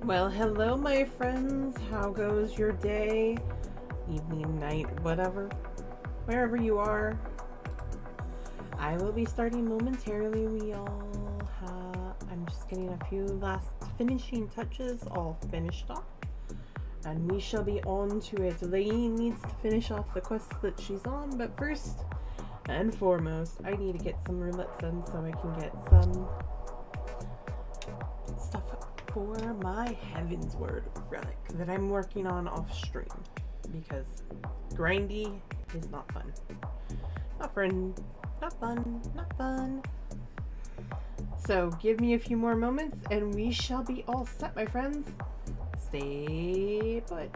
Well, hello, my friends. How goes your day, evening, night, whatever, wherever you are? I will be starting momentarily. I'm just getting a few last finishing touches all finished off, and we shall be on to it. Leyn needs to finish off the quest that she's on, but first and foremost, I need to get some roulettes done so I can get some stuff for my Heaven's Word relic that I'm working on off stream, because grindy is not fun. Not fun. Not fun. Not fun. So give me a few more moments and we shall be all set, my friends. Stay put.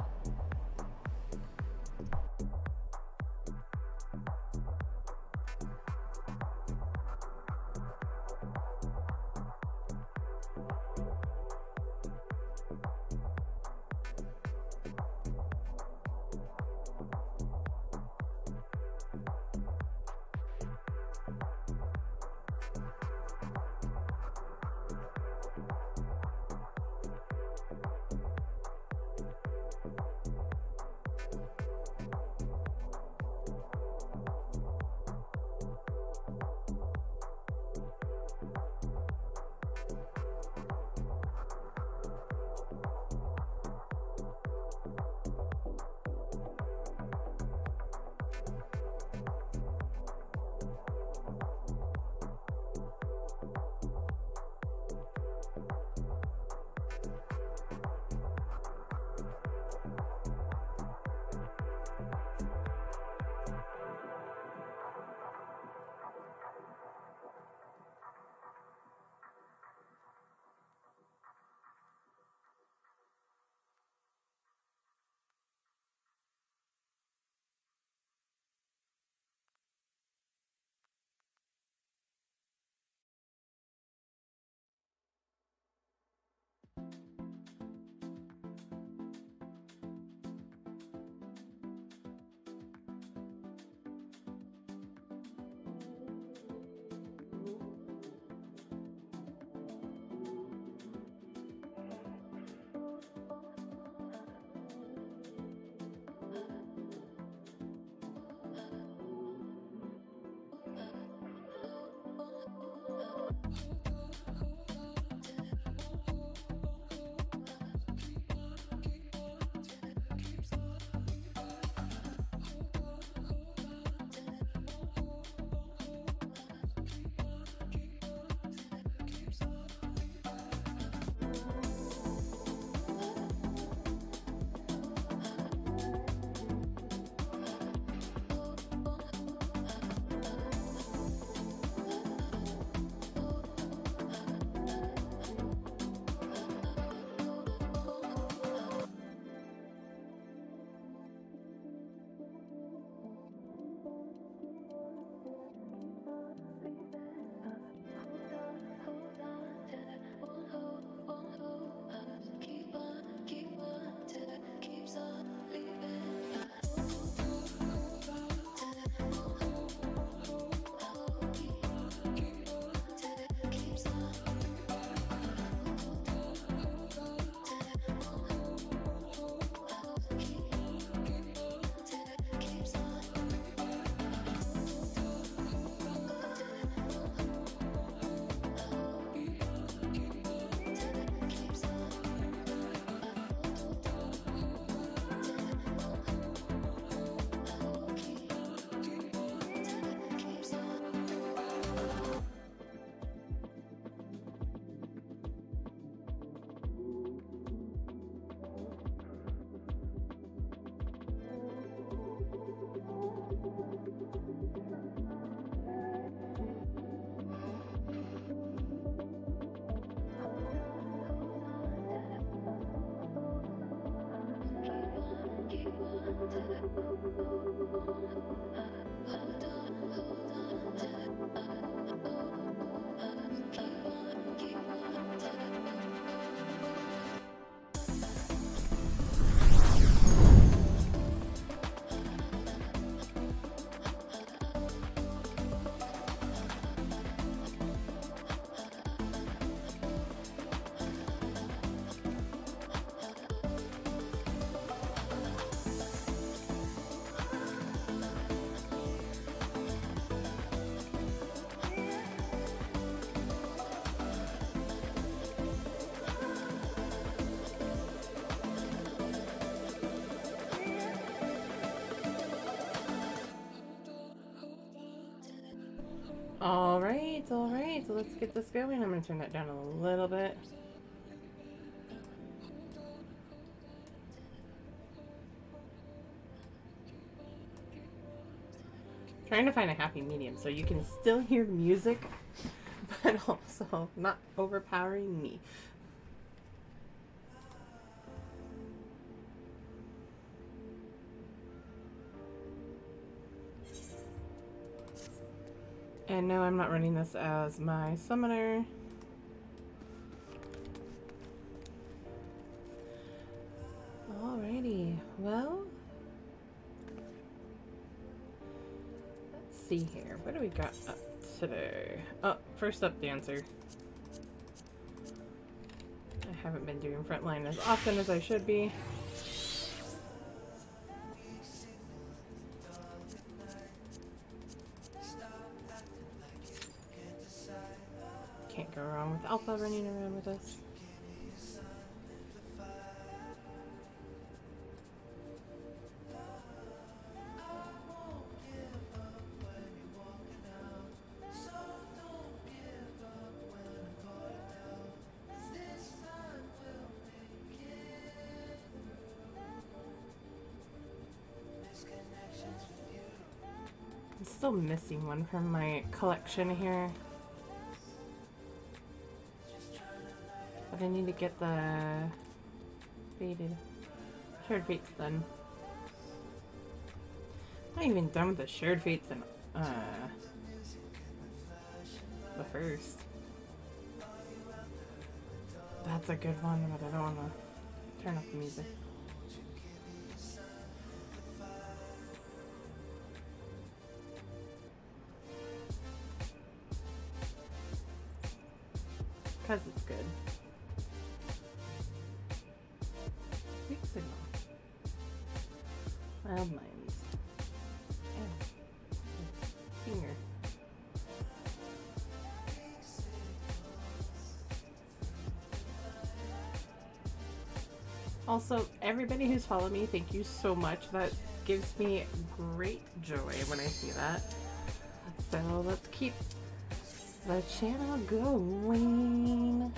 Alright, alright. So let's get this going. I'm going to turn that down a little bit. Trying to find a happy medium so you can still hear the music, but also not overpowering me. And no, I'm not running this as my summoner. Alrighty, well, let's see here. What do we got up today? Oh, first up, dancer. I haven't been doing frontline as often as I should be. Can't go wrong with Alpha running around with us. I'm still missing one from my collection here. But I need to get the faded shared fates done. I'm not even done with the shared fates and the first. That's a good one, but I don't want to turn up the music. Because it's good. Weak signal. Wild minds. Yeah. Finger. Also, everybody who's followed me, thank you so much. That gives me great joy when I see that. So let's keep the channel going.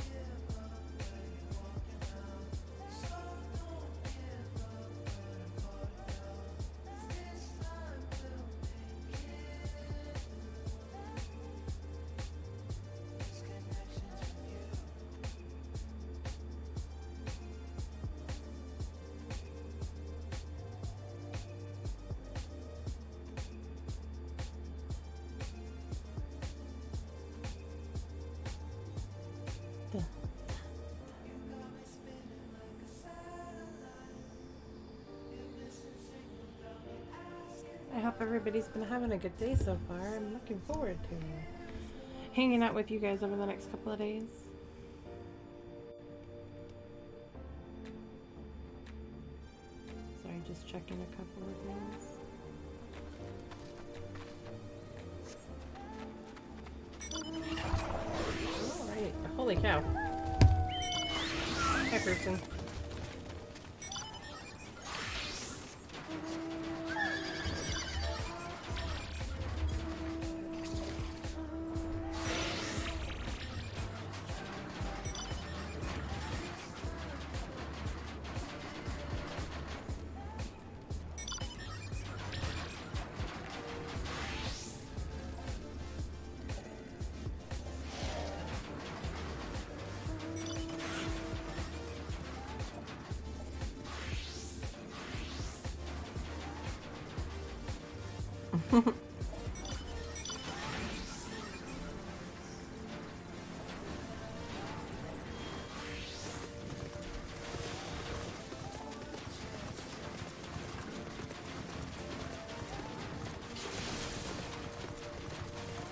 I hope everybody's been having a good day so far. I'm looking forward to hanging out with you guys over the next couple of days. Sorry, just checking a couple of things. Alright, holy cow. Hi, person.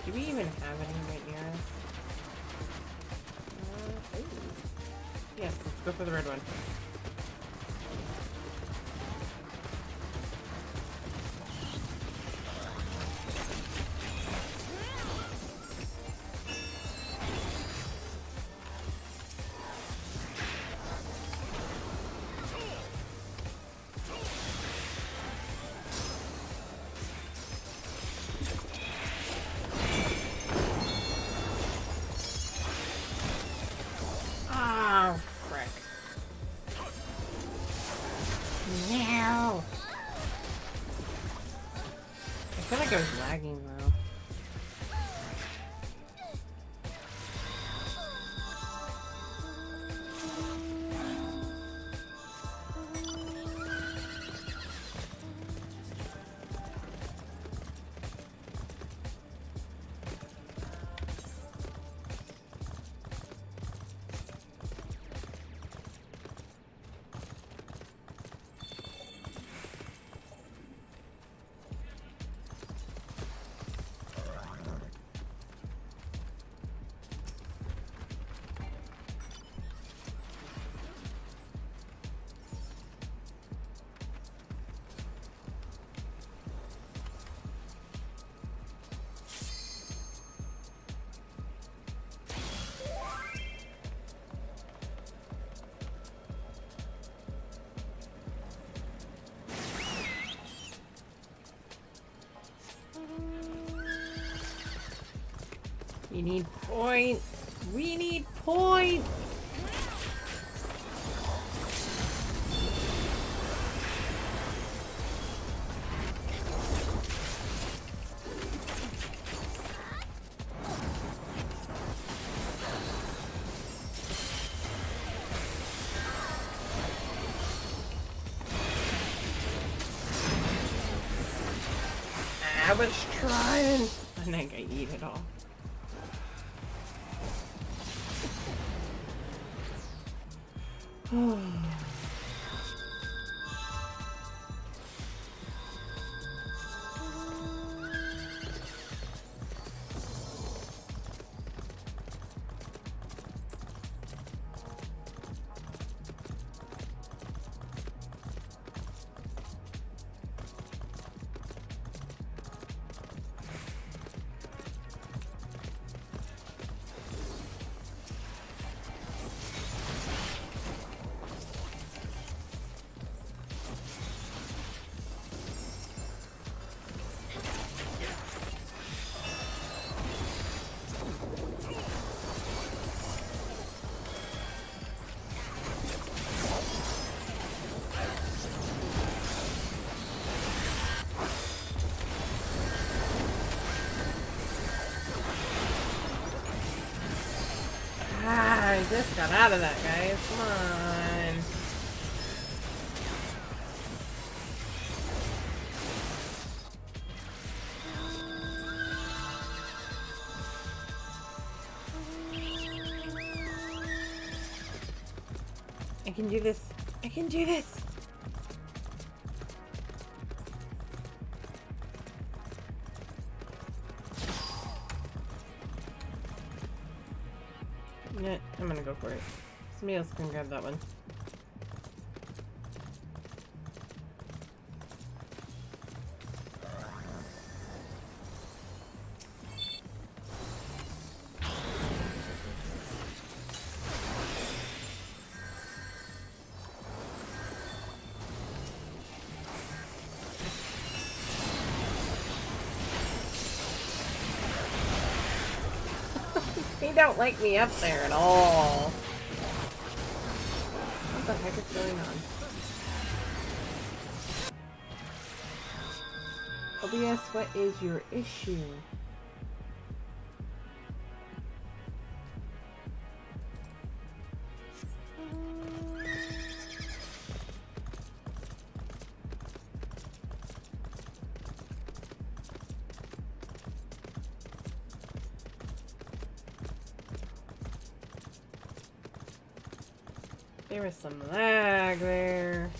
Do we even have any right near us? Yes, let's go for the red one. No! I feel like I was lagging though. We need point. We need point. I was trying. I think I eat it all. I just got out of that, guys. Come on. I can do this. I can do this. Yeah, I'm gonna go for it. Somebody else can grab that one. They don't like me up there at all. What the heck is going on? OBS, what is your issue? There was some lag there.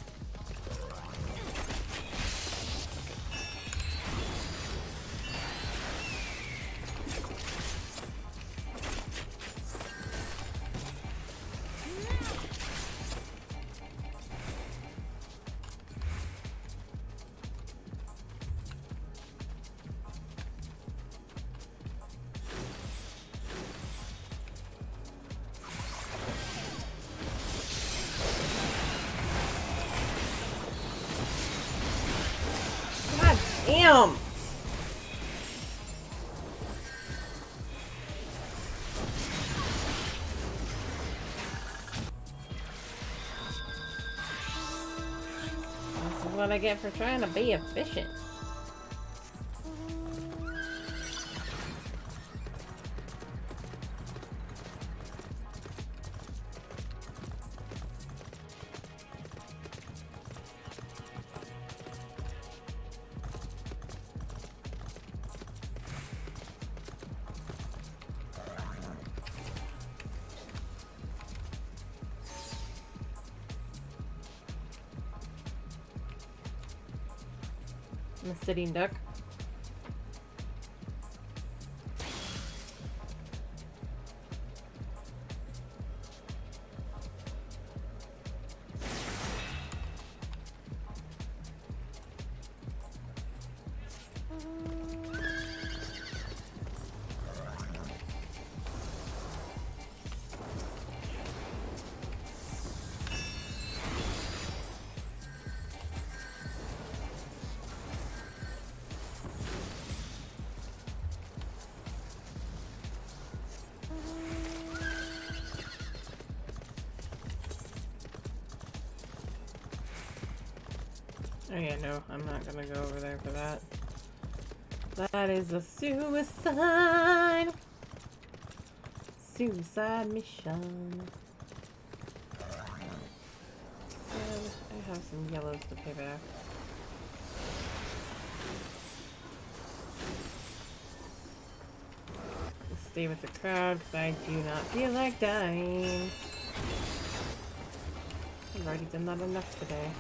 Damn! This is what I get for trying to be efficient. I'm a sitting duck. Oh yeah, no, I'm not gonna go over there for that. That is a suicide! Suicide mission. So, I have some yellows to pay back. Stay with the crowd, because I do not feel like dying. I've already done that enough today.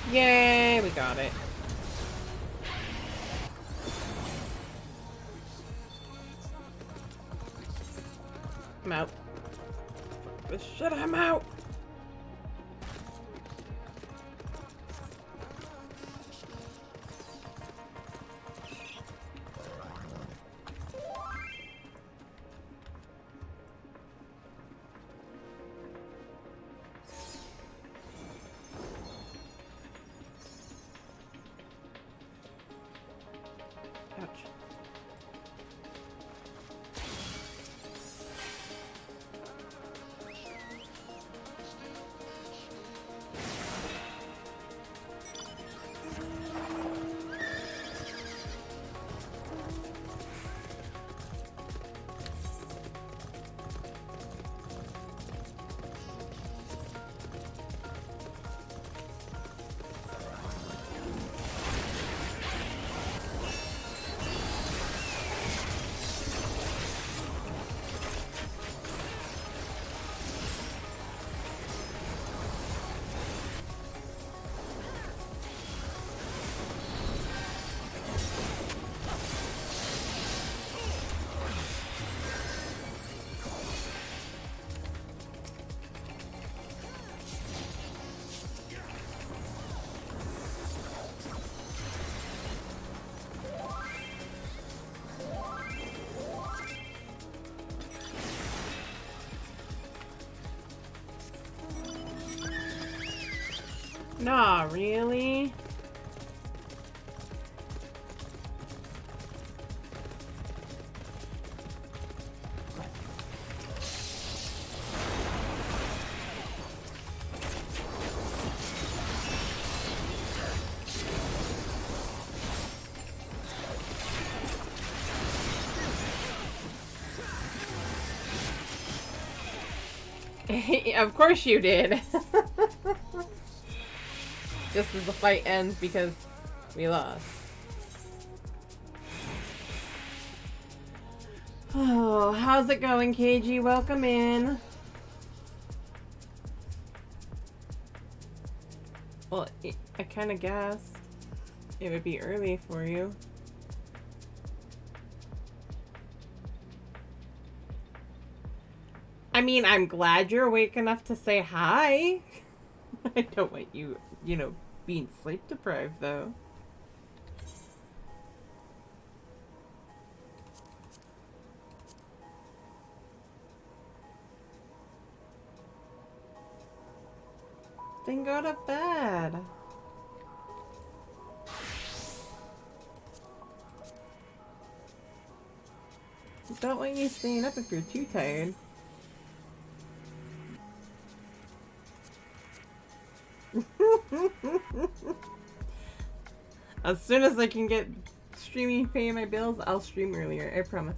Yay, we got it. I'm out. Fuck this shit, I'm out! Ouch. Nah, really? Of course you did. Just as the fight ends because we lost. Oh, how's it going, KG? Welcome in. Well, I kind of guessed it would be early for you. I mean, I'm glad you're awake enough to say hi. I don't want you, being sleep deprived, though. Then go to bed. Don't want you staying up if you're too tired. As soon as I can get streaming paying my bills, I'll stream earlier, I promise.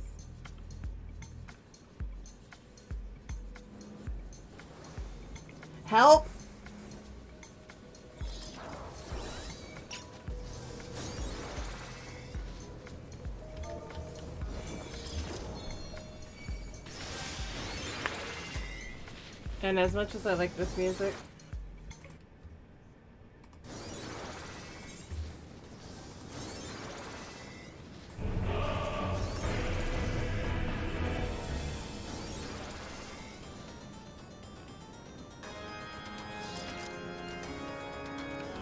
Help! And as much as I like this music,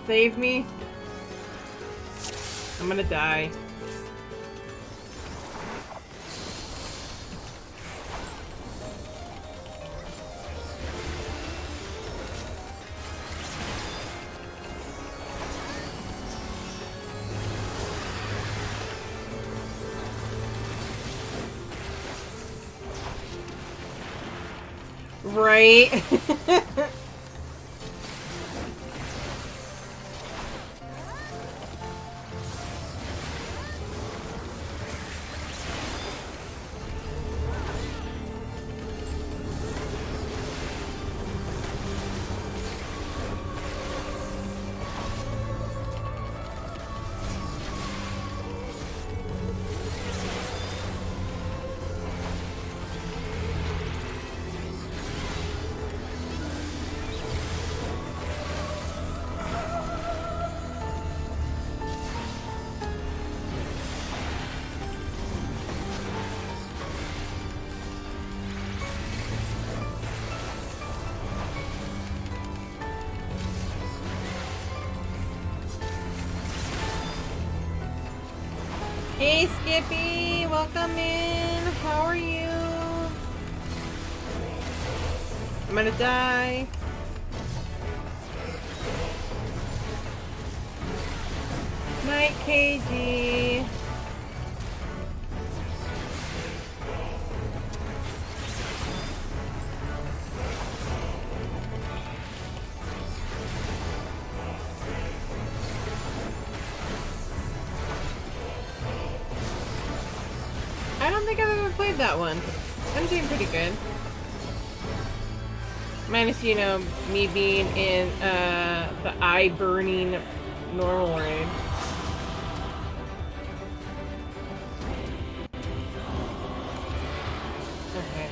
save me. I'm gonna die. Right? Hey Skippy, welcome in. How are you? I'm gonna die. Night, KG. I don't think I've ever played that one. I'm doing pretty good. Minus, me being in the eye-burning normal raid. Okay.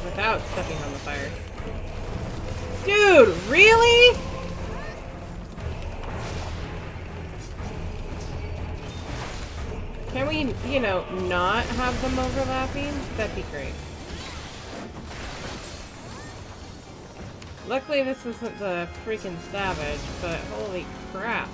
Without stepping on the fire. Dude, really? Can we, you know, not have them overlapping? That'd be great. Luckily this isn't the freaking Savage, but holy crap.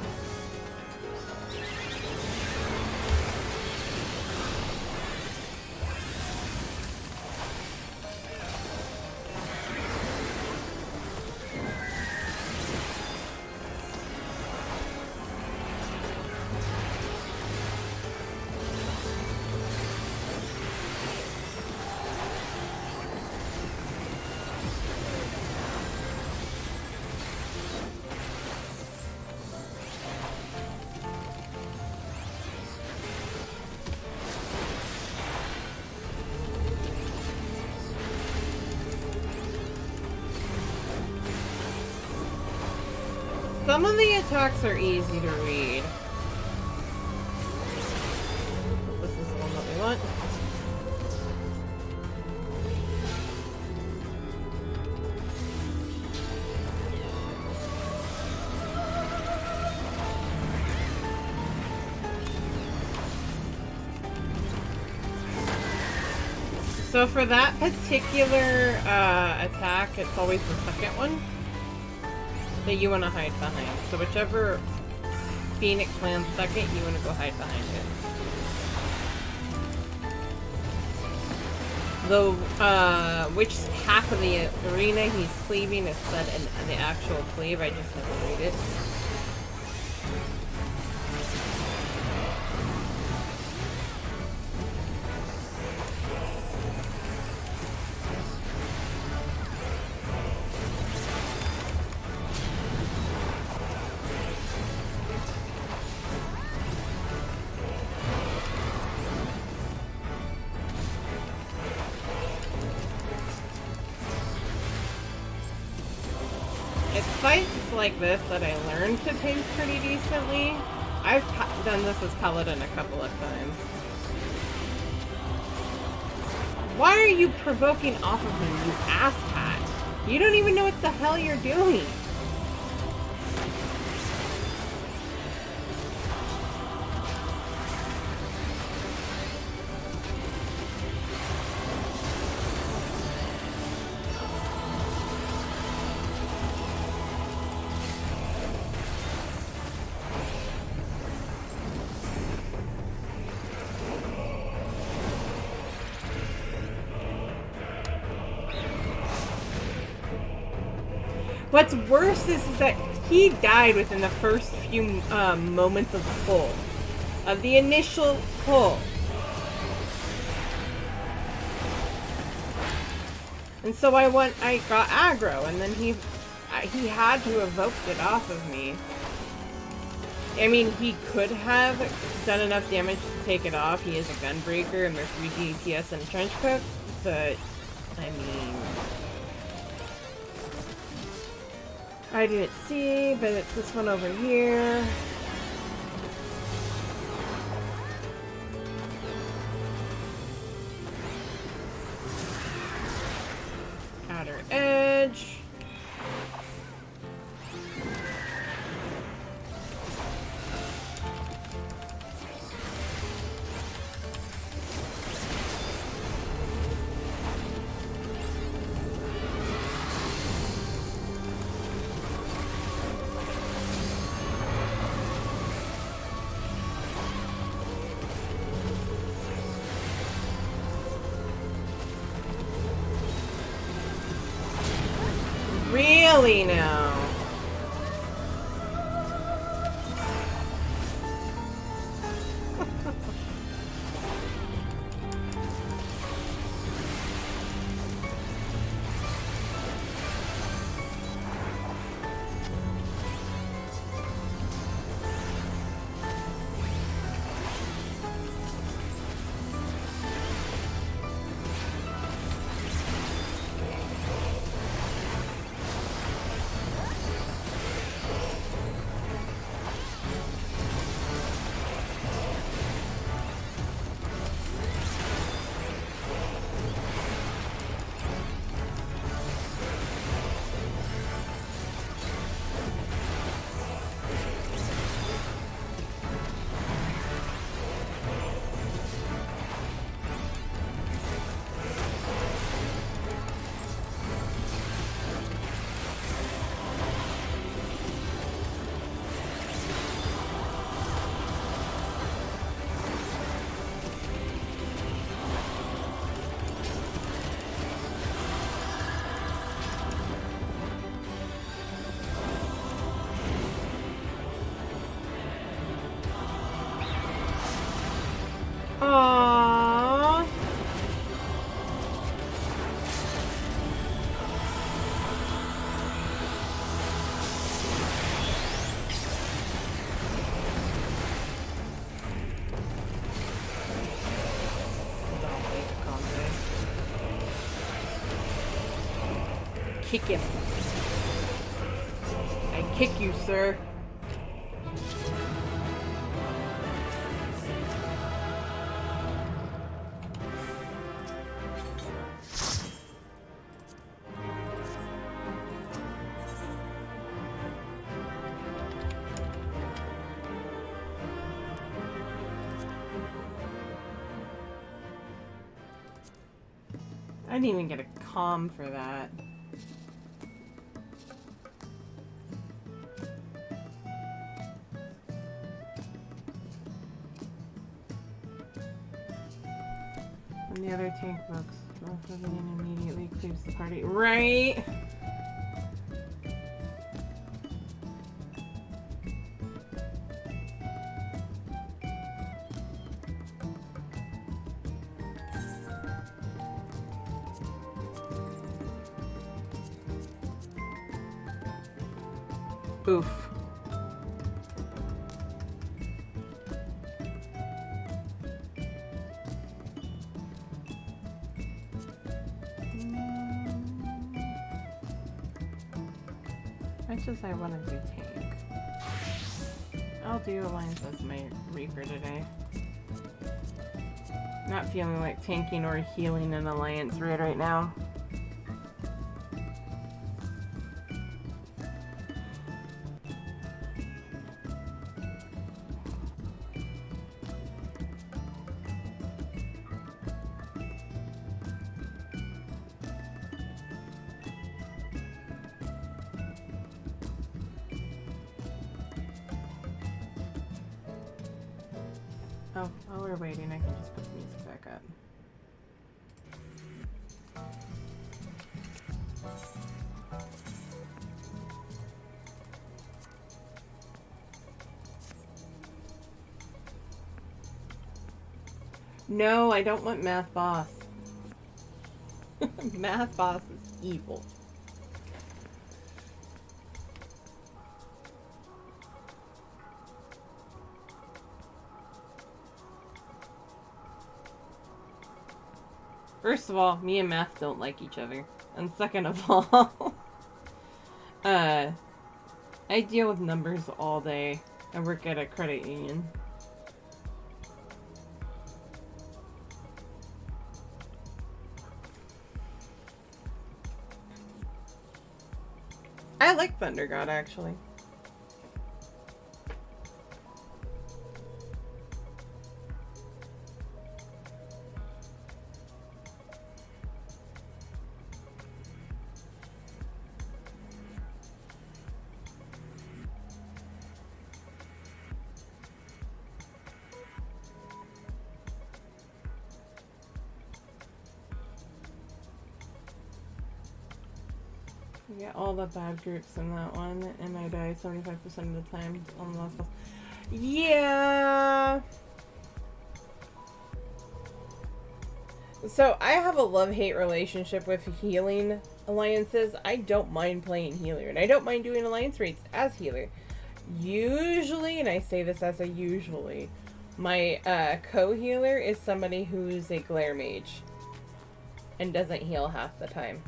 Some of the attacks are easy to read. This is the one that we want. So for that particular attack, it's always the second one that you want to hide behind. So whichever Phoenix lands second, you want to go hide behind it. Though, which half of the arena he's cleaving is said in the actual cleave, I just never read it. Fights like this that I learned to take pretty decently. I've done this as Paladin a couple of times. Why are you provoking off of me, you asshat? You don't even know what the hell you're doing. What's worse is that he died within the first few moments of the pull. Of the initial pull. And so I got aggro, and then he had to have evoked it off of me. I mean, he could have done enough damage to take it off. He is a gunbreaker, and there's 3 DPS and a trench coat, but, I mean... I didn't see, but it's this one over here. Outer edge. Really now? kick him. I kick you, sir. I didn't even get a comm for that. And the other tank books. Leyn immediately clears the party. Right? Oof. I want to do tank. I'll do Alliance as my Reaper today. Not feeling like tanking or healing an Alliance raid right now. Oh, while we're waiting, I can just put the music back up. No, I don't want Math Boss. Math Boss is evil. First of all, me and Math don't like each other. And second of all, I deal with numbers all day. I work at a credit union. I like Thunder God, actually. I get all the bad groups in that one, and I die 75% of the time on the last boss. Yeah! So, I have a love-hate relationship with healing alliances. I don't mind playing healer, and I don't mind doing alliance raids as healer. Usually, and I say this as a usually, my co-healer is somebody who's a glare mage and doesn't heal half the time.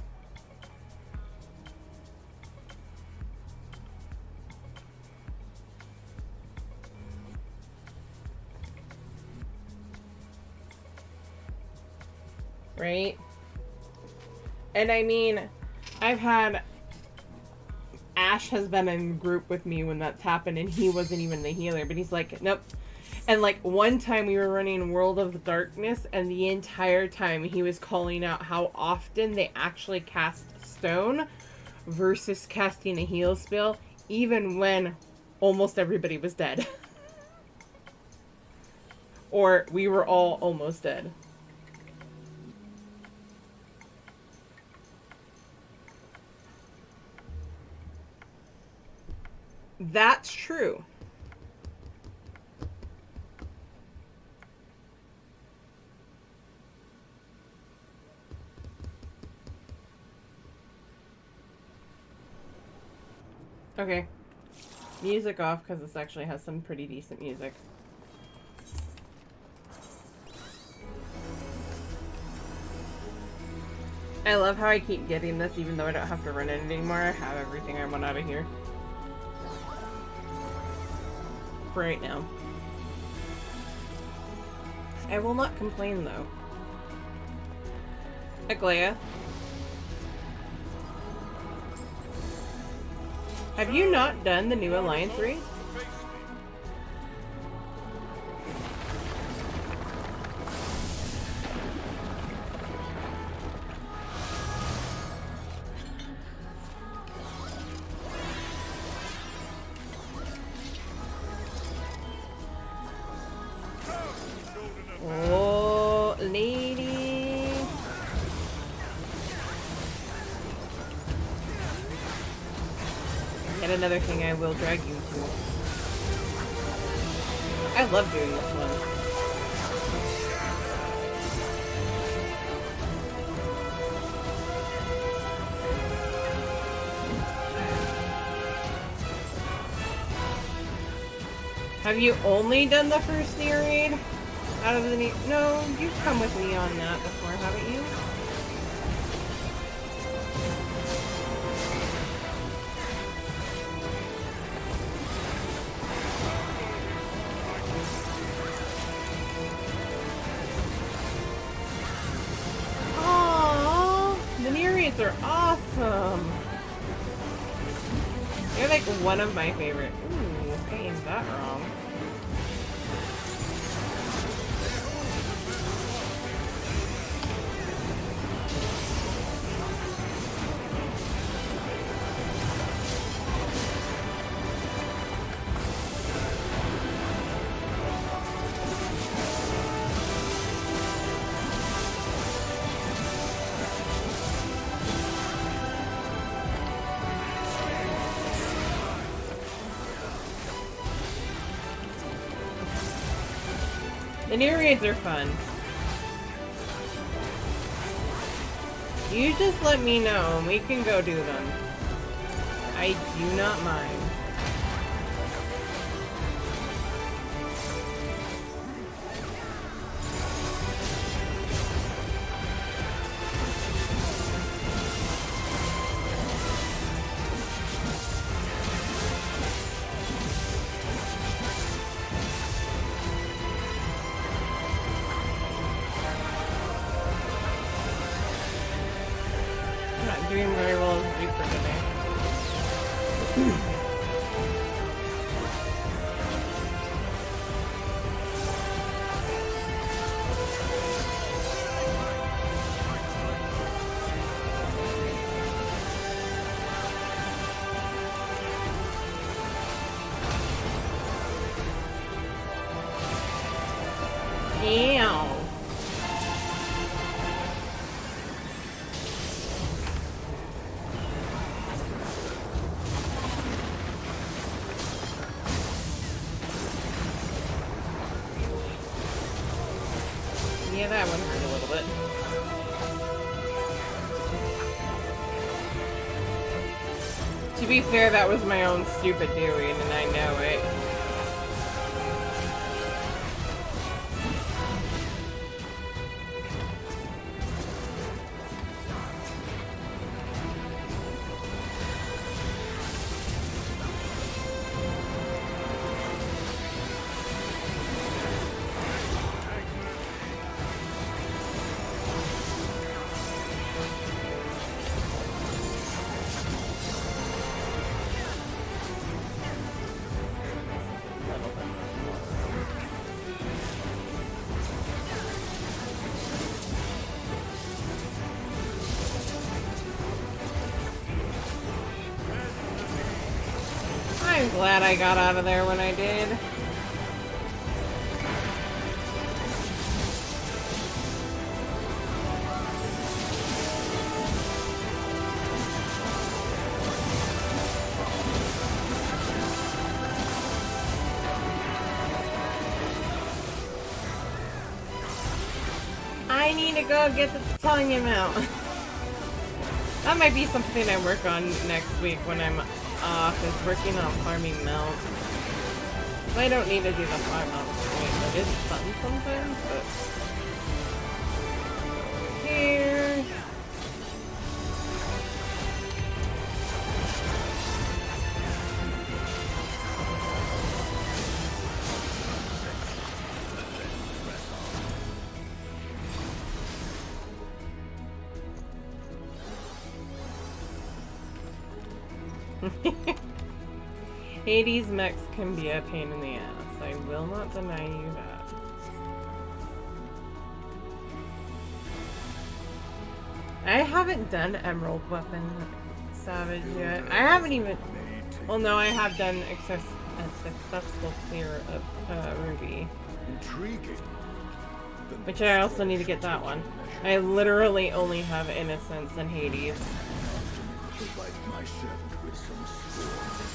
Right? And I mean, I've had... Ash has been in group with me when that's happened, and he wasn't even the healer, but he's like, nope. And like, one time we were running World of Darkness, and the entire time he was calling out how often they actually cast Stone versus casting a heal spell, even when almost everybody was dead. Or we were all almost dead. That's true. Okay. Music off, because this actually has some pretty decent music. I love how I keep getting this even though I don't have to run it anymore. I have everything I want out of here. For right now. I will not complain though. Aglaia. Have you not done the new Alliance race? Oh, lady. Yet another thing I will drag you to. I love doing this one. Have you only done the first near raid? Out of the no, you've come with me on that before, haven't you? Aww, the near raids are awesome. They're like one of my favorite. Ooh, saying that wrong. The new raids are fun. You just let me know and we can go do them. I do not mind. Doing very well as a Reaper today. Ew. Yeah, that one hurt a little bit. To be fair, that was my own stupid doing, and I know it. I'm glad I got out of there when I did. I need to go get the titanium out. That might be something I work on next week when I'm off, is working on farming melt. I don't need to do the farm melt today, but it's fun sometimes, but... Here... Hades mechs can be a pain in the ass. I will not deny you that. I haven't done Emerald Weapon Savage yet. I haven't even... Well, no, I have done a successful clear of Ruby. Intriguing. Which I also need to get that one. I literally only have Innocence and Hades. Provide my servant with some score.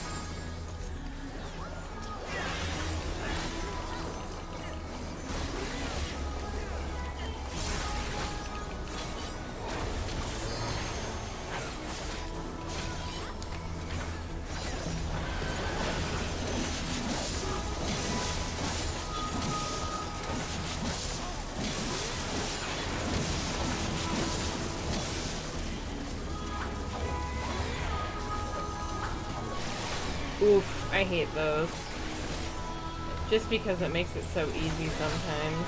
Oof, I hate those. Just because it makes it so easy sometimes.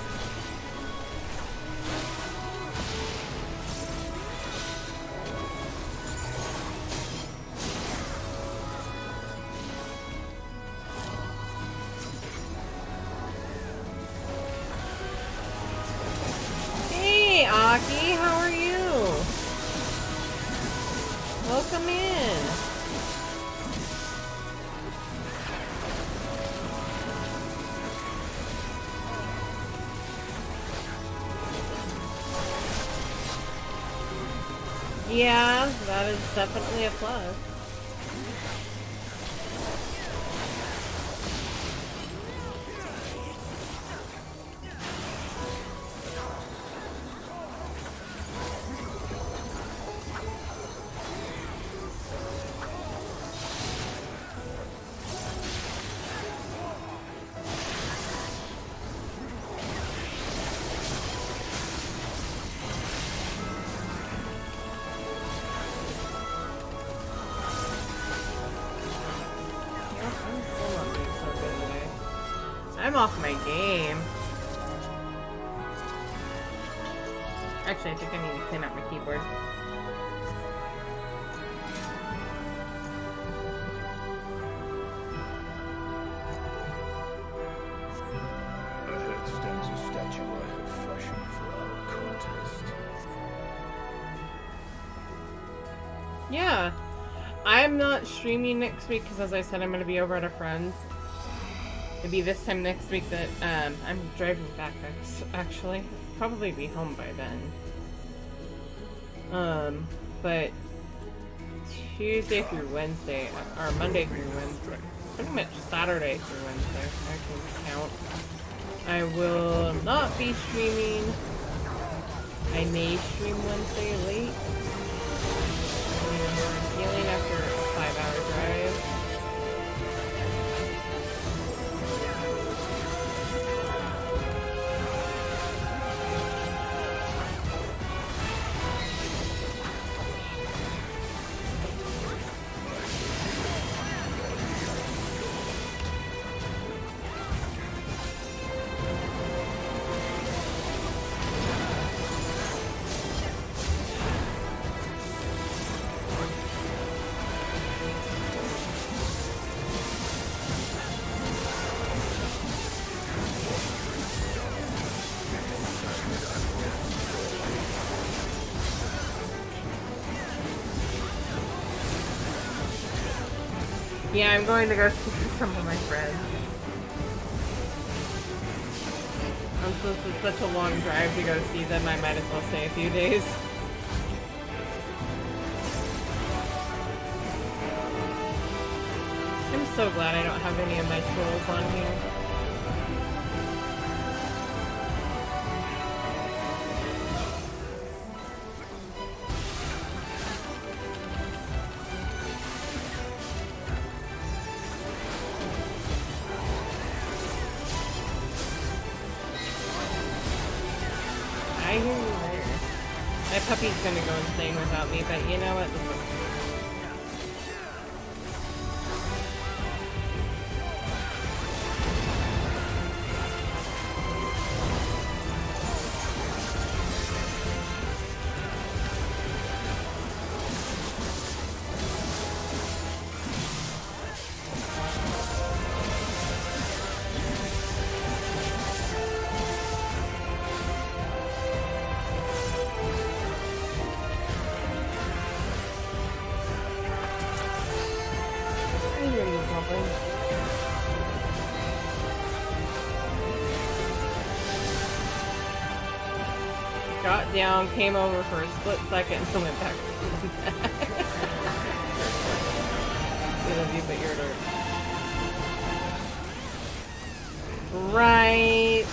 Hey, Aki, how are you? Welcome in. Yeah, that is definitely a plus. I'm off my game. Actually, I think I need to clean up my keyboard. Ahead stands a statue I have fashioned for our contest. Yeah. I'm not streaming next week because, as I said, I'm going to be over at a friend's. It'll be this time next week that I'm driving back, actually. Probably be home by then. But Tuesday through Wednesday, or Monday through Wednesday, pretty much Saturday through Wednesday, I can count. I will not be streaming. I may stream Wednesday late. I'm healing after a 5-hour drive. Yeah, I'm going to go see some of my friends. Since it's such a long drive to go see them, I might as well stay a few days. I'm so glad I don't have any of my tools on here. I hear you there. My puppy's gonna go insane without me, but you know what? exactly. Got down, came over for a split second, and then went back. It'll be but your dirt. Right.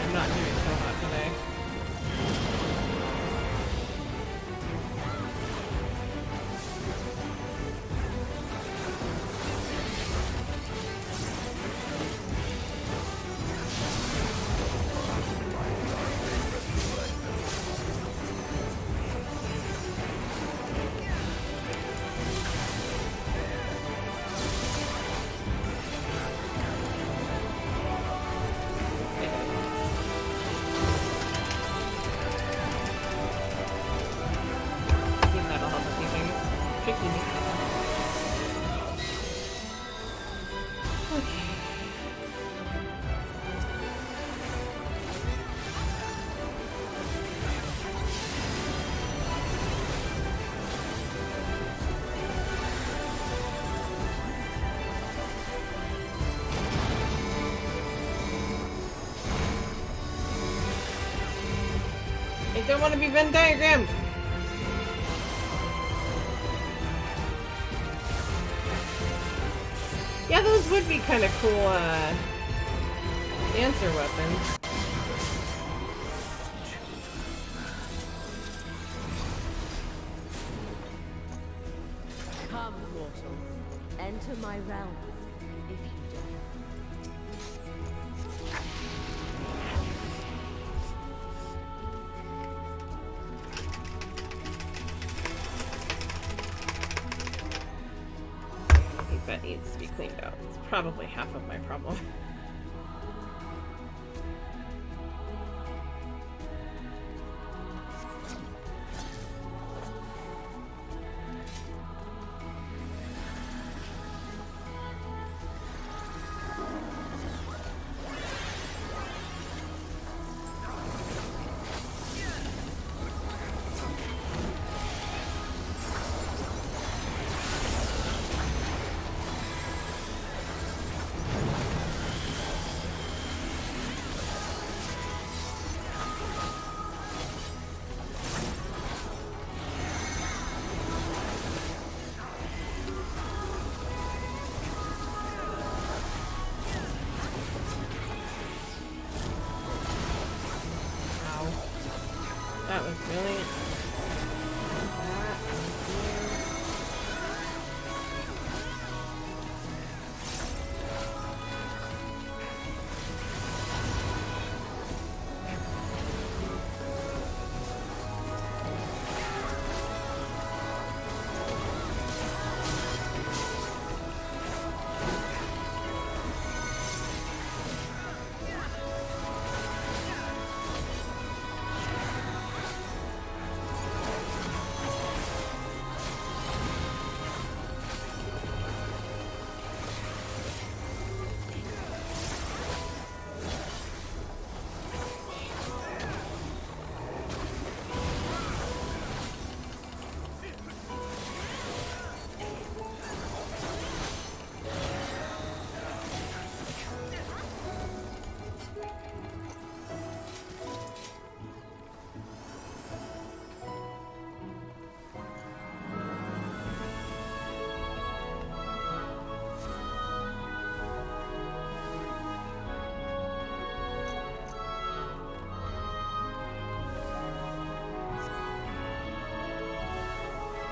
I'm not doing so hot today. See if that'll help with anything. Tricky me. Okay. I don't want to be Venn diagrammed. Yeah, those would be kind of cool, dancer weapons. Come, mortal. Enter my realm, if you dare. I think that needs to be cleaned out. It's probably half of my problem. That was really...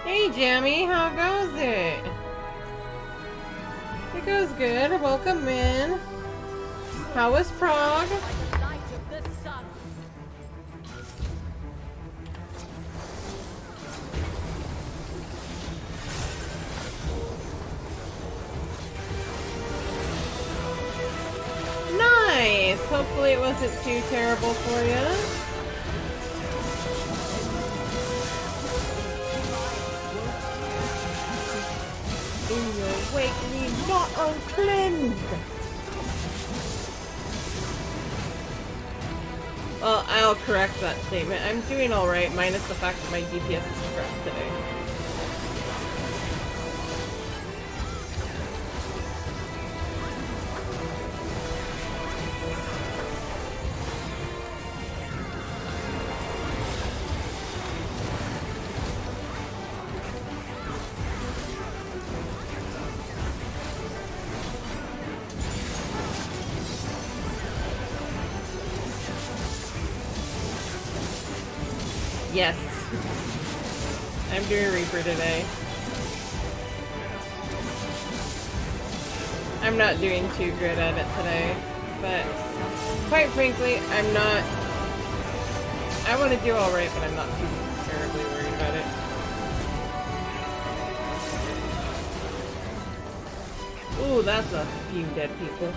Hey, Jammy, how goes it? goes good. Welcome in. How was Prague? By the light of the sun. Nice! Hopefully it wasn't too terrible for you. In your wake, leave not uncleansed! Well, I'll correct that statement. I'm doing alright, minus the fact that my DPS is stressed today. Yes. I'm doing Reaper today. I'm not doing too good at it today, but quite frankly, I'm not... I want to do alright, but I'm not too terribly worried about it. Ooh, that's a few dead people.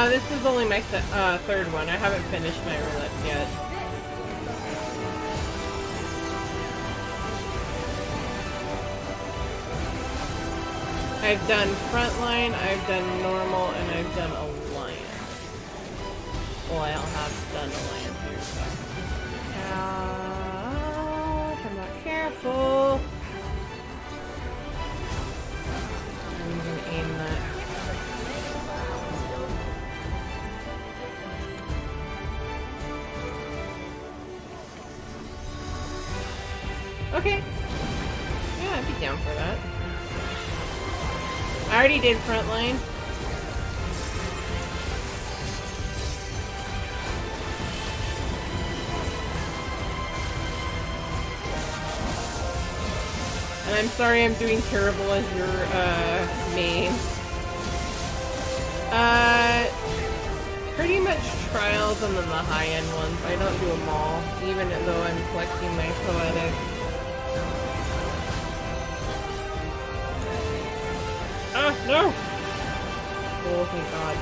This is only my third one. I haven't finished my roulettes yet. I've done frontline, I've done normal, and I've done alliance. Well, I have done alliance here, so. If I'm not careful. I'm gonna aim that. Okay. Yeah, I'd be down for that. I already did frontline. And I'm sorry I'm doing terrible as your, main. Pretty much trials and then the high-end ones. I don't do them all, even though I'm collecting my poetic. Ah, no! Oh, thank God.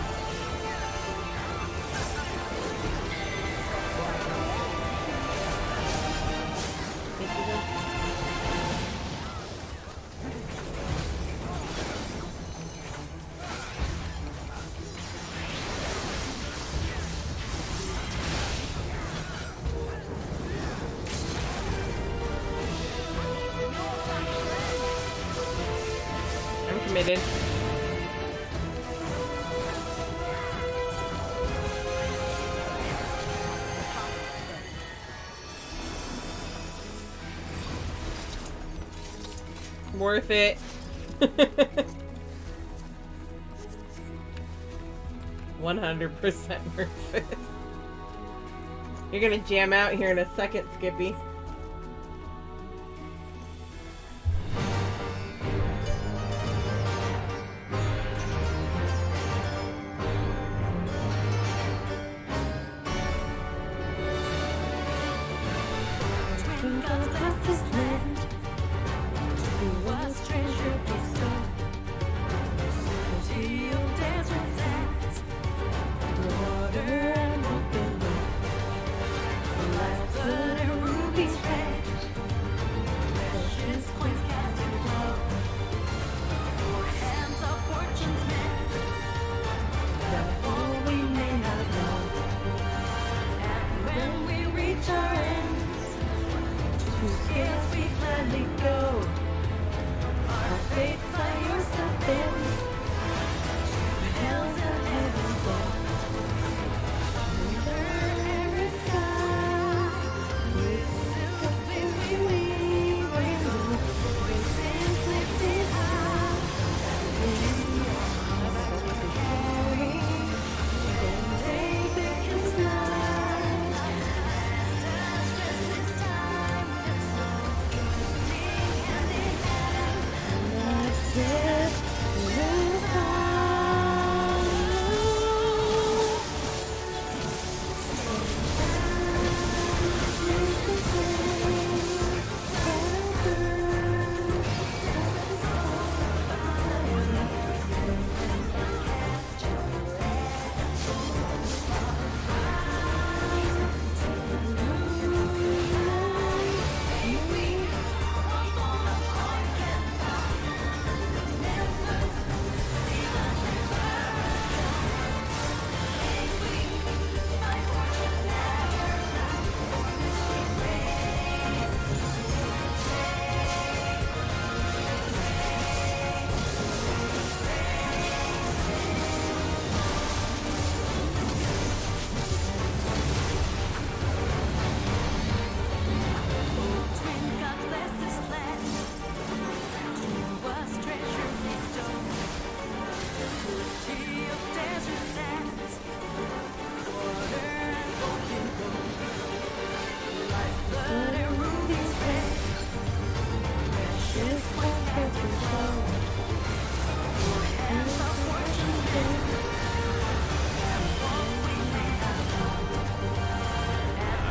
Thank you, though. I'm committed. Worth it. 100% worth it. You're gonna jam out here in a second, Skippy.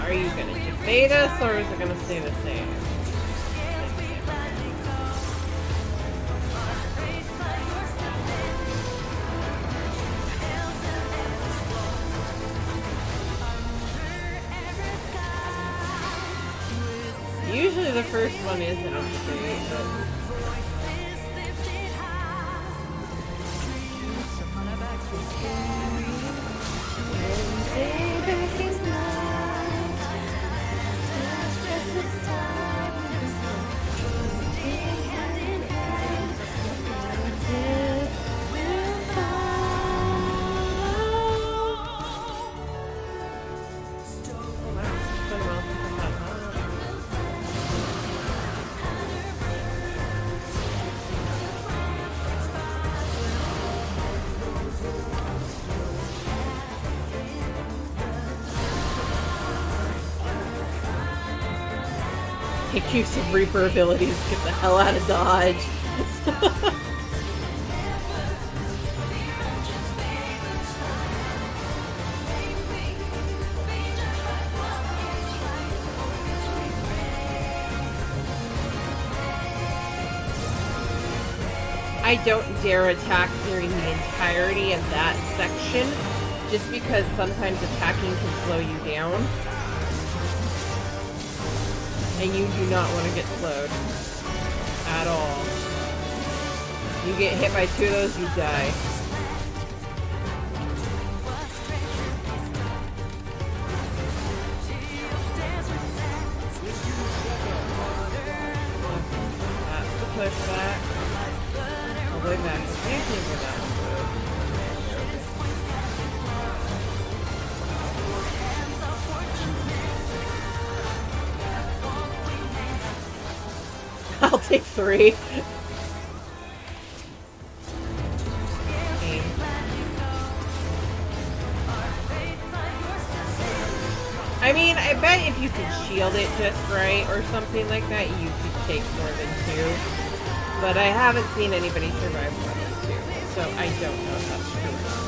Are you gonna debate us, or is it gonna stay the same? Usually the first one isn't a debate, but... Take use of Reaper abilities, get the hell out of Dodge. I don't dare attack during the entirety of that section, just because sometimes attacking can slow you down. And you do not want to get slowed. At all. You get hit by 2 of those, you die. That's the pushback. All the way back. I can't for that one. I'll take 3. Aim. I mean, I bet if you could shield it just right or something like that, you could take more than 2. But I haven't seen anybody survive more than 2, so I don't know if that's true or not.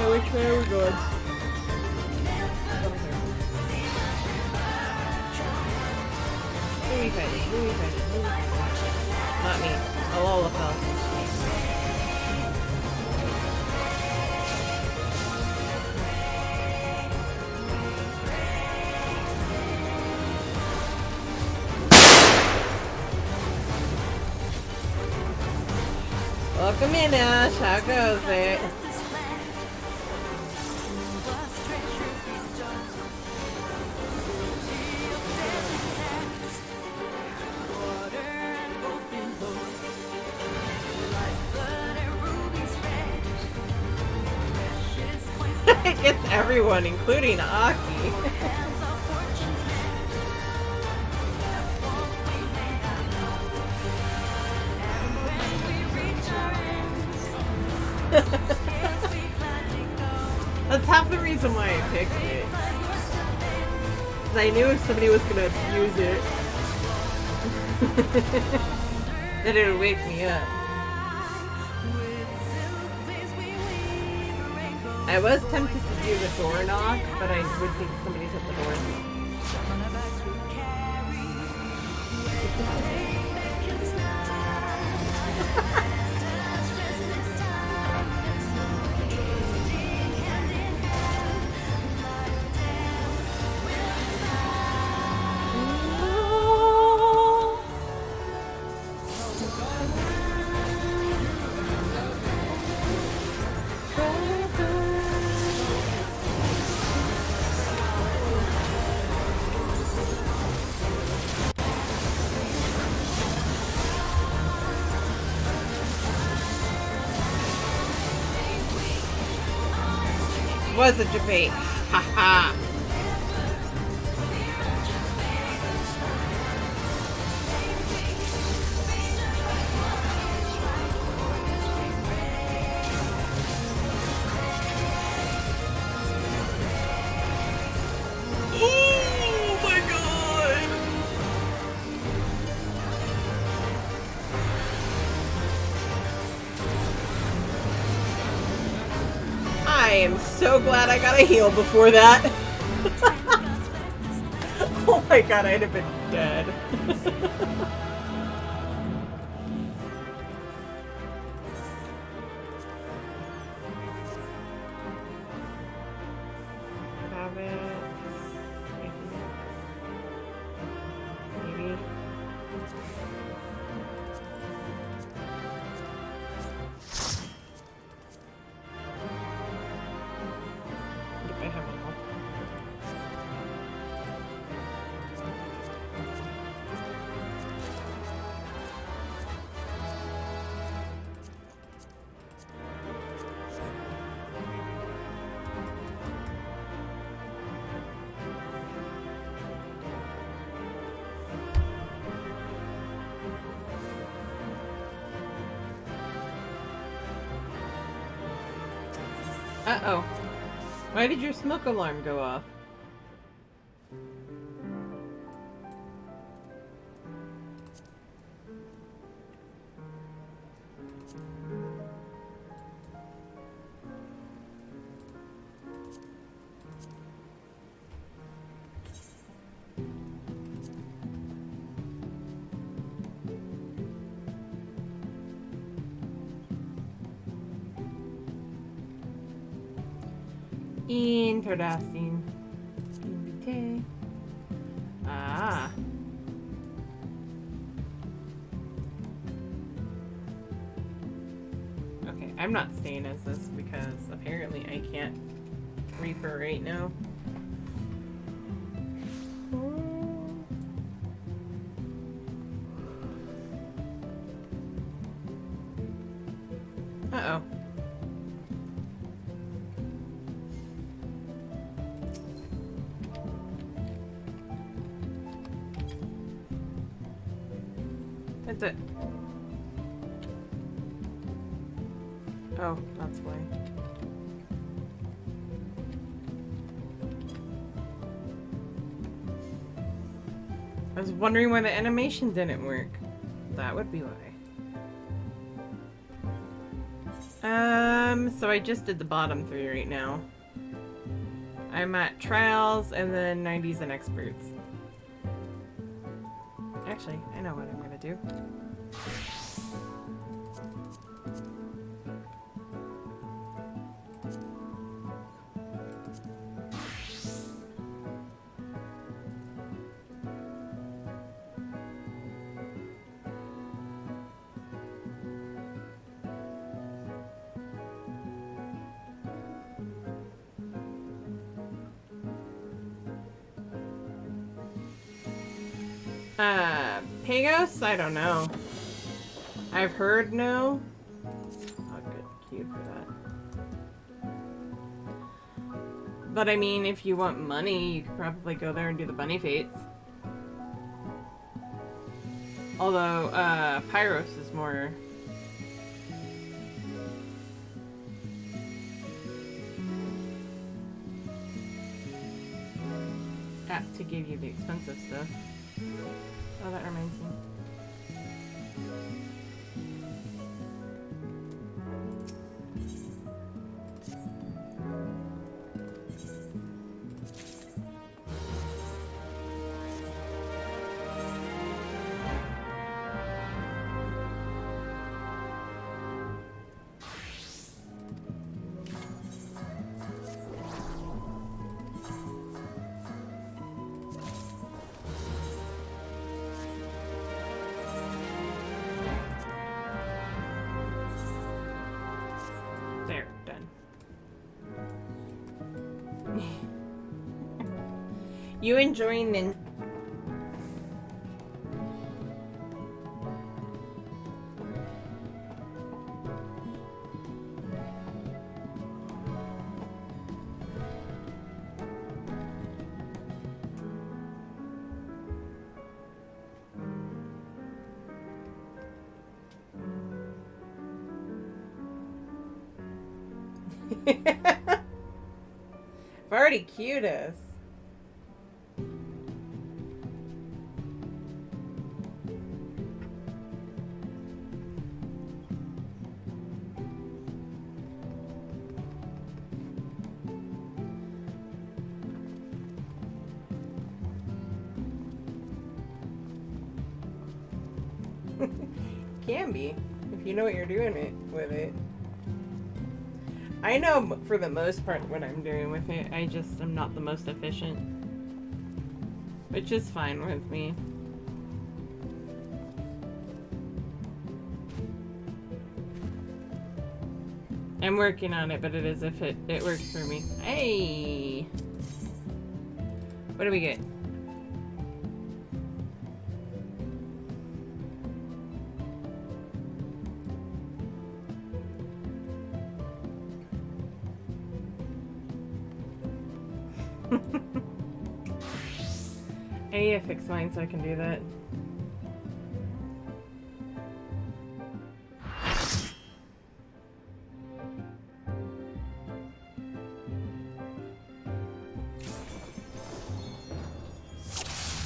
Which way are we going? Who are we fighting? Who are we fighting? Who are we fighting? Not me. Alola fell. Welcome in, Ash. How goes it? It gets everyone, including Aki. That's half the reason why I picked it. Because I knew if somebody was going to use it, that it would wake me up. I was tempted to do the door knock, but I would think somebody's at the door. Was a debate. Haha. Oh my god! I am so glad I got a heal before that. Oh my god, I'd have been dead. Have it. Maybe. I have a help. Uh-oh. Why did your smoke alarm go off? Interesting. Invite. Ah. Okay, I'm not staying as this because apparently I can't Reaper right now. Uh-oh. That's it. Oh, that's why. I was wondering why the animation didn't work. That would be why. So I just did the bottom 3 right now. I'm at trials and then 90s and experts. Actually, I know what I'm gonna do. Pagos? I don't know. I've heard no. I'll get queued for that. But I mean, if you want money, you could probably go there and do the bunny fates. Although, Pyros is more... apt to give you the expensive stuff. Oh, that reminds me. There, done. You enjoying the... I've already queued us. Can be, if you know what you're doing with it. I know for the most part what I'm doing with it. I just am not the most efficient. Which is fine with me. I'm working on it, but it is if it works for me. Hey! What do we get? I need to fix mine so I can do that.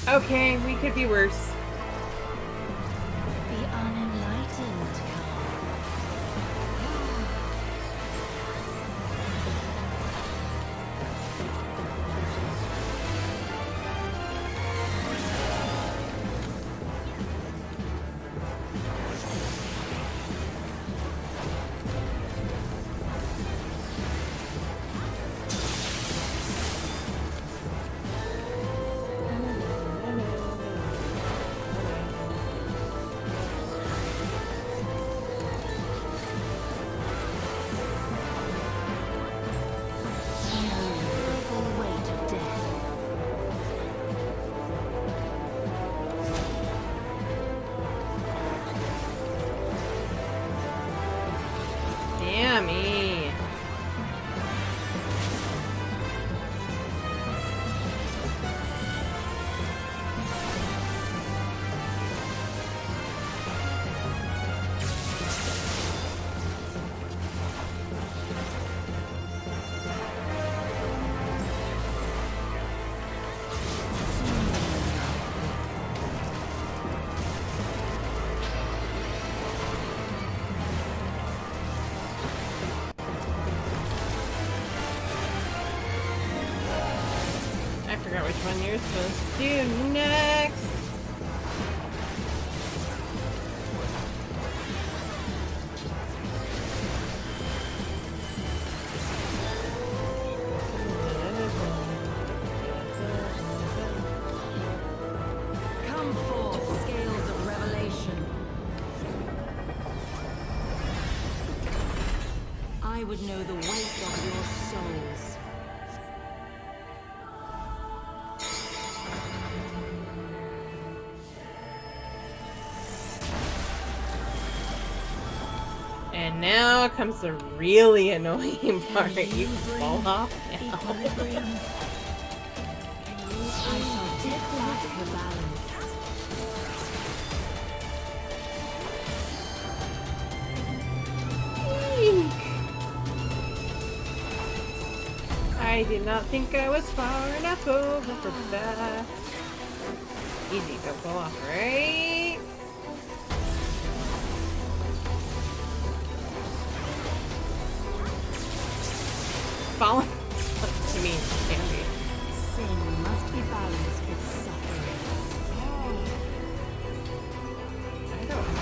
Okay, we could be worse. The unenlightened Damn me. I forgot which one you're supposed to do next. come forth, scales of revelation. I would know the weight of your souls. And now comes the really annoying part. You fall off now. Equilibrium. I shall tip back the balance. I did not think I was far enough over for that. Easy, don't fall off, right? Falling. I mean, can't be. Sin must be balanced with suffering. I don't know.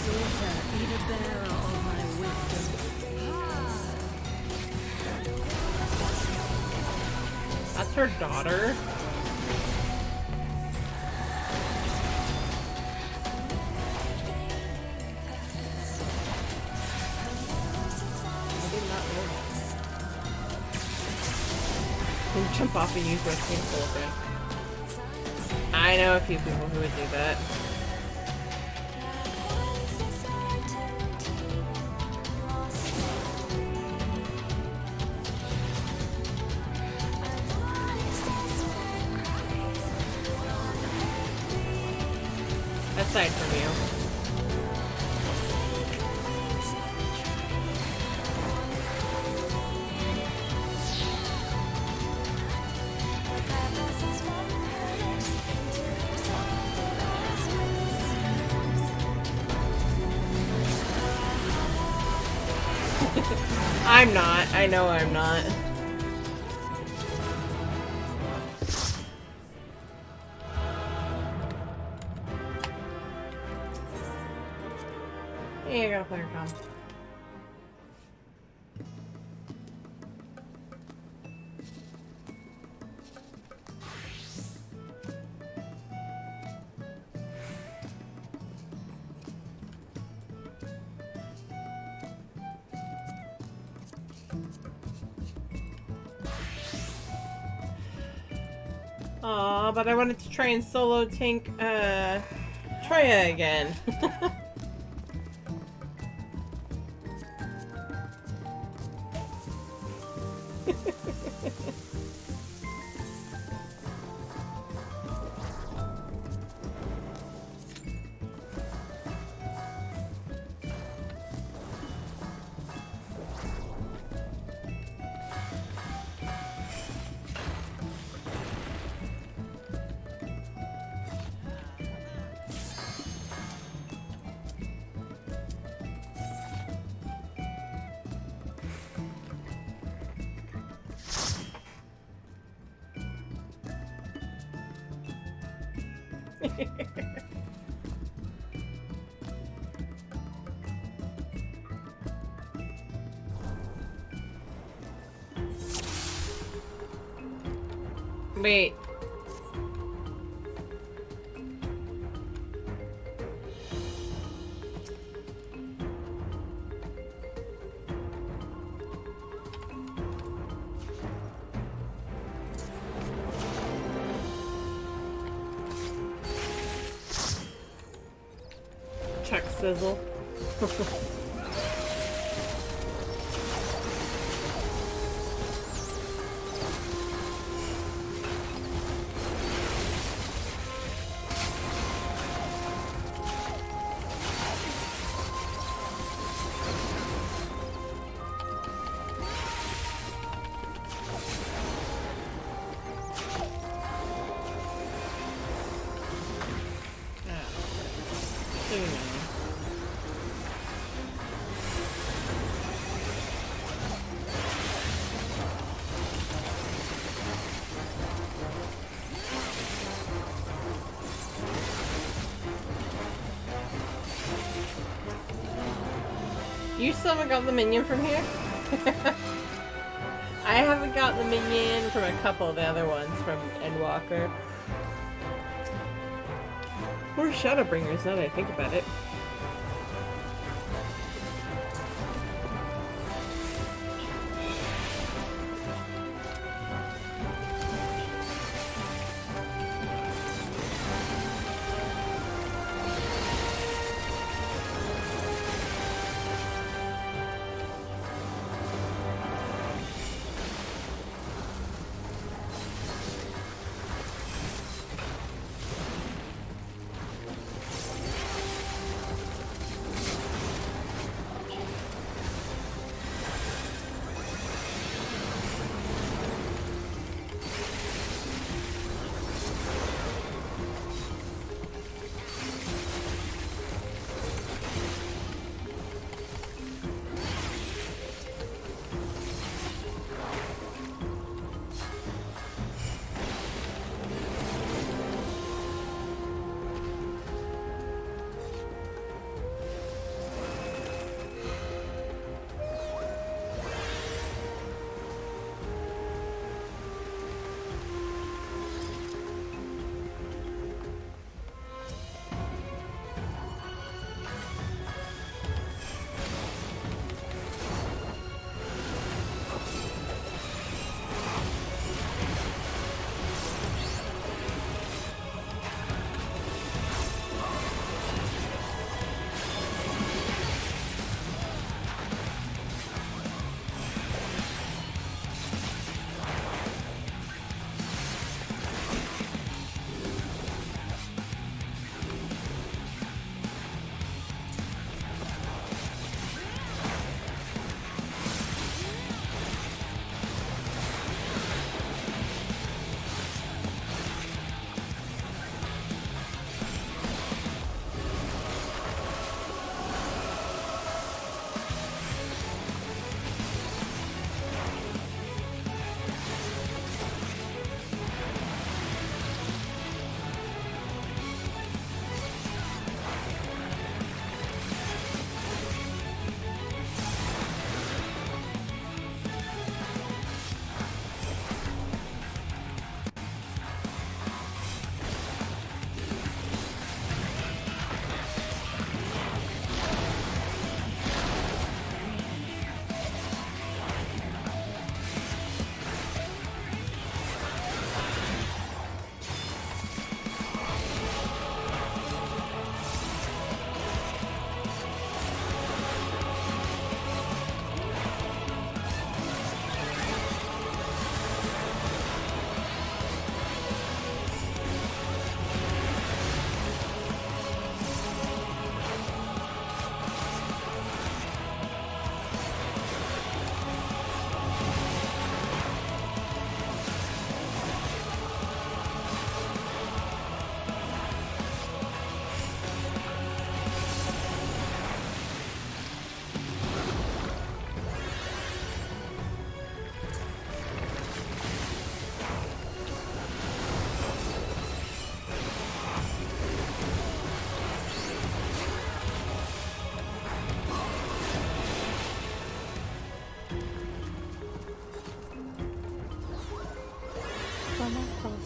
Daughter, be the bearer of my wisdom. That's her daughter. I did not know that. Can jump off and use rescue okay. I know a few people who would do that. Aside from you. I'm not. I know I'm not. Hey, I got a player com. Aw, but I wanted to try and solo tank, Troya again. Wait. Check sizzle. You still haven't got the minion from here? I haven't gotten the minion from a couple of the other ones from Endwalker. Or Shadowbringers, now that I think about it.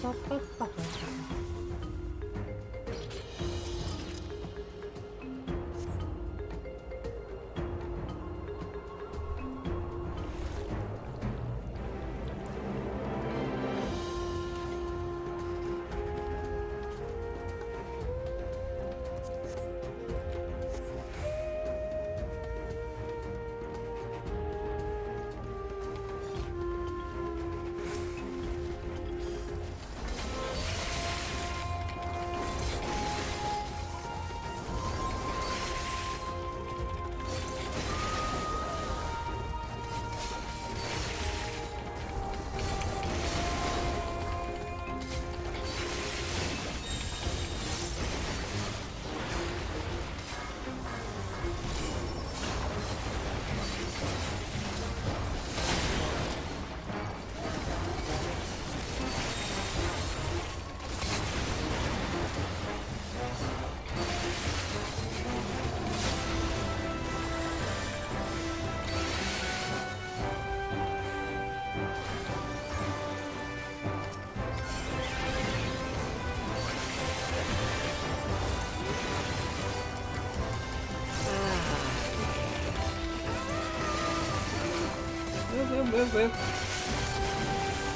Move.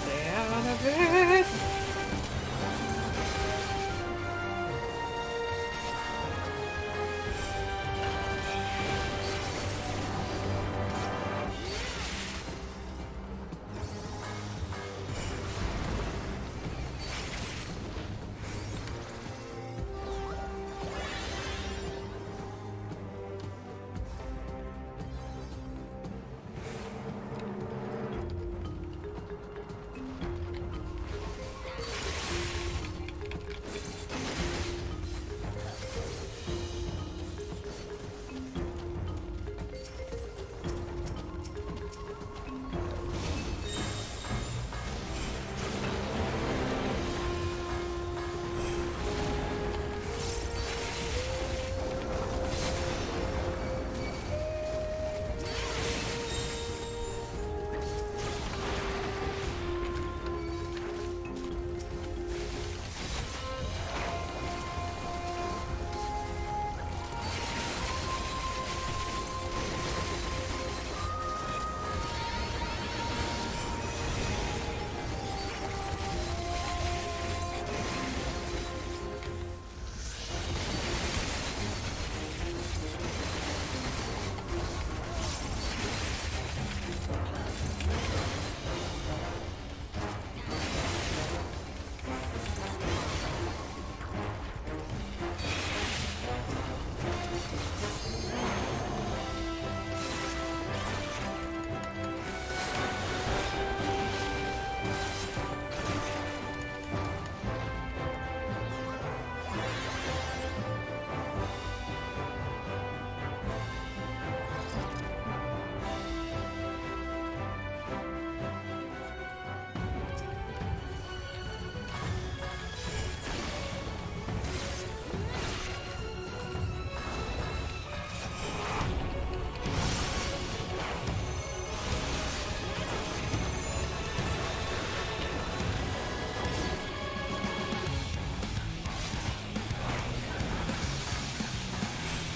Stay out of it.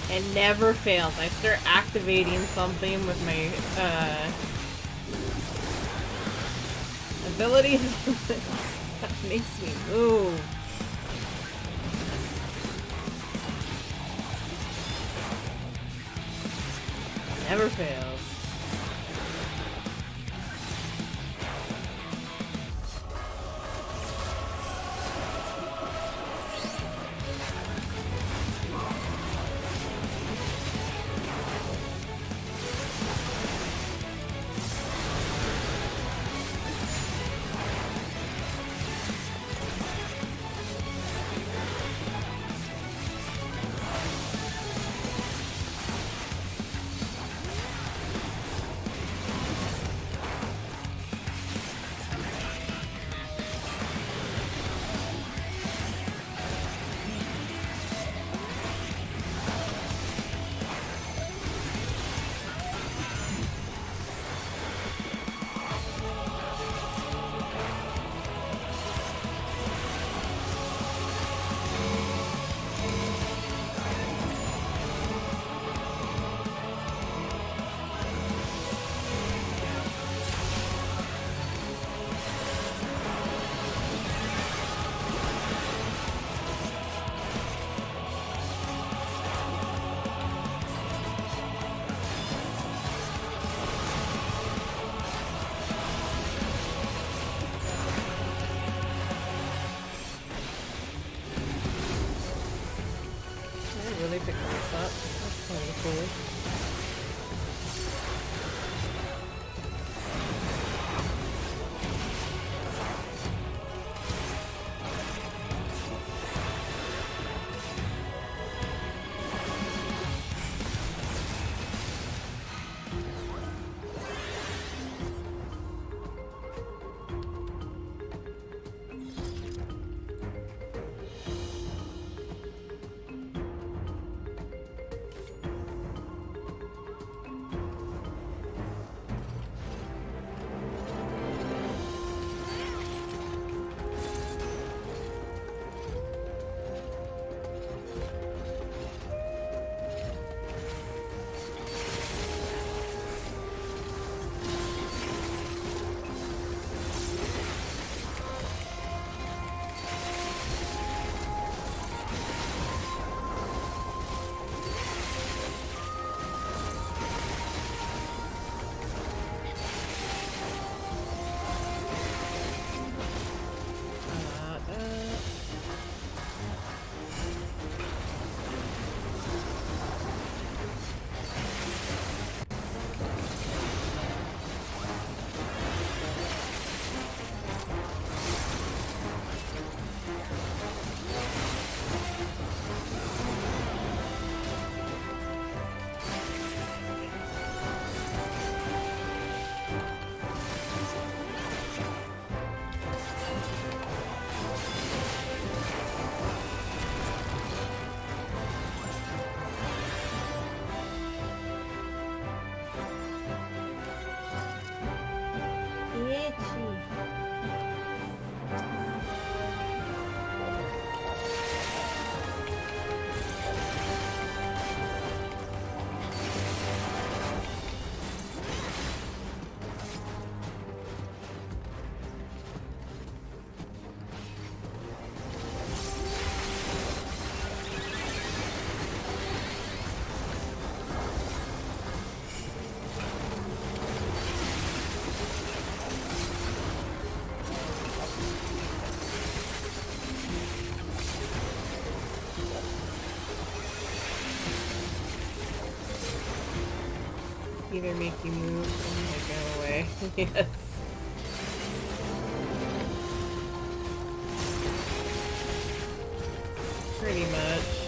It never fails. I start activating something with my abilities. That makes me move. Never fails. Either make you move or go away. Yes. Pretty much.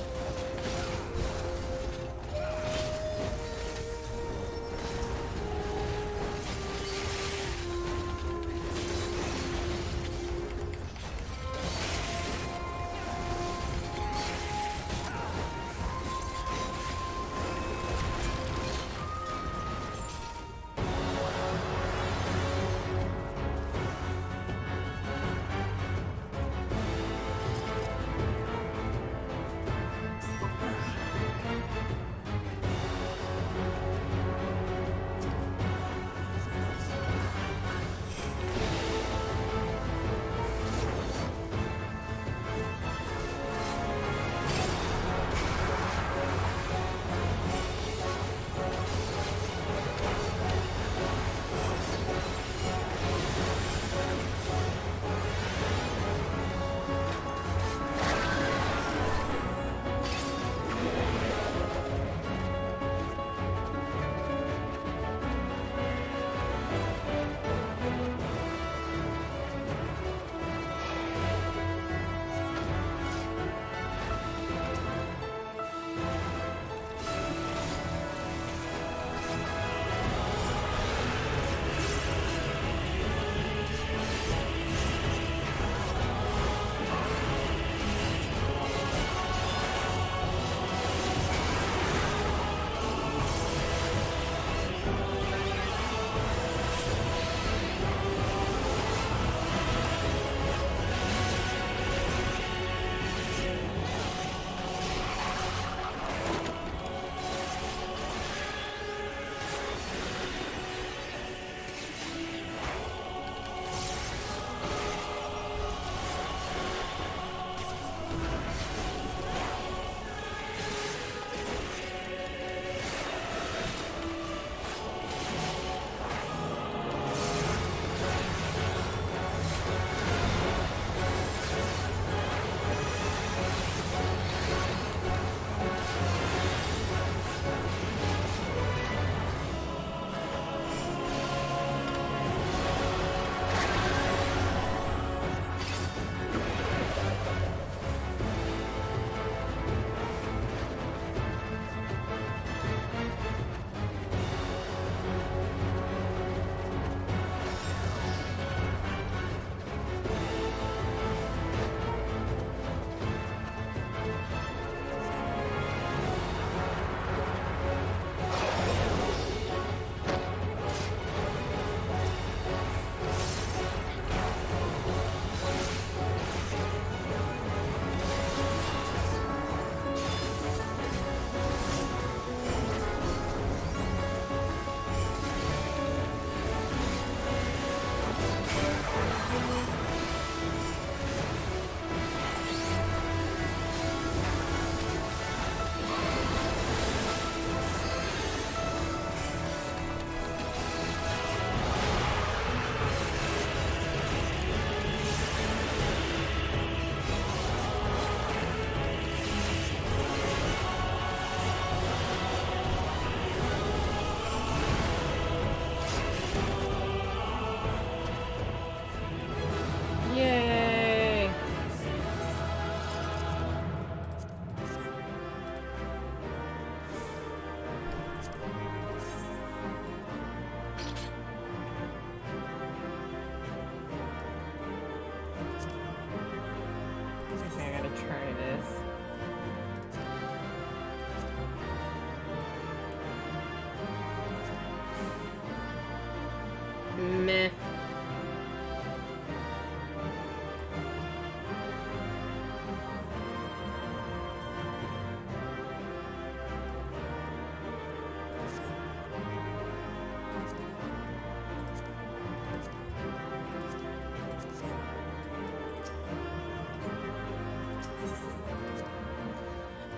Meh.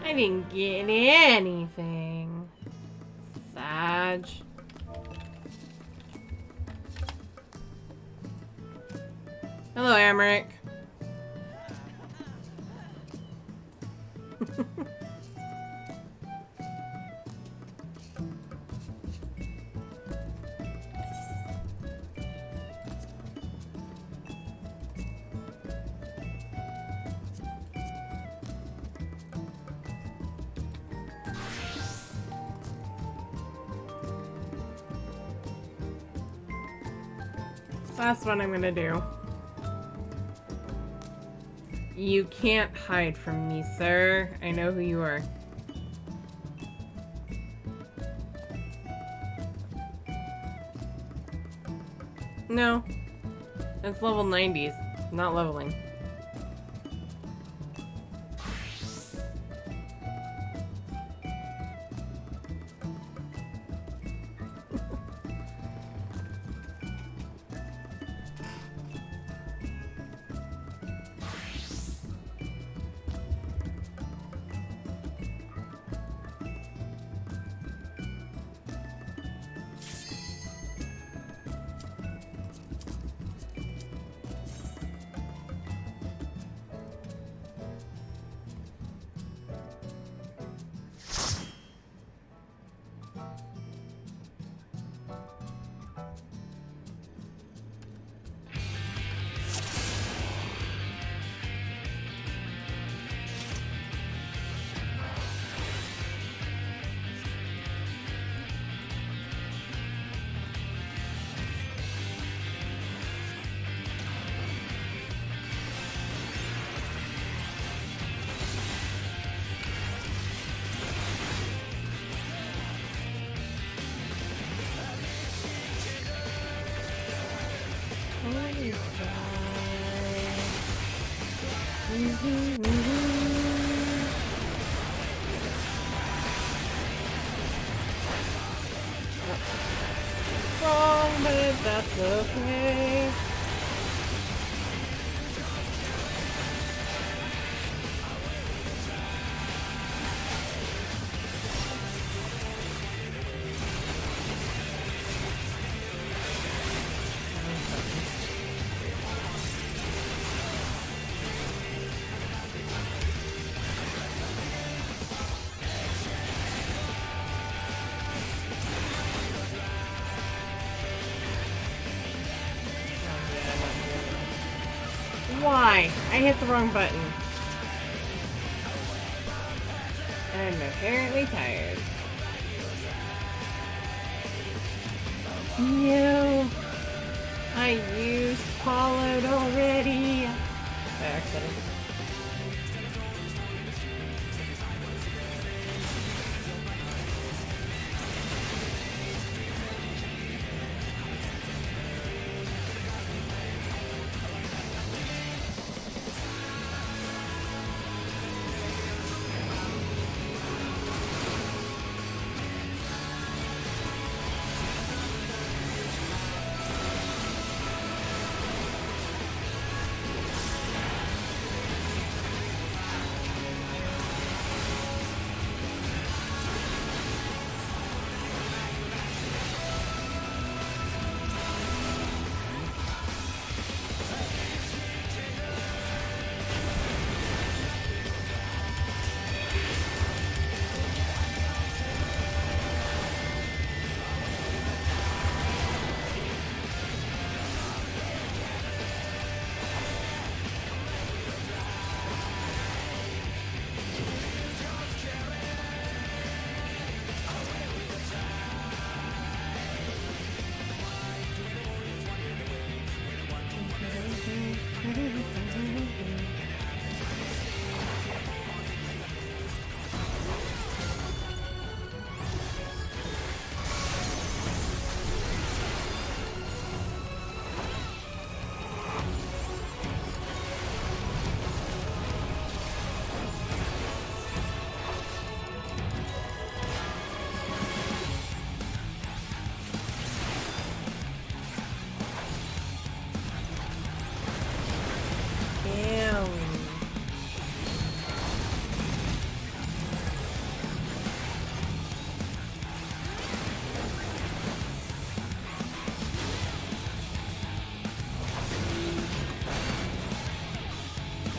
I didn't get anything. Sag. Hello, Amric. That's what I'm gonna do. You can't hide from me, sir. I know who you are. No. It's level 90s. Not leveling. Wrong, but that's okay. Why? I hit the wrong button. I'm apparently tired. No. I used followed already. By accident.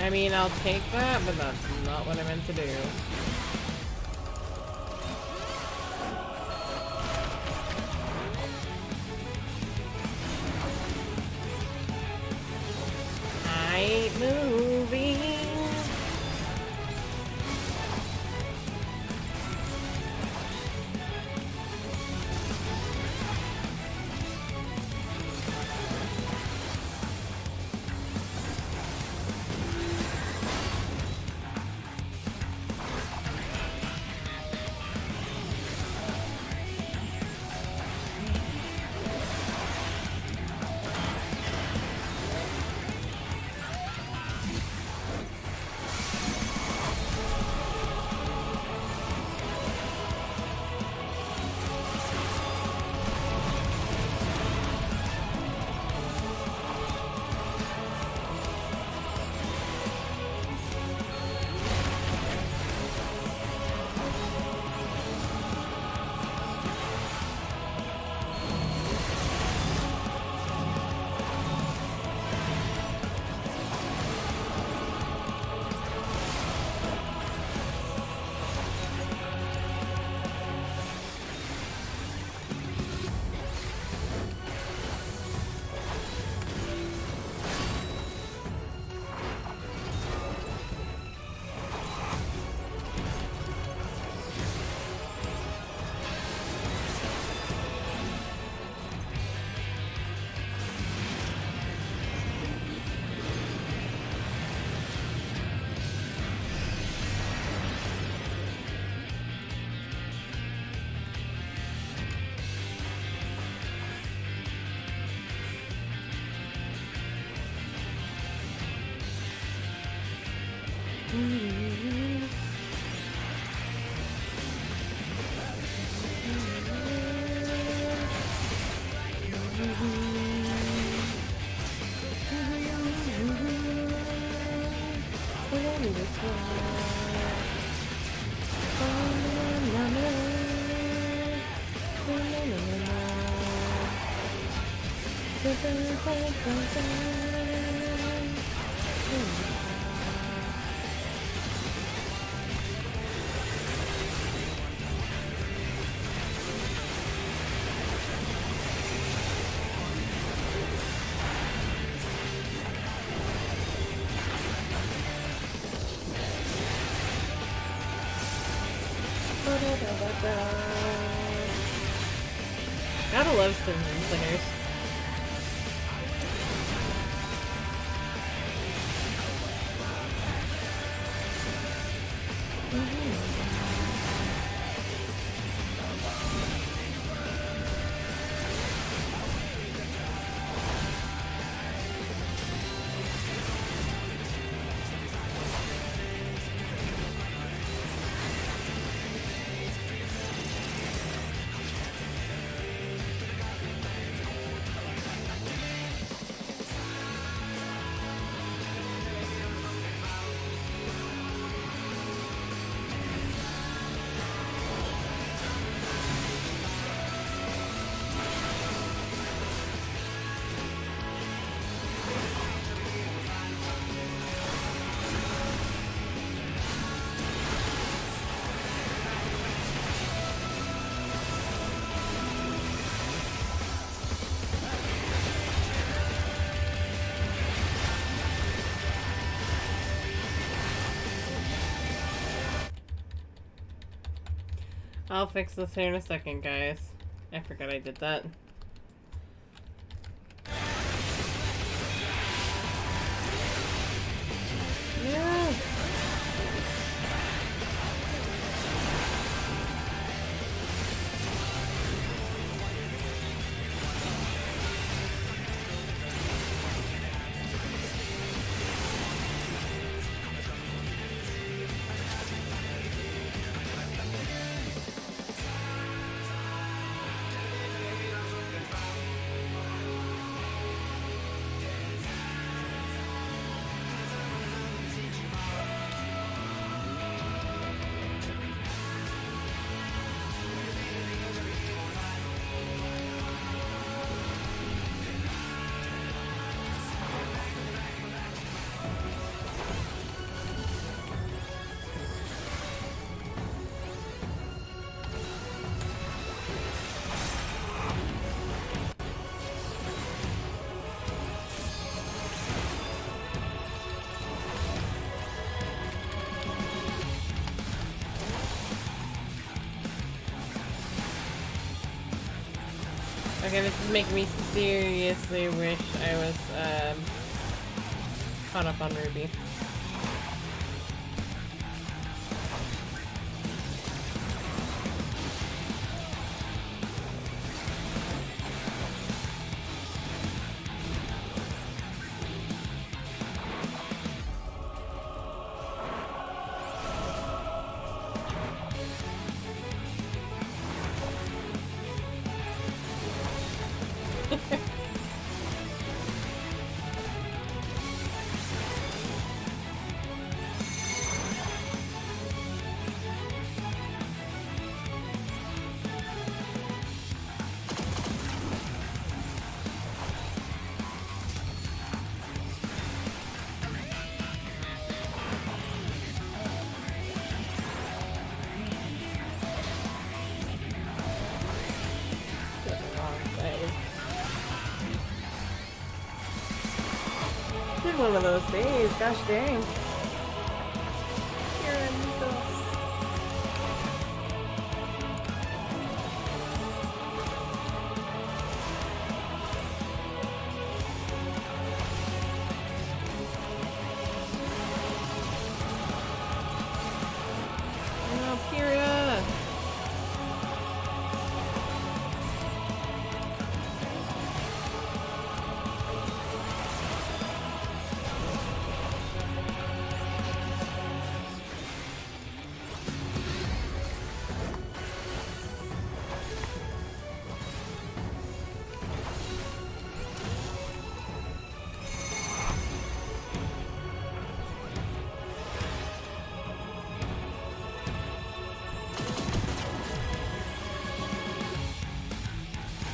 I mean, I'll take that, but that's not what I meant to do. I ain't moving. Gotta love singers and singers. I'll fix this here in a second, guys. I forgot I did that. Yeah. Okay, this is making me seriously wish I was caught up on Ruby. It's one of those days, gosh dang. Here in Mythos. Oh, Kira!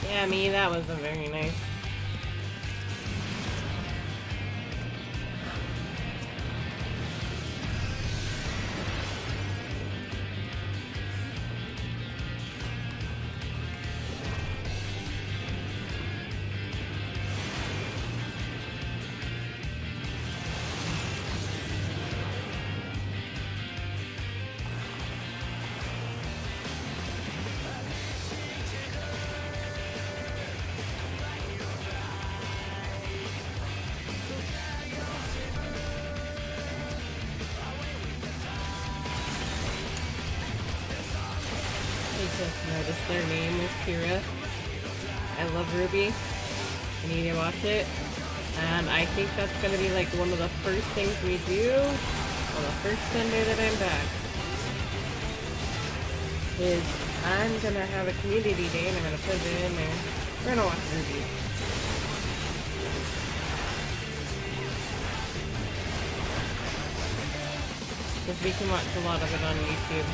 Yeah, me, that was a very nice. I just noticed their name is Kira. I love Ruby. I need to watch it. And I think that's going to be like one of the first things we do on the first Sunday that I'm back. Is I'm going to have a community day and I'm going to put it in there. We're going to watch Ruby. Because we can watch a lot of it on YouTube.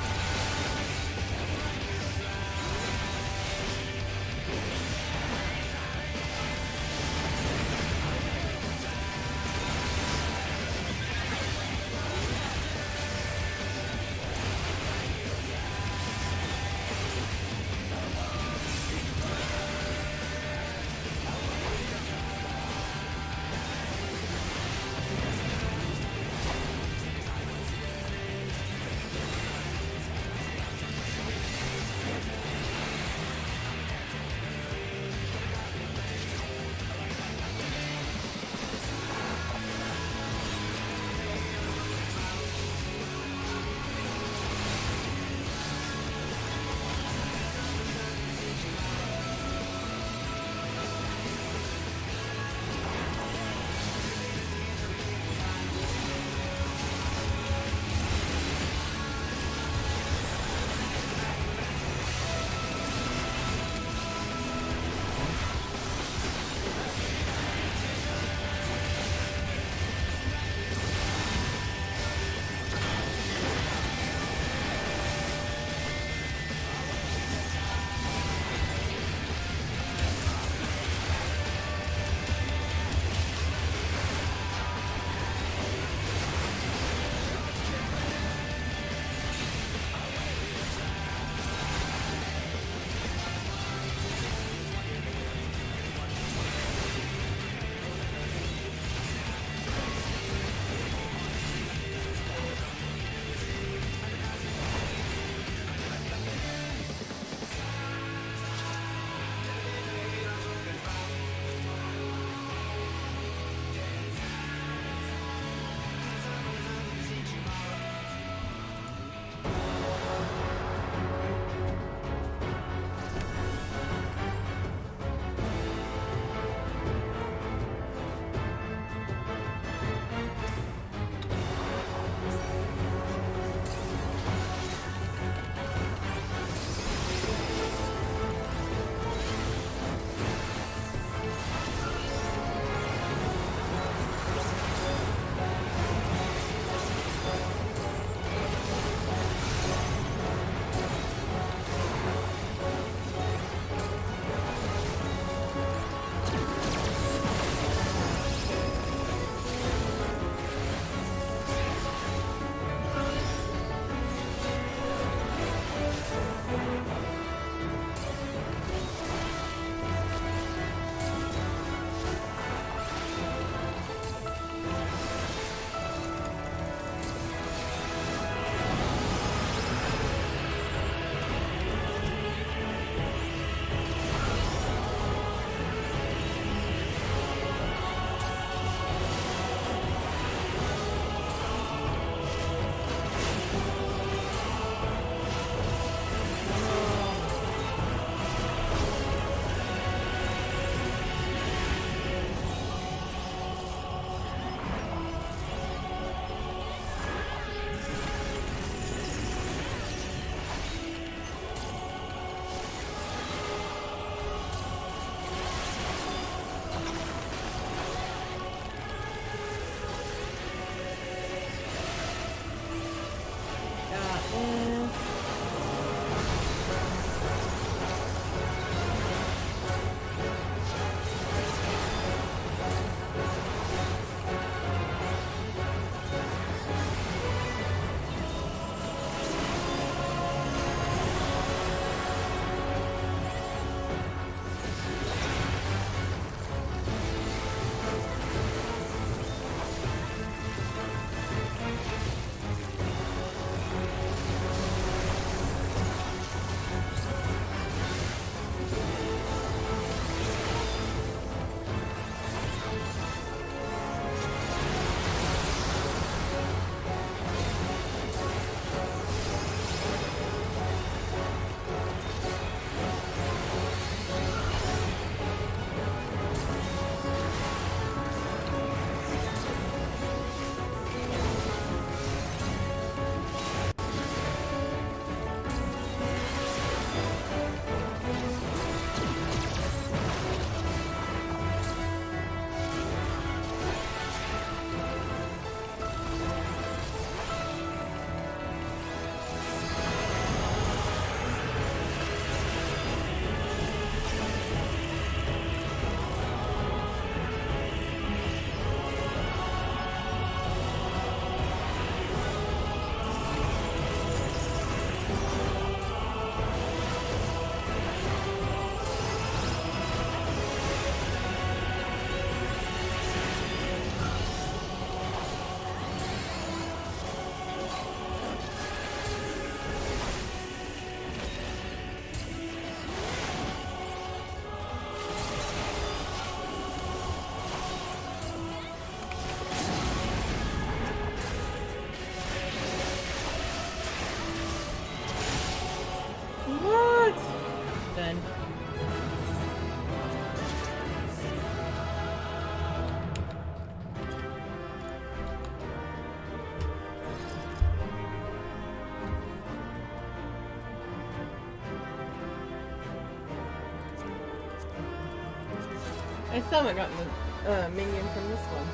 I still haven't gotten the minion from this one.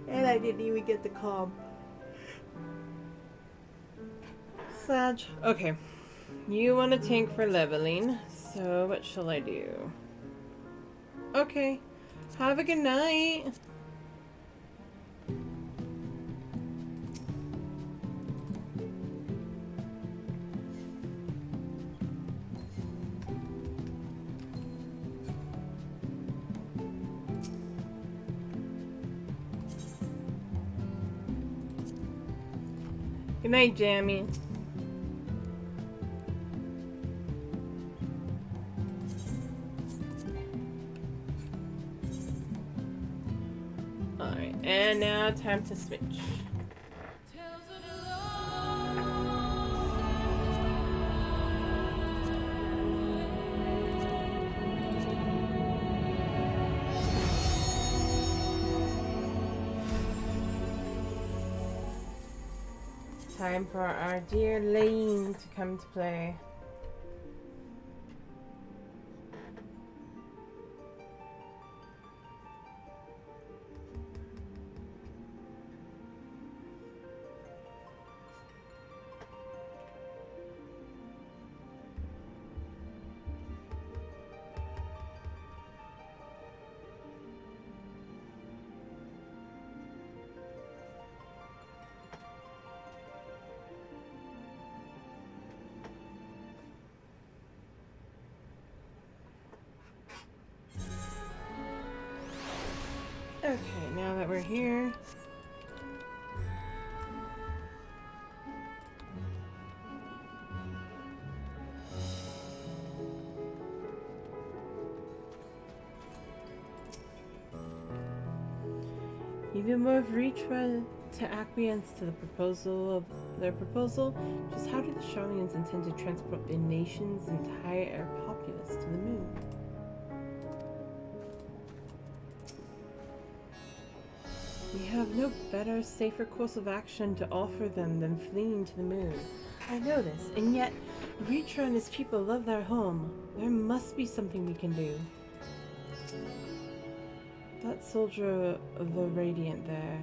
And I didn't even get the comm. Sag. Okay. You want a tank for leveling, so what shall I do? Okay. Have a good night. Good night, Jammy. Alright, and now time to switch. Time for our dear Leyn to come to play. Okay, now that we're here. Even more Vritra to acquiesce to their proposal. Just how do the Charlians intend to transport the nation's entire populace to the moon? We have no better, safer course of action to offer them than fleeing to the moon. I know this, and yet Vritra and his people love their home. There must be something we can do. That soldier of the Radiant there,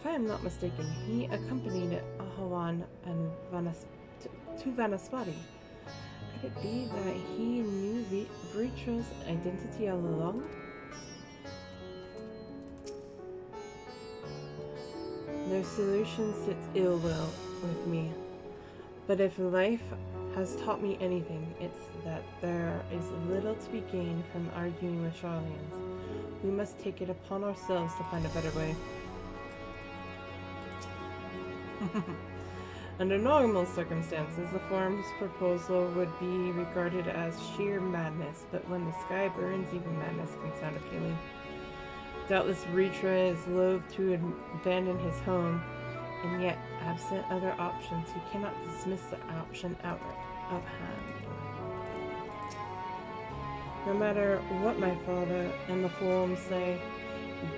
if I am not mistaken, he accompanied Ahawan and to Vanaspati. Could it be that he knew Vritra's identity all along? Their solution sits ill will with me. But if life has taught me anything, it's that there is little to be gained from arguing with Charlians. We must take it upon ourselves to find a better way. Under normal circumstances, the forum's proposal would be regarded as sheer madness, but when the sky burns, even madness can sound appealing. Doubtless Vritra is loath to abandon his home, and yet, absent other options, he cannot dismiss the option out of hand. No matter what my father and the forum say,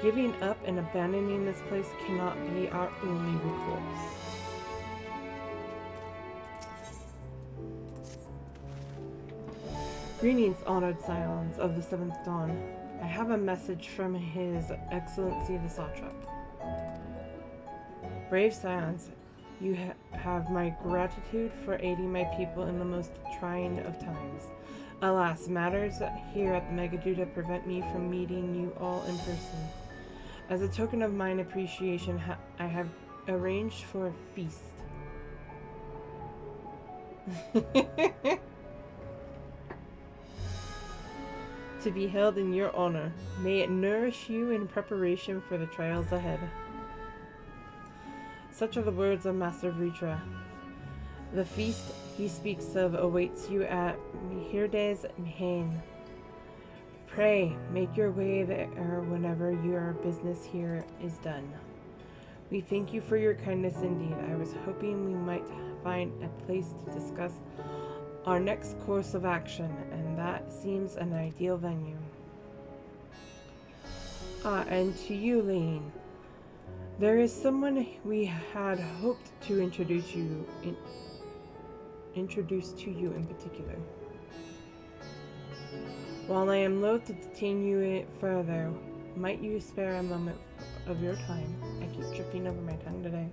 giving up and abandoning this place cannot be our only recourse. Greetings, honored scions of the Seventh Dawn. I have a message from His Excellency the Satrap. Brave scions, you have my gratitude for aiding my people in the most trying of times. Alas, matters here at the Megaduta prevent me from meeting you all in person. As a token of mine appreciation, I have arranged for a feast. To be held in your honor. May it nourish you in preparation for the trials ahead. Such are the words of Master Vritra. The feast he speaks of awaits you at Mihirdes Mhain. Pray, make your way there whenever your business here is done. We thank you for your kindness indeed. I was hoping we might find a place to discuss our next course of action, and that seems an ideal venue. And to you, Leyn. There is someone we had hoped to introduce you introduce to you in particular. While I am loath to detain you further, might you spare a moment of your time? I keep tripping over my tongue today.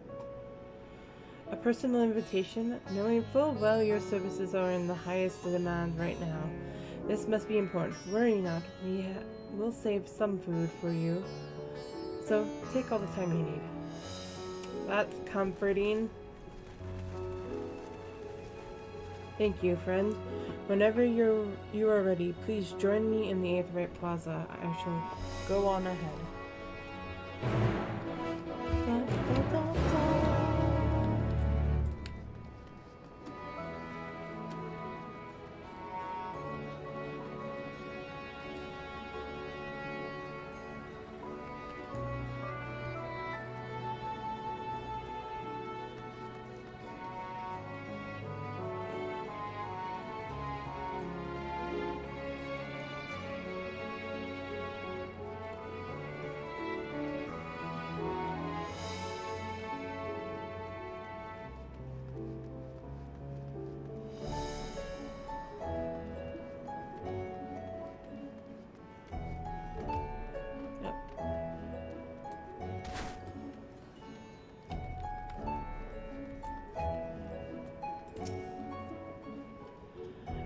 A personal invitation, knowing full well your services are in the highest demand right now. This must be important. Worry not, we'll save some food for you. So, take all the time you need. That's comforting. Thank you, friend. Whenever you are ready, please join me in the Aetherite Plaza. I shall go on ahead.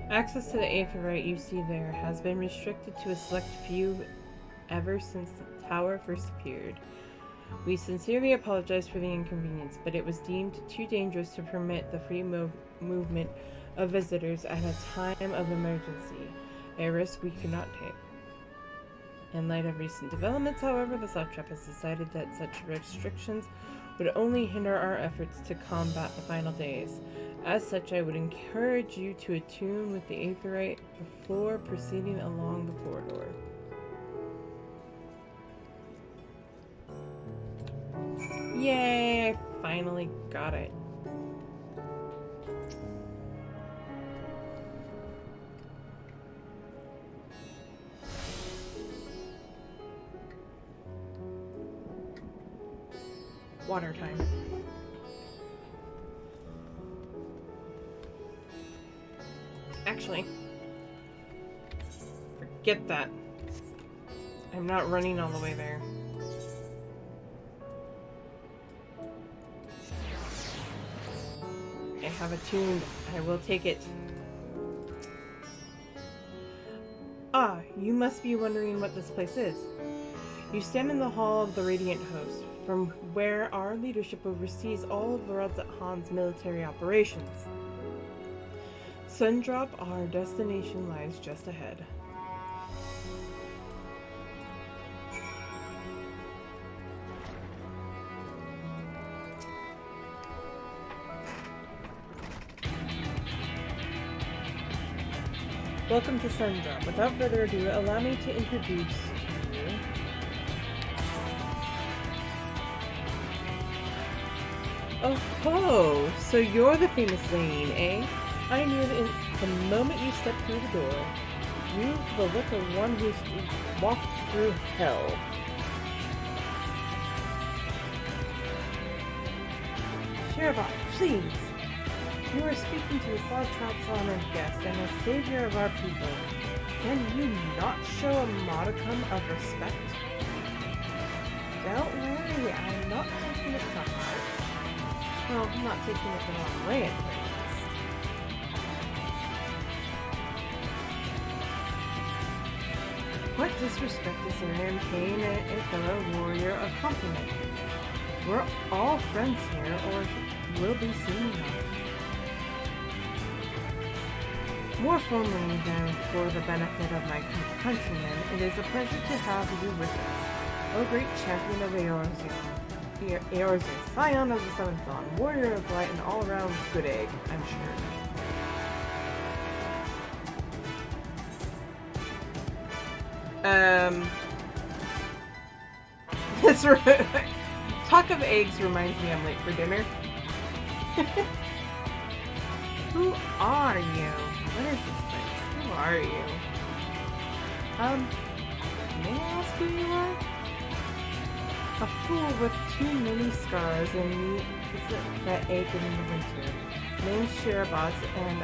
Access to the Aetherite you see there has been restricted to a select few ever since the tower first appeared. We sincerely apologize for the inconvenience, but it was deemed too dangerous to permit the free movement of visitors at a time of emergency, a risk we could not take. In light of recent developments, however, the Satrap has decided that such restrictions would only hinder our efforts to combat the final days. As such, I would encourage you to attune with the Aetherite before proceeding along the corridor. Yay! I finally got it. Water time. Actually, forget that. I'm not running all the way there. I have attuned. I will take it. Ah, you must be wondering what this place is. You stand in the hall of the Radiant Host, from where our leadership oversees all of Roulettes Han's military operations. Sundrop, our destination, lies just ahead. Welcome to Sundrop. Without further ado, allow me to introduce to you Oh ho! So you're the famous Leyn, eh? I knew that the moment you stepped through the door. You've the look of one who's walked through hell. Sheriff, please! You are speaking to the Satrap's honored guest and a savior of our people. Can you not show a modicum of respect? Don't worry, I'm not taking it to heart. Well, I'm not taking it the wrong way, at least. What disrespect is there in paying a fellow warrior a compliment? We're all friends here, or will be soon enough. More formally than for the benefit of my countrymen, it is a pleasure to have you with us, O great champion of Eorzea, scion of the Seventh Dawn, warrior of light, and all-around good egg, I'm sure. Talk of eggs reminds me I'm late for dinner. Who are you? What is this place? Who are you? May I ask who you are? A fool with too many scars and that ache in the winter. Name's Shirabaz, and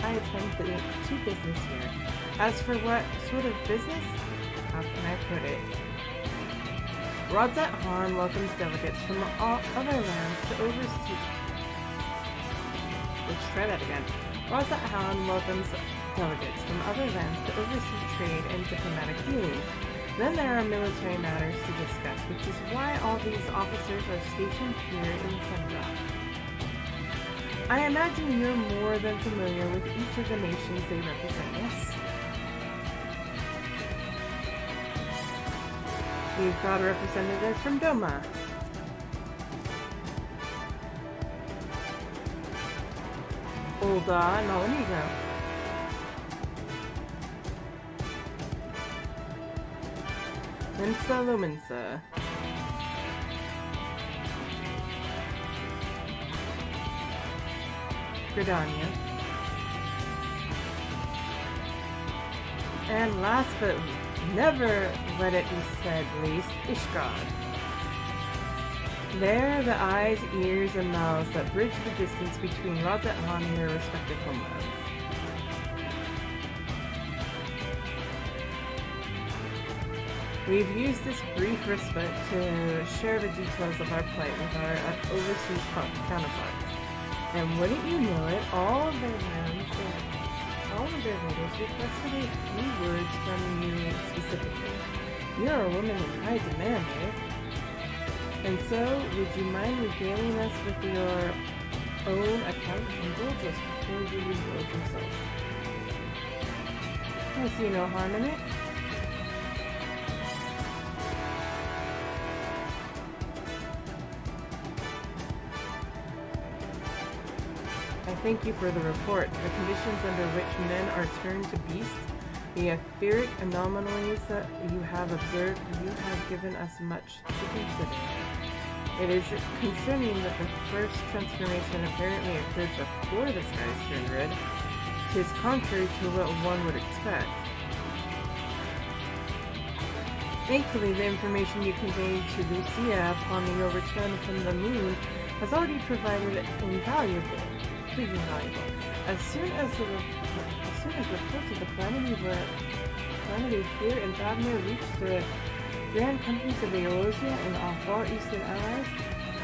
I attend to business here. As for what sort of business? How can I put it? Roulettes Han welcomes delegates from all other lands to oversee. Let's try that again. Roulettes Han welcomes delegates from other lands to oversee trade and diplomatic dealings. Then there are military matters to discuss, which is why all these officers are stationed here in Sendra. I imagine you're more than familiar with each of the nations they represent, yes? We've got a representative from Doma. Olda and Alamigo. Minsa Luminsa. Gridania. And last but never let it be said least, Ishgard. They're the eyes, ears, and mouths that bridge the distance between Roulettes Han and their respective homelands. We've used this brief respite to share the details of our plight with our overseas counterparts. And wouldn't you know it, all of their leaders requested a few words from you specifically. You're a woman in high demand, eh? And so, would you mind regaling us with your own account and indulge us before you indulge yourself? I see no harm in it. Thank you for the report. The conditions under which men are turned to beasts, the etheric anomalies that you have observed, you have given us much to consider. It is concerning that the first transformation apparently occurred before the skies turned red. 'Tis contrary to what one would expect. Thankfully, the information you conveyed to Lucia upon your return from the moon has already provided invaluable. As soon as reports of the calamity here in Babner reached the grand countries of Eosia and our far eastern allies,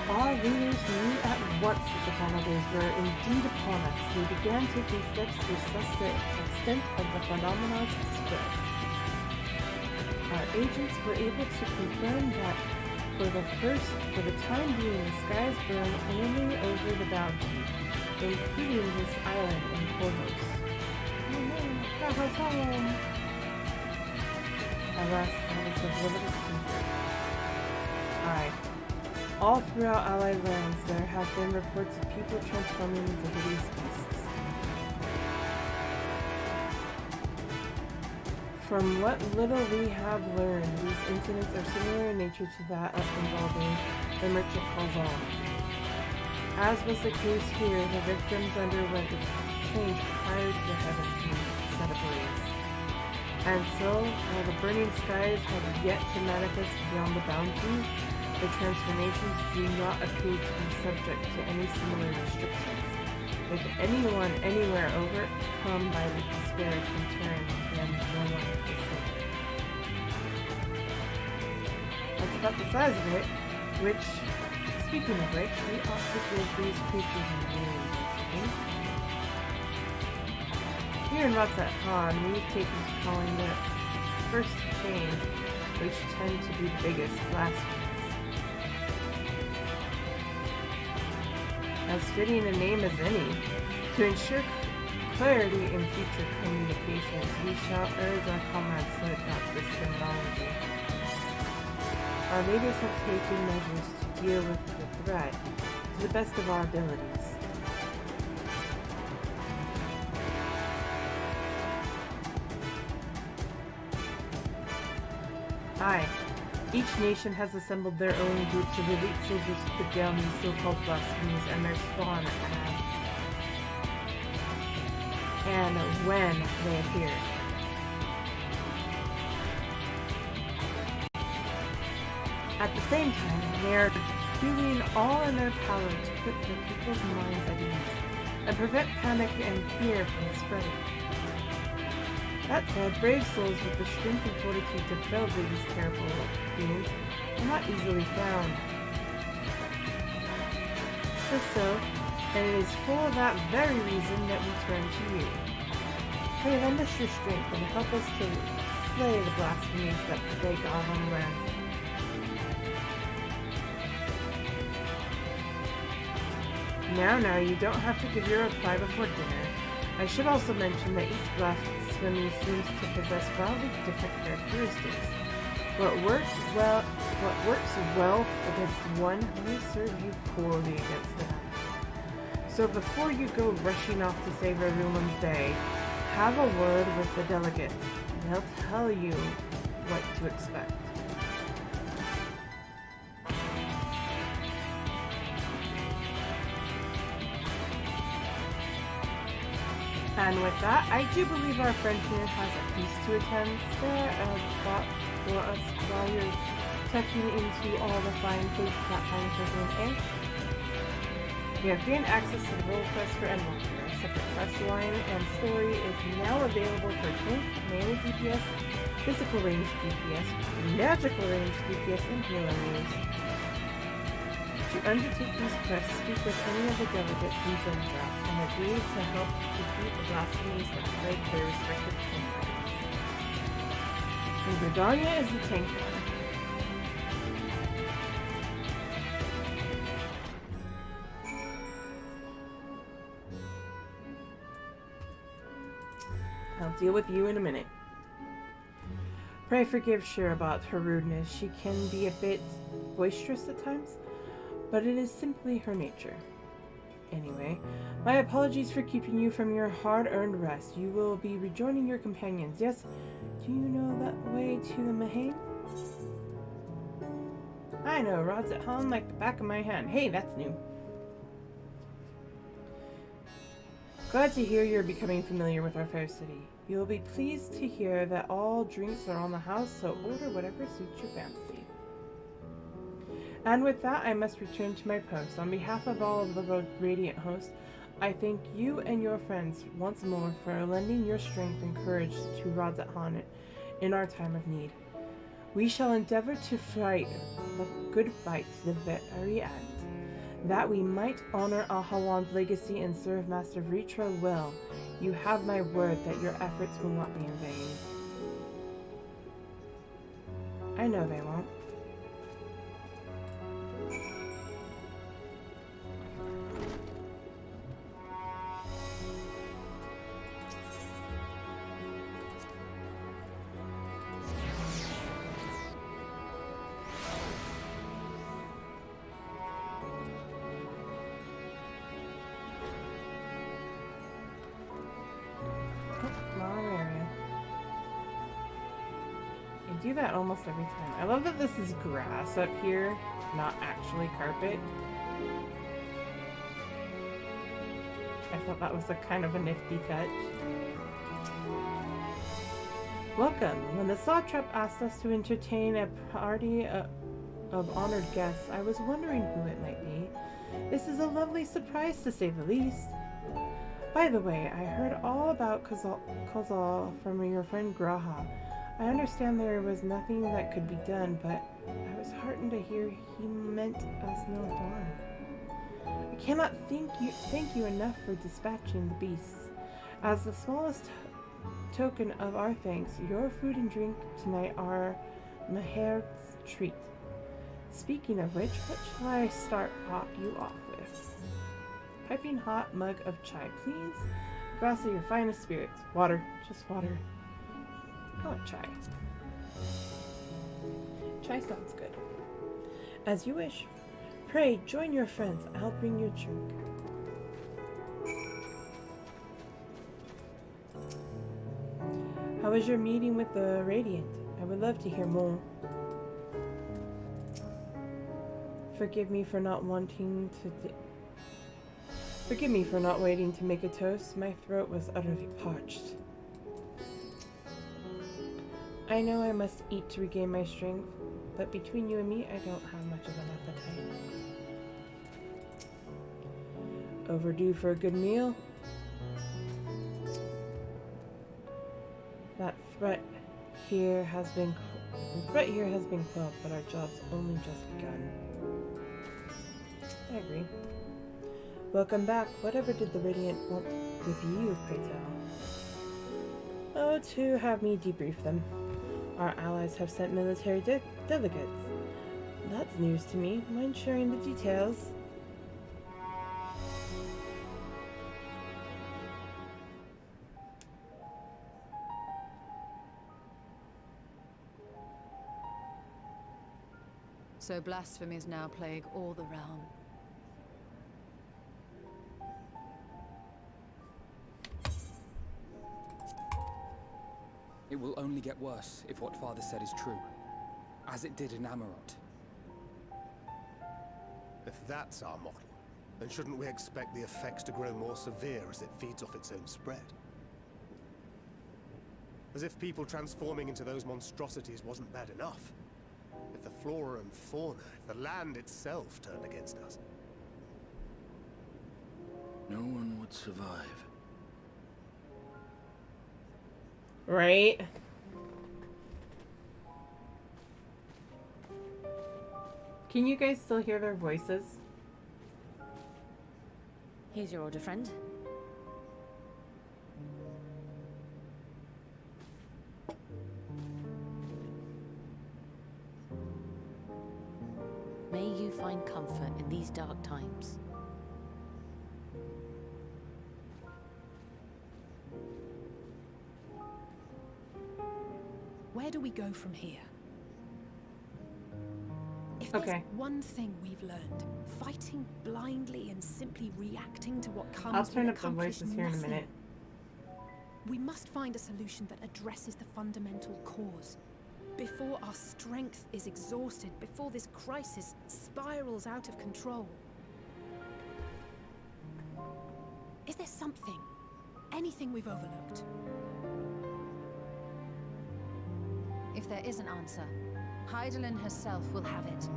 our leaders knew at once that the cannibals were indeed upon us. They began taking steps to assess the extent of the phenomena's spread. Our agents were able to confirm that for the time being, the skies burn only over the boundary, including this island in Portos. Alas, that is of limited comfort. Aye. All throughout Allied lands, there have been reports of people transforming into hideous beasts. From what little we have learned, these incidents are similar in nature to that involving the merchant Calzon. As was the case here, the victims underwent a change prior to the heavens being set ablaze. And so, while the burning skies have yet to manifest beyond the boundary, the transformations do not appear to be subject to any similar restrictions. If anyone anywhere overcome by the despair can turn, then no one is safe. That's about the size of it, which, speaking of which, we ought to give these creatures names, don't you think? Here in Roulettes Han, we've taken to calling the first change, which tend to be the biggest, blasphemies. As fitting a name as any. To ensure clarity in future communications, we shall urge our comrades to adopt this terminology. Our leaders have taken measures to deal with the threat to the best of our abilities. Aye. Each nation has assembled their own groups of elite soldiers to put down these so-called blasphemies and their spawn and when they appear. At the same time, they are doing all in their power to put the people's minds at ease and prevent panic and fear from spreading. That said, brave souls with the strength and fortitude to fell these terrible fiends are not easily found. So, and it is for that very reason that we turn to you. Pray lend us your strength and help us to slay the blasphemies that plague our homelands. Now, you don't have to give your reply before dinner. I should also mention that each blasphemy seems to possess wildly different characteristics. What works well against one may serve you poorly against another. So before you go rushing off to save everyone's day, have a word with the delegates, and they'll tell you what to expect. And with that, I do believe our friend here has a feast to attend. Spare a thought for us while you're tucking into all the fine things that fine cuisine is. We have gained access to the role quest for Endwalker. A separate quest line and story is now available for tank, melee DPS, physical range DPS, magical range DPS, and healer use. To undertake these quests, speak with any of the delegates in Zendra and agree to help defeat the blasphemies that plague their respective countries. And Gridania is the tanker. I'll deal with you in a minute. Pray forgive Shira about her rudeness. She can be a bit boisterous at times, but it is simply her nature. Anyway, my apologies for keeping you from your hard-earned rest. You will be rejoining your companions. Yes, do you know that way to the Mahane? I know, Rod's at home like the back of my hand. Hey, that's new. Glad to hear you're becoming familiar with our fair city. You'll be pleased to hear that all drinks are on the house, so order whatever suits your fancy. And with that, I must return to my post. On behalf of all of the Radiant hosts, I thank you and your friends once more for lending your strength and courage to Radzat-Han in our time of need. We shall endeavor to fight the good fight to the very end, that we might honor Ahawan's legacy and serve Master Vritra well. You have my word that your efforts will not be in vain. I know they won't. Do that almost every time. I love that this is grass up here, not actually carpet. I thought that was a kind of a nifty touch. Welcome. When the Satrap asked us to entertain a party of honored guests, I was wondering who it might be. This is a lovely surprise to say the least. By the way, I heard all about Kozal from your friend Graha. I understand there was nothing that could be done, but I was heartened to hear he meant us no harm. I cannot thank you enough for dispatching the beasts. As the smallest token of our thanks, your food and drink tonight are Maher's treat. Speaking of which, what shall I start you off with? Piping hot mug of chai, please. A glass of your finest spirits. Water, just water. I want chai. Chai sounds good. As you wish. Pray, join your friends. I'll bring your drink. How was your meeting with the Radiant? I would love to hear more. Forgive me for not waiting to make a toast. My throat was utterly parched. I know I must eat to regain my strength, but between you and me, I don't have much of an appetite. Overdue for a good meal? That threat here has been quelled, but our job's only just begun. I agree. Welcome back. Whatever did the Radiant want with you, pray tell? Oh, to have me debrief them. Our allies have sent military delegates. That's news to me. Mind sharing the details? So blasphemies now plague all the realm. It will only get worse if what Father said is true, as it did in Amarot. If that's our model, then shouldn't we expect the effects to grow more severe as it feeds off its own spread? As if people transforming into those monstrosities wasn't bad enough. If the flora and fauna, if the land itself turned against us. No one would survive. Right? Can you guys still hear their voices? Here's your order, friend. May you find comfort in these dark times. Where do we go from here? If Okay. there's one thing we've learned, fighting blindly and simply reacting to what comes I'll turn will up the accomplish voices here in a nothing. minute. We must find a solution that addresses the fundamental cause. Before our strength is exhausted, before this crisis spirals out of control. Is there something, anything we've overlooked? If there is an answer, Hydaelyn herself will have it.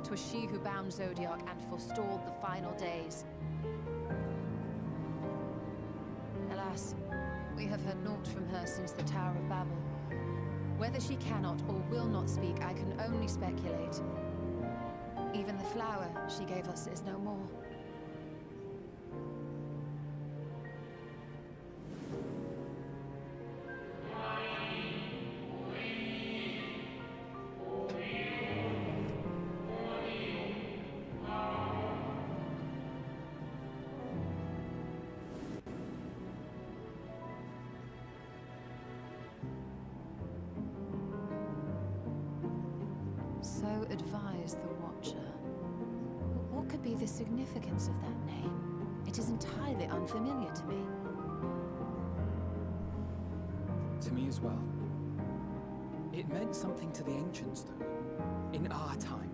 'Twas she who bound Zodiac and forestalled the final days. Alas, we have heard naught from her since the Tower of Babel. Whether she cannot or will not speak, I can only speculate. Even the flower she gave us is no more. So advised the Watcher. What could be the significance of that name? It is entirely unfamiliar to me. To me as well. It meant something to the ancients, though. In our time.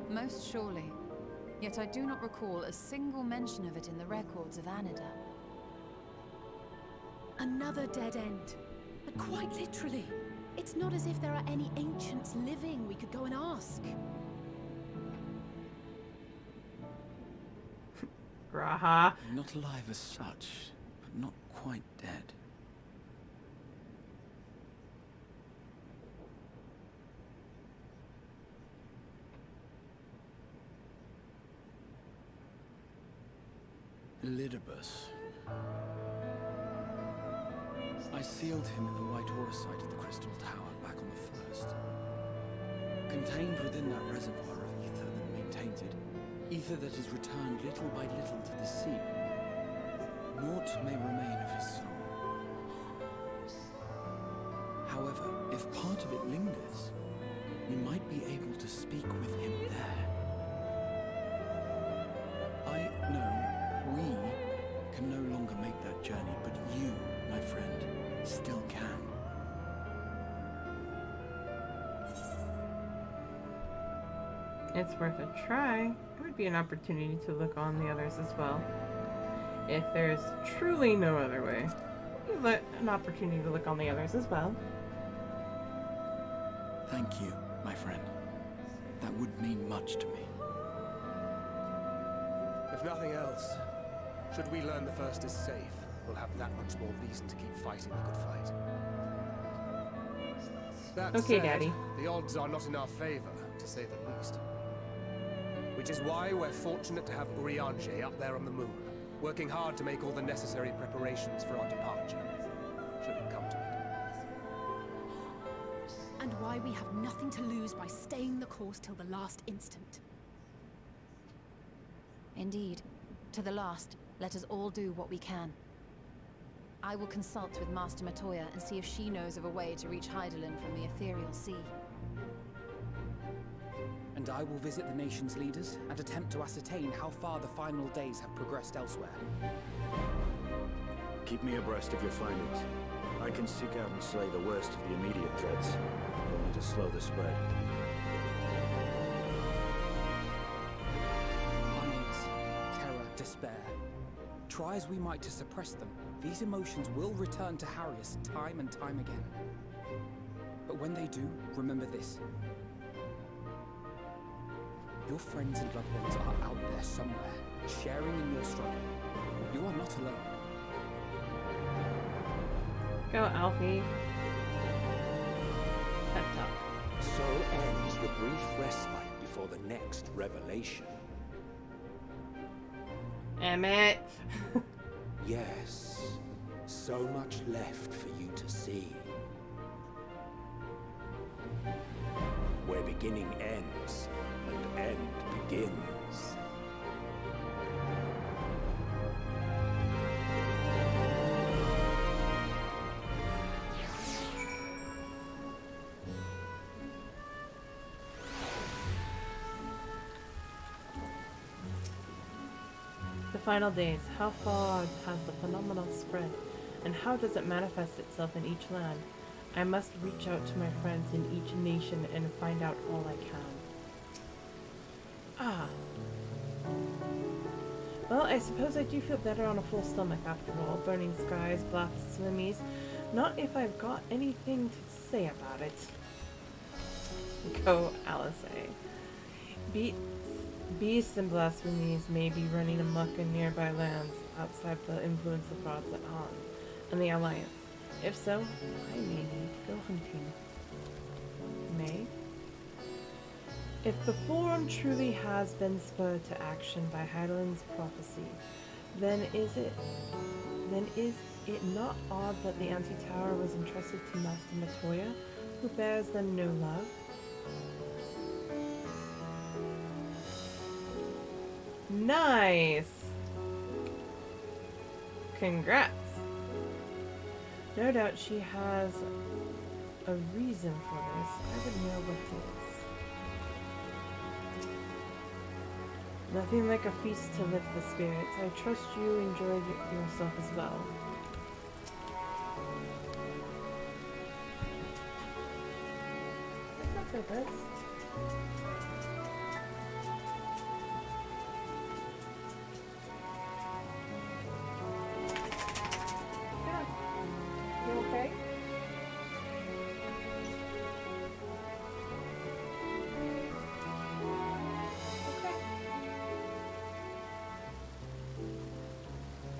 Most surely. Yet I do not recall a single mention of it in the records of Anida. Another dead end. But quite literally. It's not as if there are any ancients living we could go and ask. Graha. Not alive as such, but not quite dead. Elidibus. I sealed him in the White Auracite of the Crystal Tower back on the first. Contained within that reservoir of ether that maintains it, ether that is returned little by little to the sea. Naught may remain of his soul. However, if part of it lingers, we might be able to speak with him there. I know we can no longer make that journey, but you, my friend, still can. It's worth a try. It would be an opportunity to look on the others as well. If there's truly no other way, an opportunity to look on the others as well. Thank you, my friend. That would mean much to me. If nothing else, should we learn the First is safe, we'll have that much more reason to keep fighting the good fight. That Okay, said, Daddy. the odds are not in our favor, to say the least. Which is why we're fortunate to have Urianger up there on the moon, working hard to make all the necessary preparations for our departure, should it come to it. And why we have nothing to lose by staying the course till the last instant. Indeed. To the last, let us all do what we can. I will consult with Master Matoya and see if she knows of a way to reach Hydaelyn from the ethereal sea. And I will visit the nation's leaders and attempt to ascertain how far the final days have progressed elsewhere. Keep me abreast of your findings. I can seek out and slay the worst of the immediate threats, only to slow the spread. Unease, terror, despair. Try as we might to suppress them, these emotions will return to harry us time and time again. But when they do, remember this. Your friends and loved ones are out there somewhere, sharing in your struggle. You are not alone. Go, Alfie. Pep talk. So ends the brief respite before the next revelation. Emmett. Yes, so much left for you to see. Where beginning ends, and end begins. The final days. How far has the phenomenon spread, and how does it manifest itself in each land? I must reach out to my friends in each nation and find out all I can. Ah. Well, I suppose I do feel better on a full stomach after all. Burning skies, blasphemies. Not if I've got anything to say about it. Go, Alice A. Beasts and blasphemies may be running amok in nearby lands outside the influence of gods at Han and the Alliance. If so, I may need to go hunting. May? If the Forum truly has been spurred to action by Hydaelyn's prophecy, then is it not odd that the Anti-Tower was entrusted to Master Matoya, who bears them no love? Nice! Congrats! No doubt she has a reason for this. I would know what it is. Nothing like a feast to lift the spirits. I trust you enjoyed yourself as well. Let's look at this. Okay.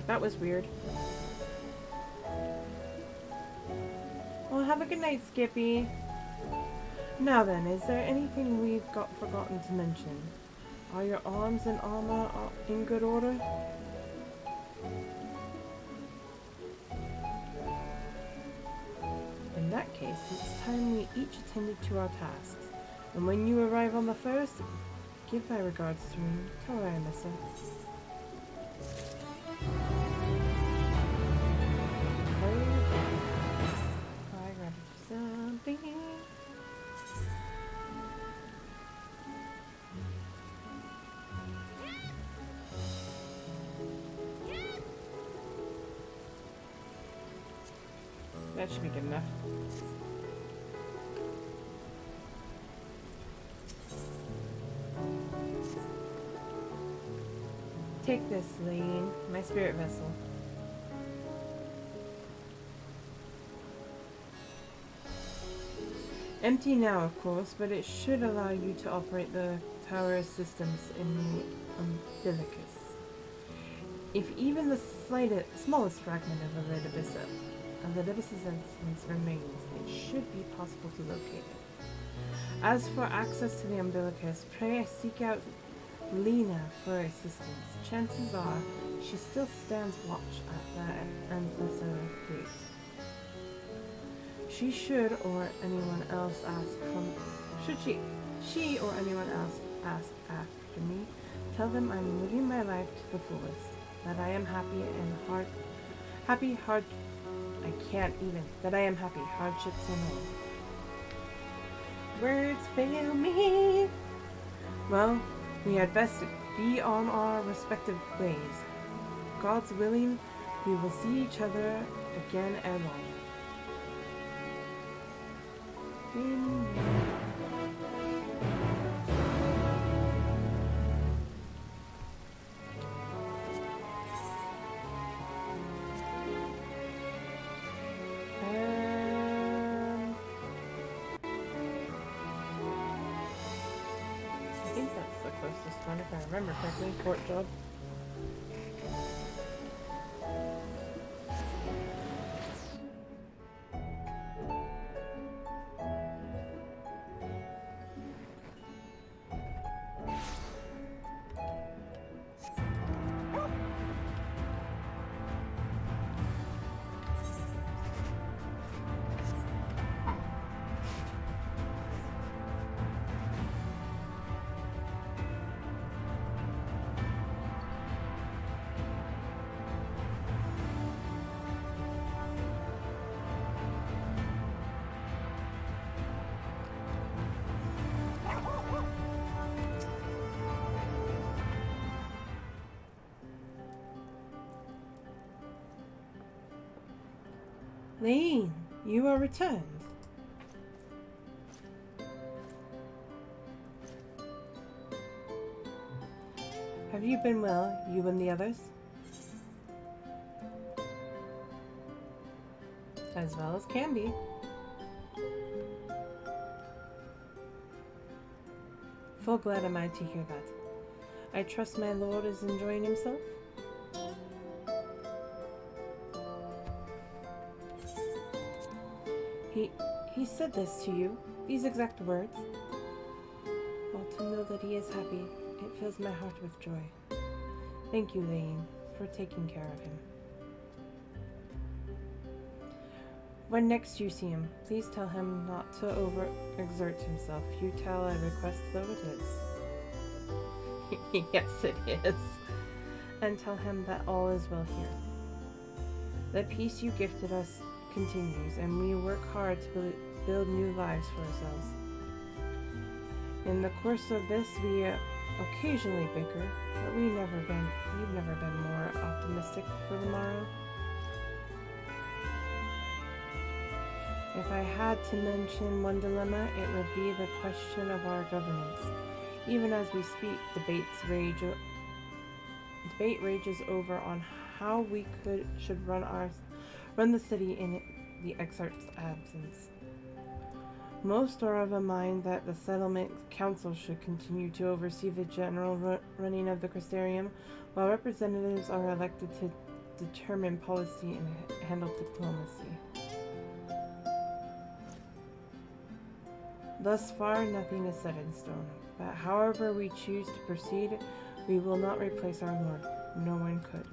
That was weird. Well, have a good night, Skippy. Now then, is there anything we've forgotten to mention? Are your arms and armor in good order? In that case, it's time we each attended to our tasks. And when you arrive on the first, give my regards to me. Tell her I miss her. I grabbed something. That should be good enough. Take this, Leyn, my spirit vessel. Empty now, of course, but it should allow you to operate the tower systems in the umbilicus. If even the smallest fragment of the Libyss's essence remains, it should be possible to locate it. As for access to the umbilicus, pray seek out Lena for assistance. Chances are she still stands watch at the ancestor gate. Should she or anyone else ask after me, tell them I'm living my life to the fullest, that I am happy, hardships and all. Words fail me. Well, we had best be on our respective ways. God's willing, we will see each other again ere long. I think that's the closest one, if I remember correctly. Court job. Leyn, you are returned. Have you been well, you and the others? As well as can be. Full glad am I to hear that. I trust my lord is enjoying himself? He said this to you, these exact words. Well, to know that he is happy, it fills my heart with joy. Thank you, Leyn, for taking care of him. When next you see him, please tell him not to overexert himself. Futile I request though it is. Yes, it is. And tell him that all is well here. The peace you gifted us continues, and we work hard to build new lives for ourselves. In the course of this, we occasionally bicker, but we've never been more optimistic for the morrow. If I had to mention one dilemma, it would be the question of our governance. Even as we speak, debate rages over on how we should run the city in the exarch's absence. Most are of a mind that the settlement council should continue to oversee the general running of the Crystarium, while representatives are elected to determine policy and handle diplomacy. Thus far, nothing is set in stone, but however we choose to proceed, we will not replace our lord. No one could.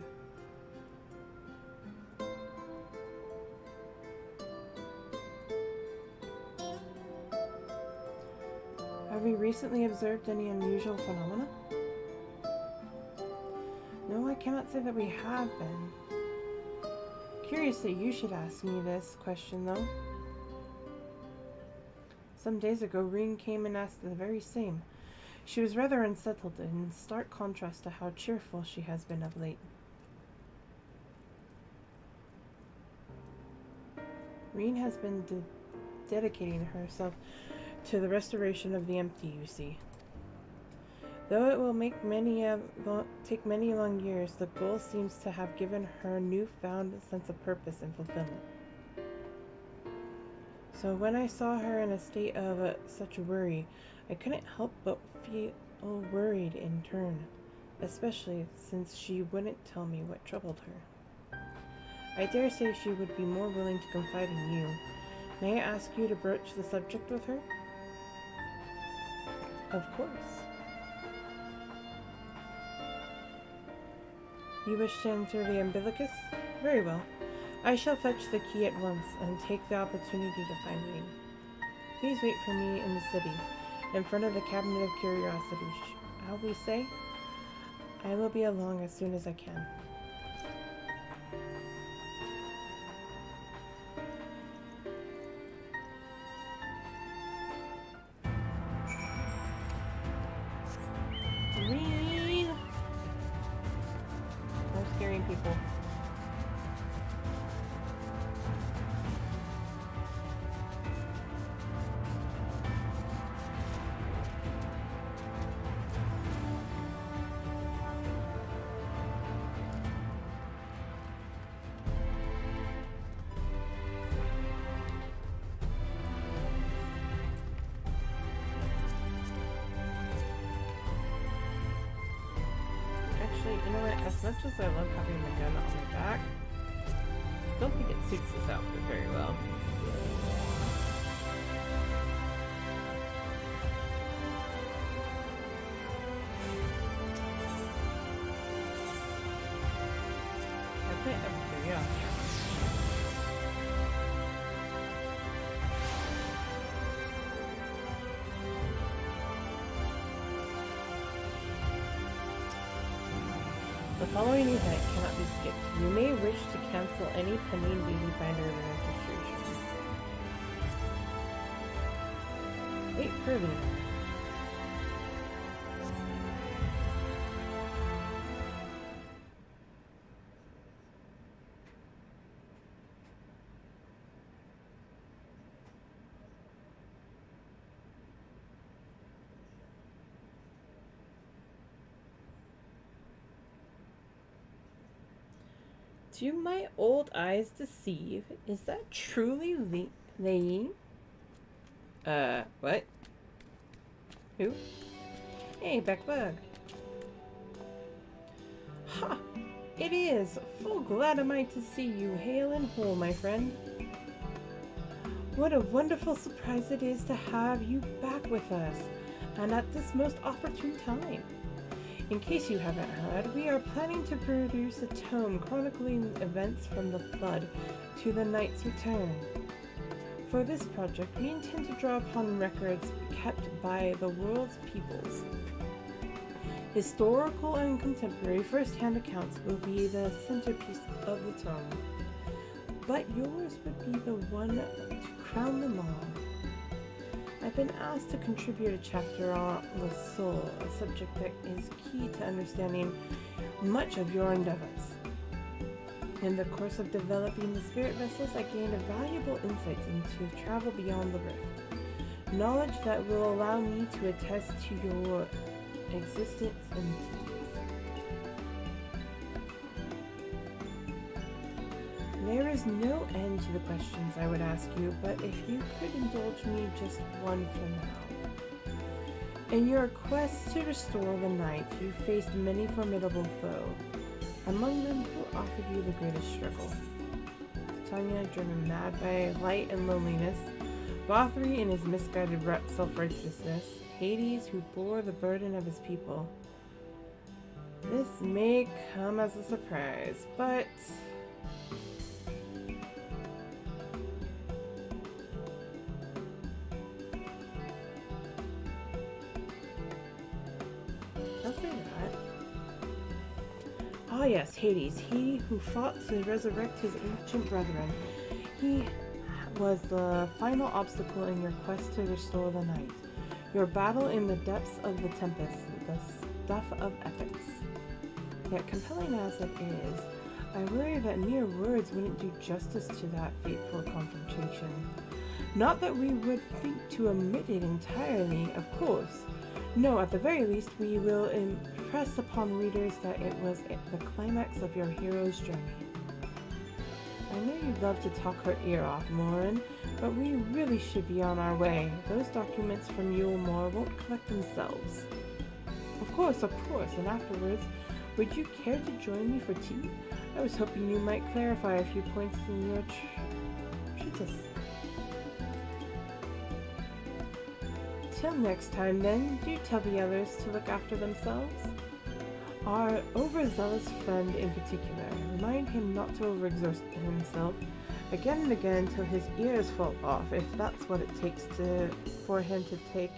Have we recently observed any unusual phenomena? No, I cannot say that we have been. Curious that you should ask me this question, though. Some days ago, Leyn came and asked the very same. She was rather unsettled, in stark contrast to how cheerful she has been of late. Leyn has been dedicating herself to the restoration of the empty, you see. Though it will take many long years, the goal seems to have given her a newfound sense of purpose and fulfillment. So when I saw her in a state of such worry, I couldn't help but feel worried in turn. especially since she wouldn't tell me what troubled her. I dare say she would be more willing to confide in you. May I ask you to broach the subject with her? Of course. You wish to enter the umbilicus? Very well. I shall fetch the key at once and take the opportunity to find Leyn. Please wait for me in the city, in front of the Cabinet of Curiosities. Shall we say? I will be along as soon as I can. Leyn! No scaring people. You know what? As much as I love having the gun on my back, I don't think it suits this outfit very well. I think everything, yeah. The following event cannot be skipped. You may wish to cancel any pending beauty finder registration. Wait for me. Do my old eyes deceive? Is that truly Leyn? What? Who? Hey, Beckbug. Ha! It is! Full glad am I to see you, hale and whole, my friend. What a wonderful surprise it is to have you back with us, and at this most opportune time. In case you haven't heard, we are planning to produce a tome chronicling events from the Flood to the Knight's return. For this project, we intend to draw upon records kept by the world's peoples. Historical and contemporary first-hand accounts will be the centerpiece of the tome, but yours would be the one to crown them all. I've been asked to contribute a chapter on the soul, a subject that is key to understanding much of your endeavors. In the course of developing the spirit vessels, I gained valuable insights into travel beyond the rift, knowledge that will allow me to attest to your existence and deeds. There is no end to the questions I would ask you, but if you could indulge me just one for now. In your quest to restore the night, you faced many formidable foes. Among them, who offered you the greatest struggle? Tanya, driven mad by light and loneliness, Bothri in his misguided self-righteousness, Hades, who bore the burden of his people. This may come as a surprise, but ah yes, Hades, he who fought to resurrect his ancient brethren. He was the final obstacle in your quest to restore the night. Your battle in the depths of the tempest, the stuff of epics. Yet compelling as it is, I worry that mere words wouldn't do justice to that fateful confrontation. Not that we would think to omit it entirely, of course. No, at the very least, we will impress upon readers that it was the climax of your hero's journey. I know you'd love to talk her ear off, Morin, but we really should be on our way. Those documents from Yule Moor won't collect themselves. Of course, and afterwards, would you care to join me for tea? I was hoping you might clarify a few points in your treatise. Till next time then, do tell the others to look after themselves. Our overzealous friend in particular, remind him not to overexert himself again and again till his ears fall off, if that's what it takes for him to take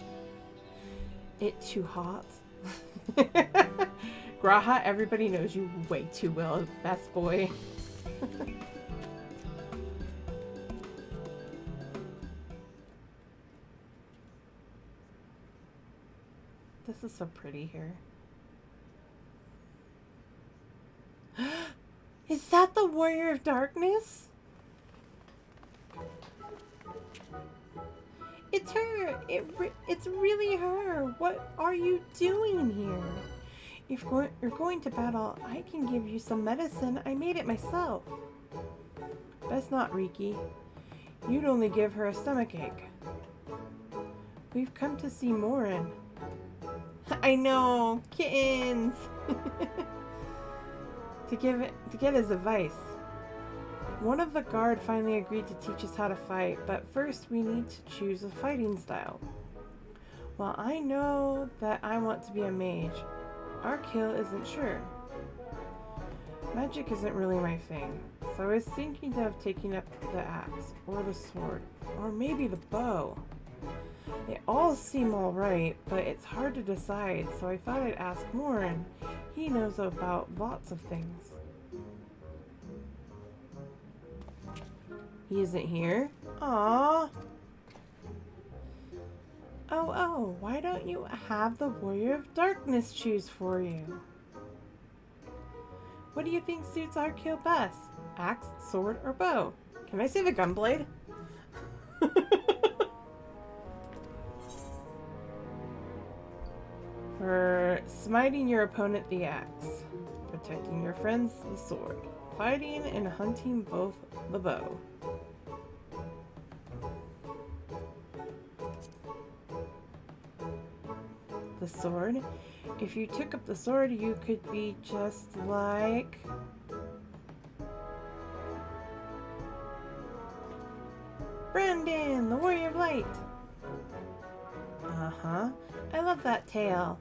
it too hot. Graha, everybody knows you way too well, best boy. This is so pretty here. Is that the Warrior of Darkness? It's her! It's really her! What are you doing here? If you're going to battle, I can give you some medicine. I made it myself. Best not, Riki. You'd only give her a stomachache. We've come to see Morin. I know! Kittens! to get his advice. One of the guard finally agreed to teach us how to fight, but first we need to choose a fighting style. Well, I know that I want to be a mage. Arkhill isn't sure. Magic isn't really my thing, so I was thinking of taking up the axe, or the sword, or maybe the bow. They all seem alright, but it's hard to decide, so I thought I'd ask Morin. He knows about lots of things. He isn't here? Aww. Oh, why don't you have the Warrior of Darkness choose for you? What do you think suits Arkhill best? Axe, sword, or bow? Can I say the gunblade? For smiting your opponent, the axe. Protecting your friends, the sword. Fighting and hunting, both the bow. The sword. If you took up the sword, you could be just like... Brandon, the Warrior of Light! Uh-huh. I love that tale.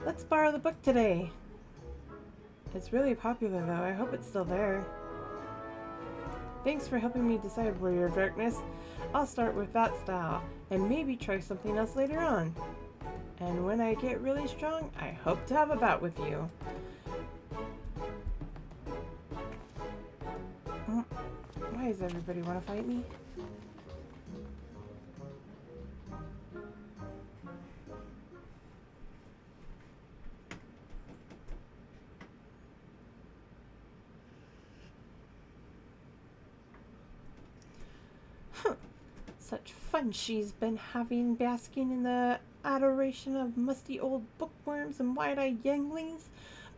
Let's borrow the book today. It's really popular, though. I hope it's still there. Thanks for helping me decide, Warrior of Darkness. I'll start with that style, and maybe try something else later on. And when I get really strong, I hope to have a bout with you. Why does everybody want to fight me? Such fun she's been having basking in the adoration of musty old bookworms and wide-eyed younglings.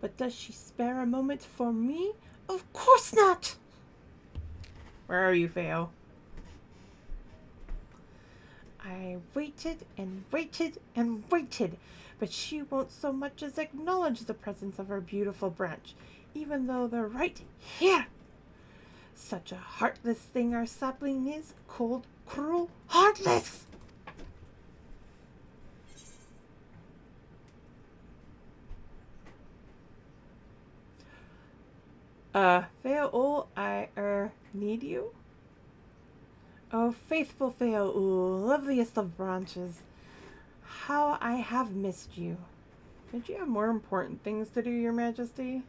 But does she spare a moment for me? Of course not! Where are you, Theo? I waited and waited and waited, but she won't so much as acknowledge the presence of her beautiful branch, even though they're right here. Such a heartless thing our sapling is. Cold, cruel, heartless! Feoul, I need you? Oh, faithful Feoul, loveliest of branches. How I have missed you. Did you have more important things to do, Your Majesty?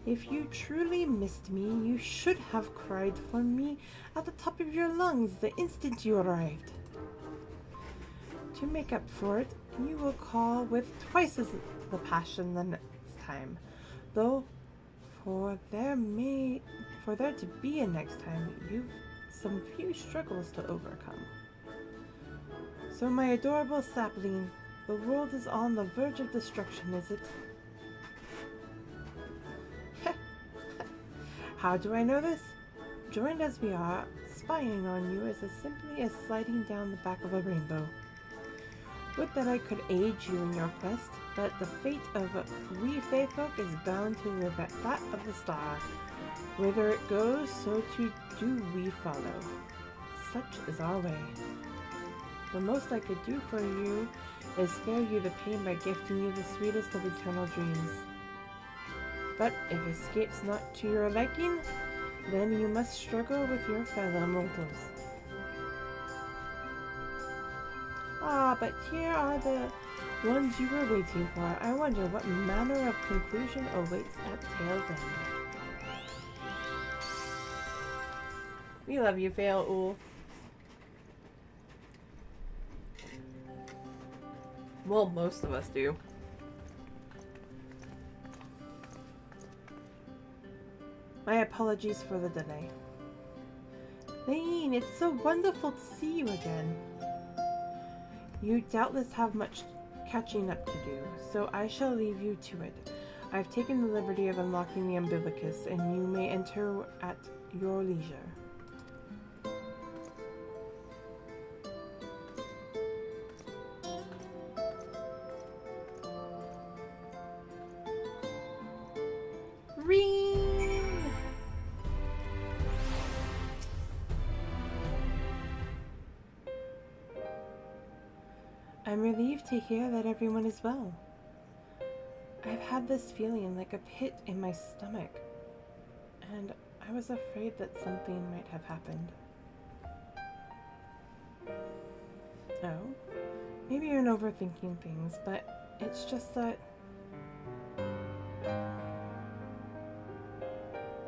If you truly missed me, you should have cried for me at the top of your lungs the instant you arrived. To make up for it, you will call with twice as the passion the next time. Though, for there to be a next time, you've some few struggles to overcome. So my adorable sapling, the world is on the verge of destruction, is it? How do I know this? Joined as we are, spying on you is as simply as sliding down the back of a rainbow. Would that I could aid you in your quest, but the fate of we Fae folk is bound to live at that of the star. Whither it goes, so too do we follow. Such is our way. The most I could do for you is spare you the pain by gifting you the sweetest of eternal dreams. But if escape's not to your liking, then you must struggle with your fellow mortals. Ah, but here are the ones you were waiting for. I wonder what manner of conclusion awaits at Tale's End. We love you, Fail Ool. Well, most of us do. My apologies for the delay. Leyn, it's so wonderful to see you again. You doubtless have much catching up to do, so I shall leave you to it. I've taken the liberty of unlocking the umbilicus, and you may enter at your leisure. I'm relieved to hear that everyone is well. I've had this feeling like a pit in my stomach, and I was afraid that something might have happened. Oh, maybe you're overthinking things, but it's just that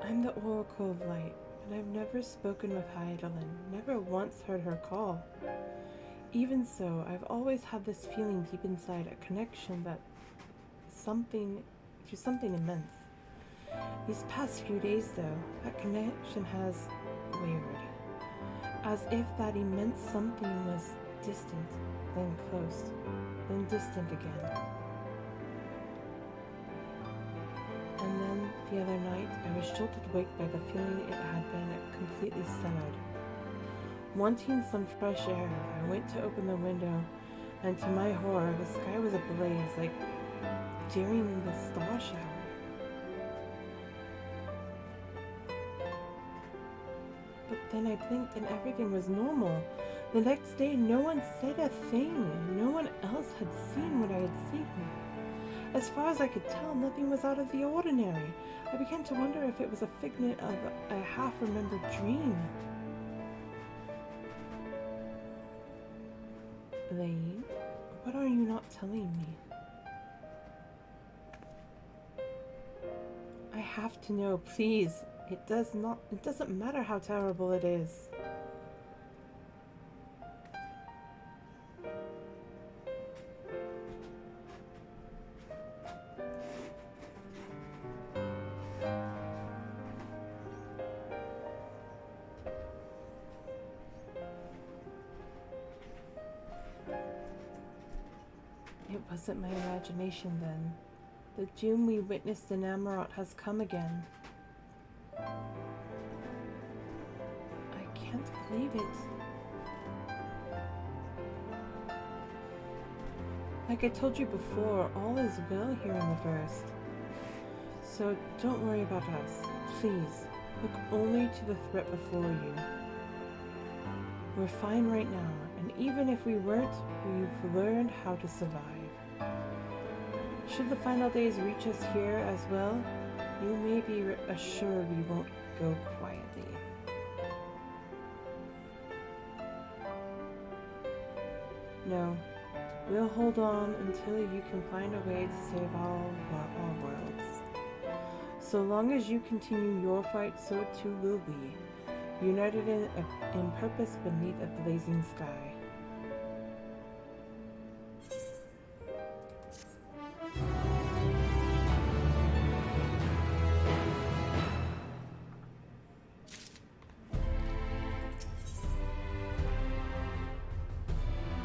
I'm the Oracle of Light, and I've never spoken with Hydaelyn, never once heard her call. Even so, I've always had this feeling deep inside, a connection to something immense. These past few days, though, that connection has wavered, as if that immense something was distant, then close, then distant again. And then, the other night, I was jolted awake by the feeling it had been completely severed. Wanting some fresh air, I went to open the window, and to my horror, the sky was ablaze, like during the star shower. But then I blinked and everything was normal. The next day, no one said a thing. No one else had seen what I had seen. As far as I could tell, nothing was out of the ordinary. I began to wonder if it was a figment of a half-remembered dream. Leyn, what are you not telling me? I have to know, please. It doesn't matter how terrible it is. It wasn't my imagination then. The doom we witnessed in Amarot has come again. I can't believe it. Like I told you before, all is well here in the First. So don't worry about us. Please, look only to the threat before you. We're fine right now, and even if we weren't, we've learned how to survive. Should the final days reach us here as well, you may be assured we won't go quietly. No, we'll hold on until you can find a way to save all our worlds. So long as you continue your fight, so too will we, united in purpose beneath a blazing sky.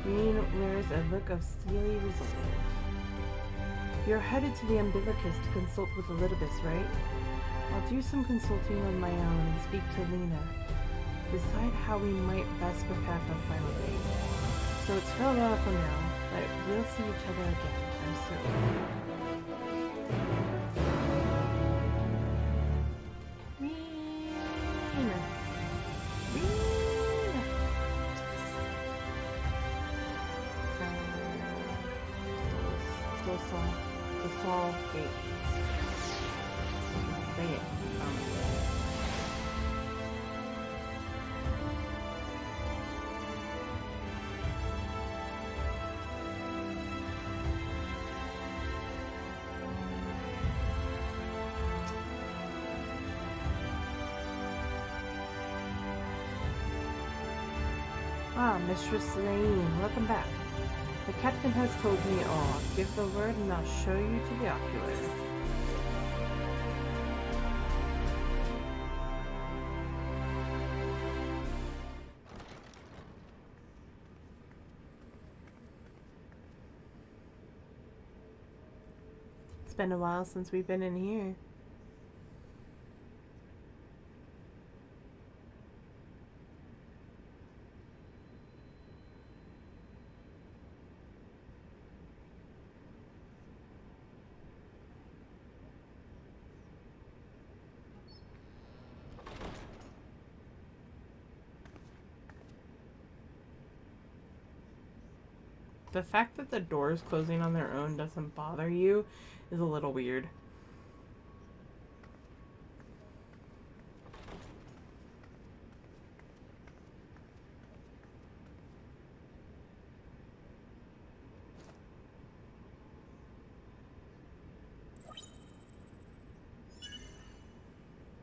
Leyn wears a look of steely resolve. You're headed to the umbilicus to consult with Elidibus, right? I'll do some consulting on my own and speak to Lena. Decide how we might best prepare for the final day. So it's farewell for now, but we'll see each other again, I'm certain. The Saul Gate. Say it. Mistress Leyn, welcome back. The captain has told me all. Give the word and I'll show you to the ocular. It's been a while since we've been in here. The fact that the doors closing on their own doesn't bother you is a little weird.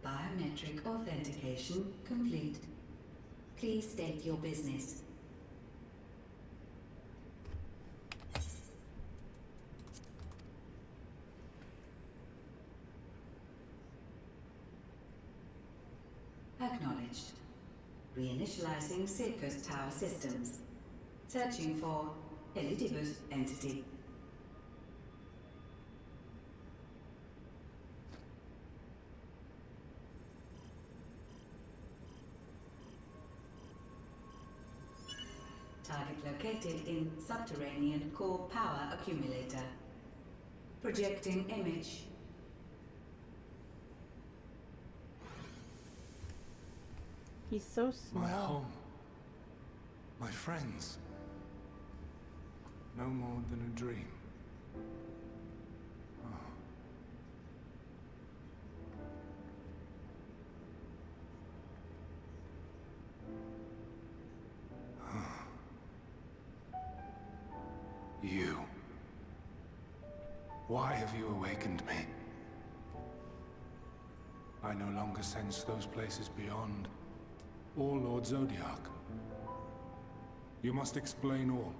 Biometric authentication complete. Please state your business. Acknowledged. Reinitializing Seacoast Tower systems. Searching for Elidibus entity. Target located in subterranean core power accumulator. Projecting image. He's so small. My home. My friends. No more than a dream. You. Why have you awakened me? I no longer sense those places beyond. Or Lord Zodiac. You must explain all.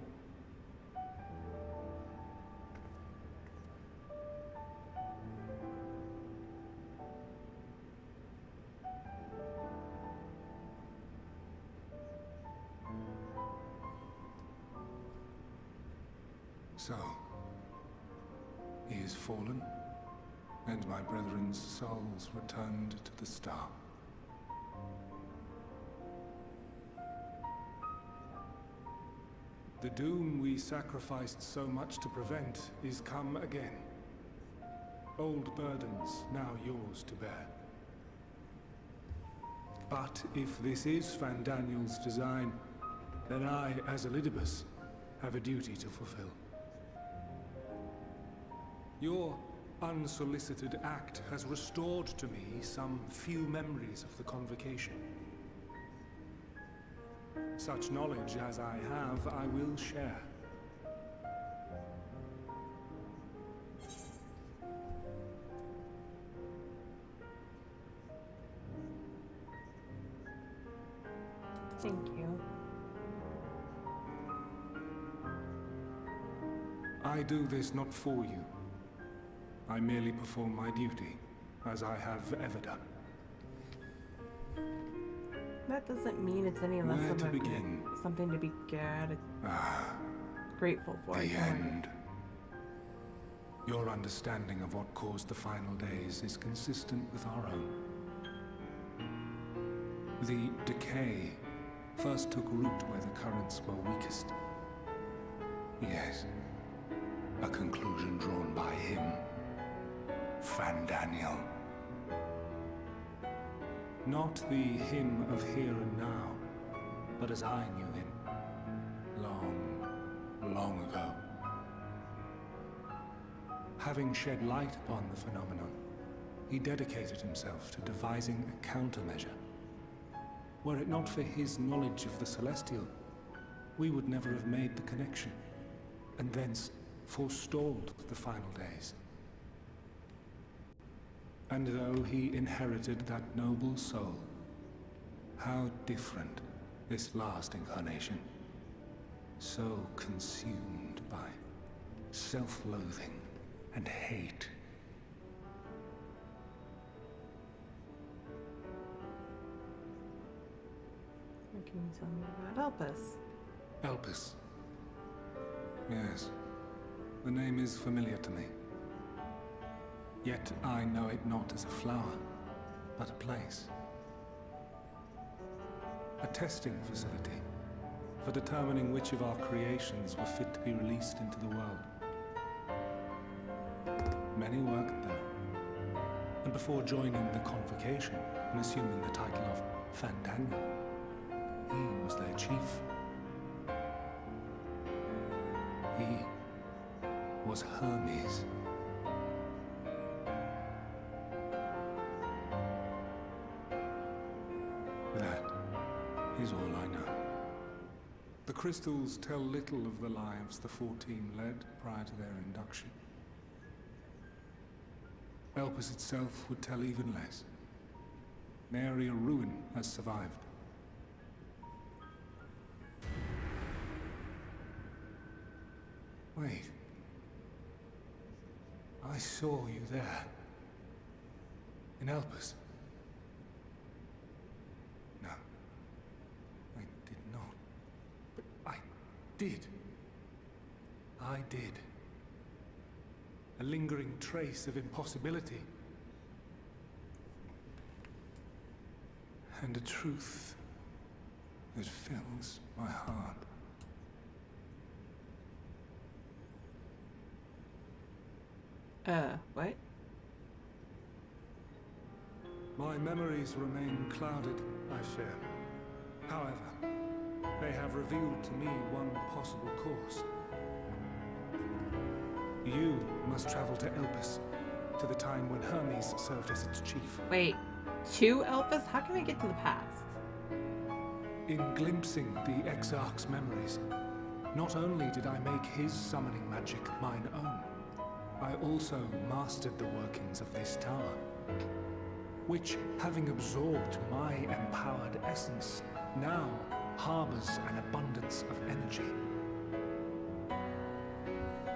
So, he is fallen, and my brethren's souls returned to the star. The doom we sacrificed so much to prevent is come again. Old burdens now yours to bear. But if this is Fandaniel's design, then I, as Elidibus, have a duty to fulfill. Your unsolicited act has restored to me some few memories of the convocation. Such knowledge as I have, I will share. Thank you. I do this not for you. I merely perform my duty, as I have ever done. That doesn't mean it's any less Where of to a begin? something to be grateful for. The end. Your understanding of what caused the final days is consistent with our own. The decay first took root where the currents were weakest. Yes, a conclusion drawn by him, Fandaniel. Not the him of here and now, but as I knew him, long, long ago. Having shed light upon the phenomenon, he dedicated himself to devising a countermeasure. Were it not for his knowledge of the Celestial, we would never have made the connection, and thence forestalled the final days. And though he inherited that noble soul, how different this last incarnation, so consumed by self-loathing and hate. What can you tell me about Elpis? Elpis. Yes, the name is familiar to me. Yet I know it not as a flower, but a place. A testing facility for determining which of our creations were fit to be released into the world. Many worked there, and before joining the convocation and assuming the title of Fandaniel, he was their chief. He was Hermes. That is all I know. The crystals tell little of the lives the 14 led prior to their induction. Elpis itself would tell even less. Nary a ruin has survived. Wait. I saw you there. In Elpis. No. I did not. But I did. I did. A lingering trace of impossibility. And a truth that fills my heart. What? My memories remain clouded, I fear. However, they have revealed to me one possible course. You must travel to Elpis, to the time when Hermes served as its chief. Wait, to Elpis? How can I get to the past? In glimpsing the Exarch's memories, not only did I make his summoning magic mine own, I also mastered the workings of this tower, which, having absorbed my empowered essence, now harbors an abundance of energy.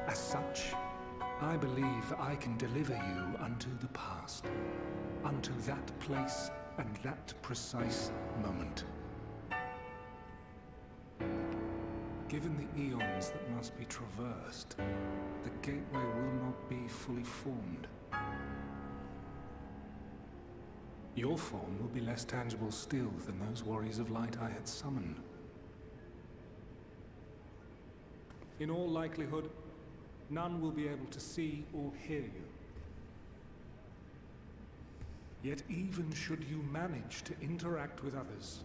As such, I believe I can deliver you unto the past, unto that place and that precise moment. Given the eons that must be traversed, the gateway will not be fully formed. Your form will be less tangible still than those warriors of light I had summoned. In all likelihood, none will be able to see or hear you. Yet even should you manage to interact with others,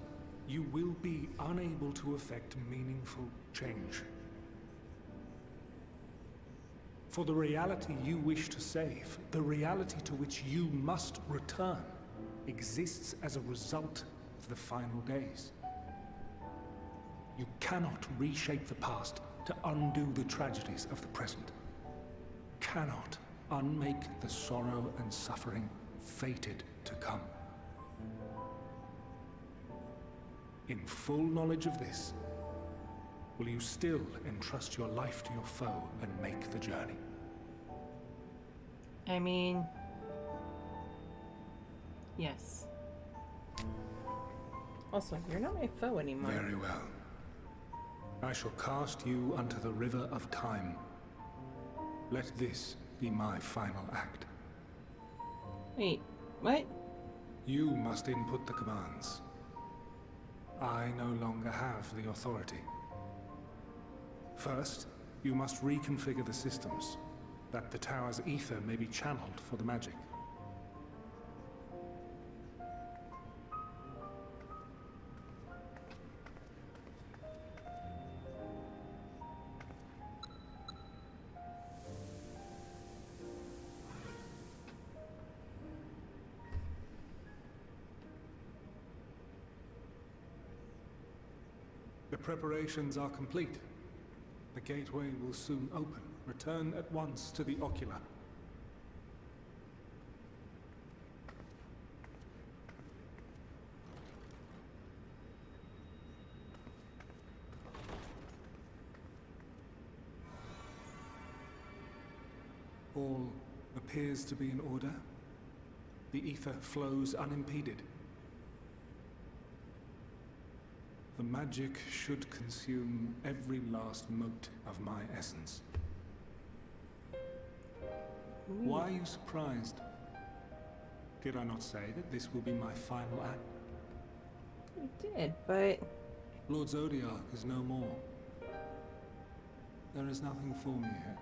you will be unable to effect meaningful change. For the reality you wish to save, the reality to which you must return, exists as a result of the final days. You cannot reshape the past to undo the tragedies of the present. Cannot unmake the sorrow and suffering fated to come. In full knowledge of this, will you still entrust your life to your foe and make the journey? I mean, yes. Also, you're not my foe anymore. Very well. I shall cast you unto the river of time. Let this be my final act. Wait, what? You must input the commands. I no longer have the authority. First, you must reconfigure the systems, that the tower's ether may be channeled for the magic. The preparations are complete. The gateway will soon open. Return at once to the ocular. All appears to be in order. The ether flows unimpeded. The magic should consume every last mote of my essence. Why are you surprised? Did I not say that this will be my final act? You did, but... Lord Zodiac is no more. There is nothing for me here.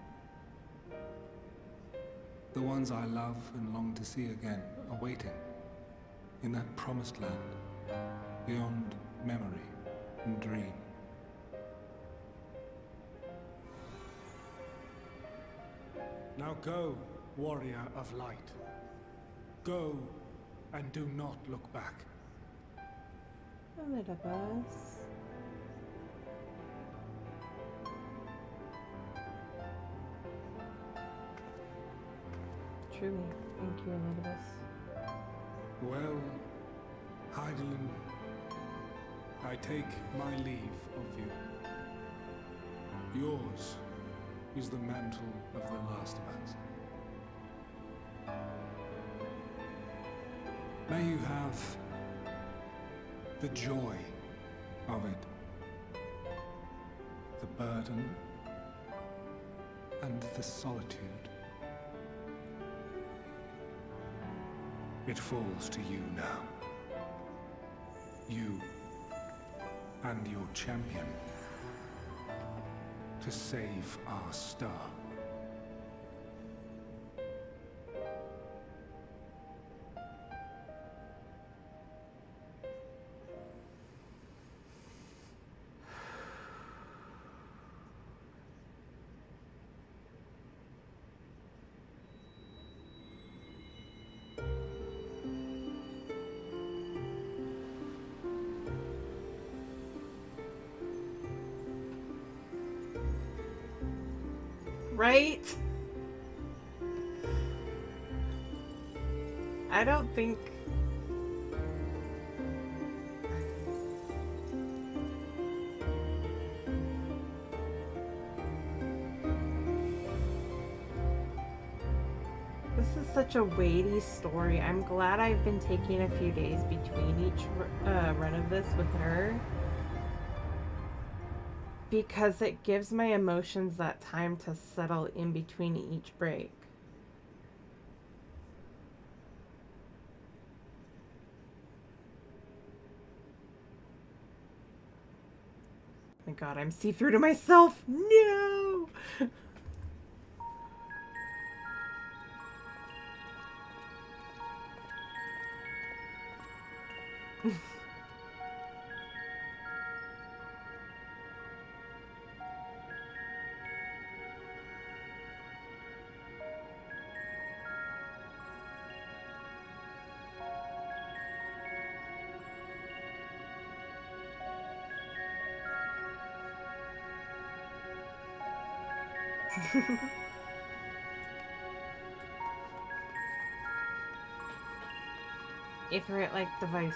The ones I love and long to see again are waiting. In that promised land, beyond memory and dream. Now go, warrior of light. Go, and do not look back. Elizabeth. Truly, thank you, Elizabeth. Well, Heidelin, I take my leave of you. Yours is the mantle of the last of us. May you have the joy of it, the burden, and the solitude. It falls to you now. You and your champion to save our star. Right? I don't think... This is such a weighty story. I'm glad I've been taking a few days between each run of this with her. Because it gives my emotions that time to settle in between each break. Oh my god, I'm see-through to myself! No! Aetherite-like device.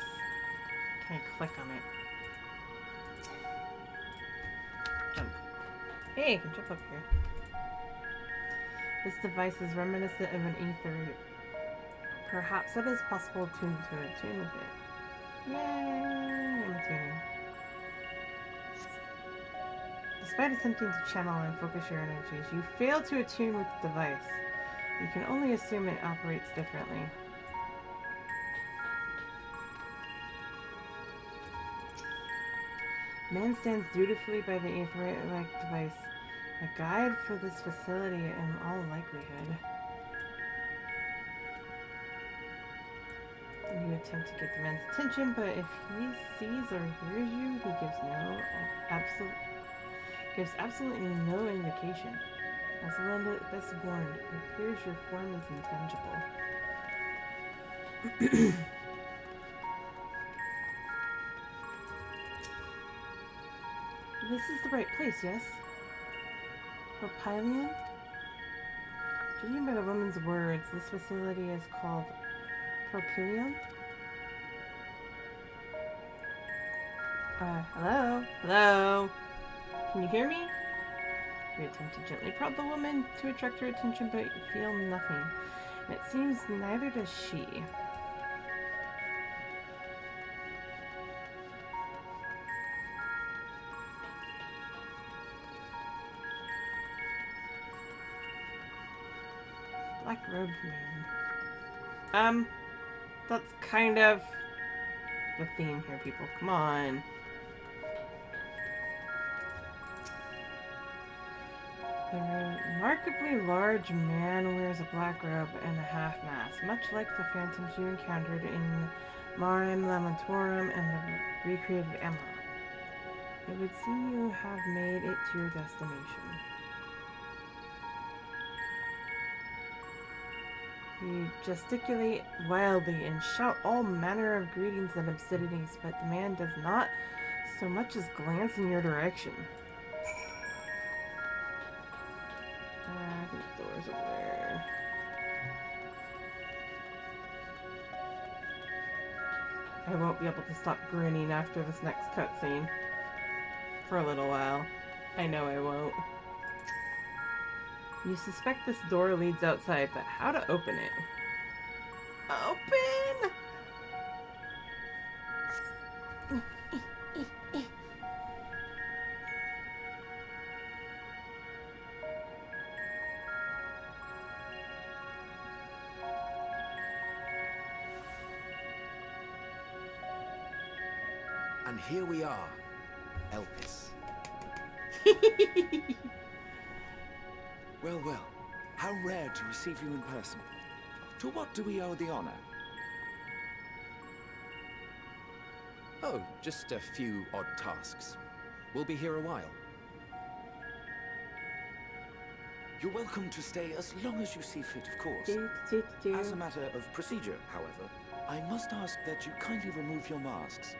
Can I click on it? Jump. Hey, I can jump up here. This device is reminiscent of an aetherite. Perhaps it is possible to attune with it. Yay! I'm attuning. Despite attempting to channel and focus your energies, you fail to attune with the device. You can only assume it operates differently. Man stands dutifully by the aetherite device. A guide for this facility in all likelihood. You attempt to get the man's attention, but if he sees or hears you, he gives absolutely no indication. As Linda best warned, it appears your form is intangible. This is the right place, yes? Propylion? Judging by the woman's words, this facility is called Propylion? Hello? Hello? Can you hear me? You attempt to gently prod the woman to attract her attention, but you feel nothing. And it seems neither does she. Black-robed man. That's kind of the theme here, people. Come on. The remarkably large man wears a black robe and a half-mask, much like the phantoms you encountered in Marem Lamentorum and the recreated Emma. It would seem you have made it to your destination. You gesticulate wildly and shout all manner of greetings and obscenities, but the man does not so much as glance in your direction. The door's over there. I won't be able to stop grinning after this next cutscene. For a little while. I know I won't. You suspect this door leads outside, but how to open it? Open! And here we are, Elpis. Well, well, how rare to receive you in person. To what do we owe the honor? Oh, just a few odd tasks. We'll be here a while. You're welcome to stay as long as you see fit, of course. As a matter of procedure, however, I must ask that you kindly remove your masks.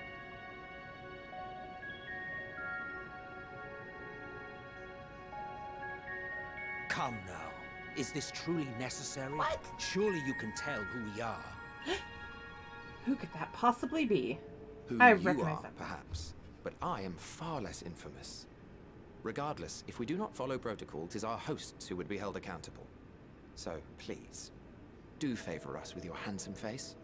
Come now. Is this truly necessary? What? Surely you can tell who we are. Who could that possibly be? Who I you recognize are, that. perhaps, but I am far less infamous. Regardless, if we do not follow protocol, 'tis our hosts who would be held accountable. So, please, do favor us with your handsome face.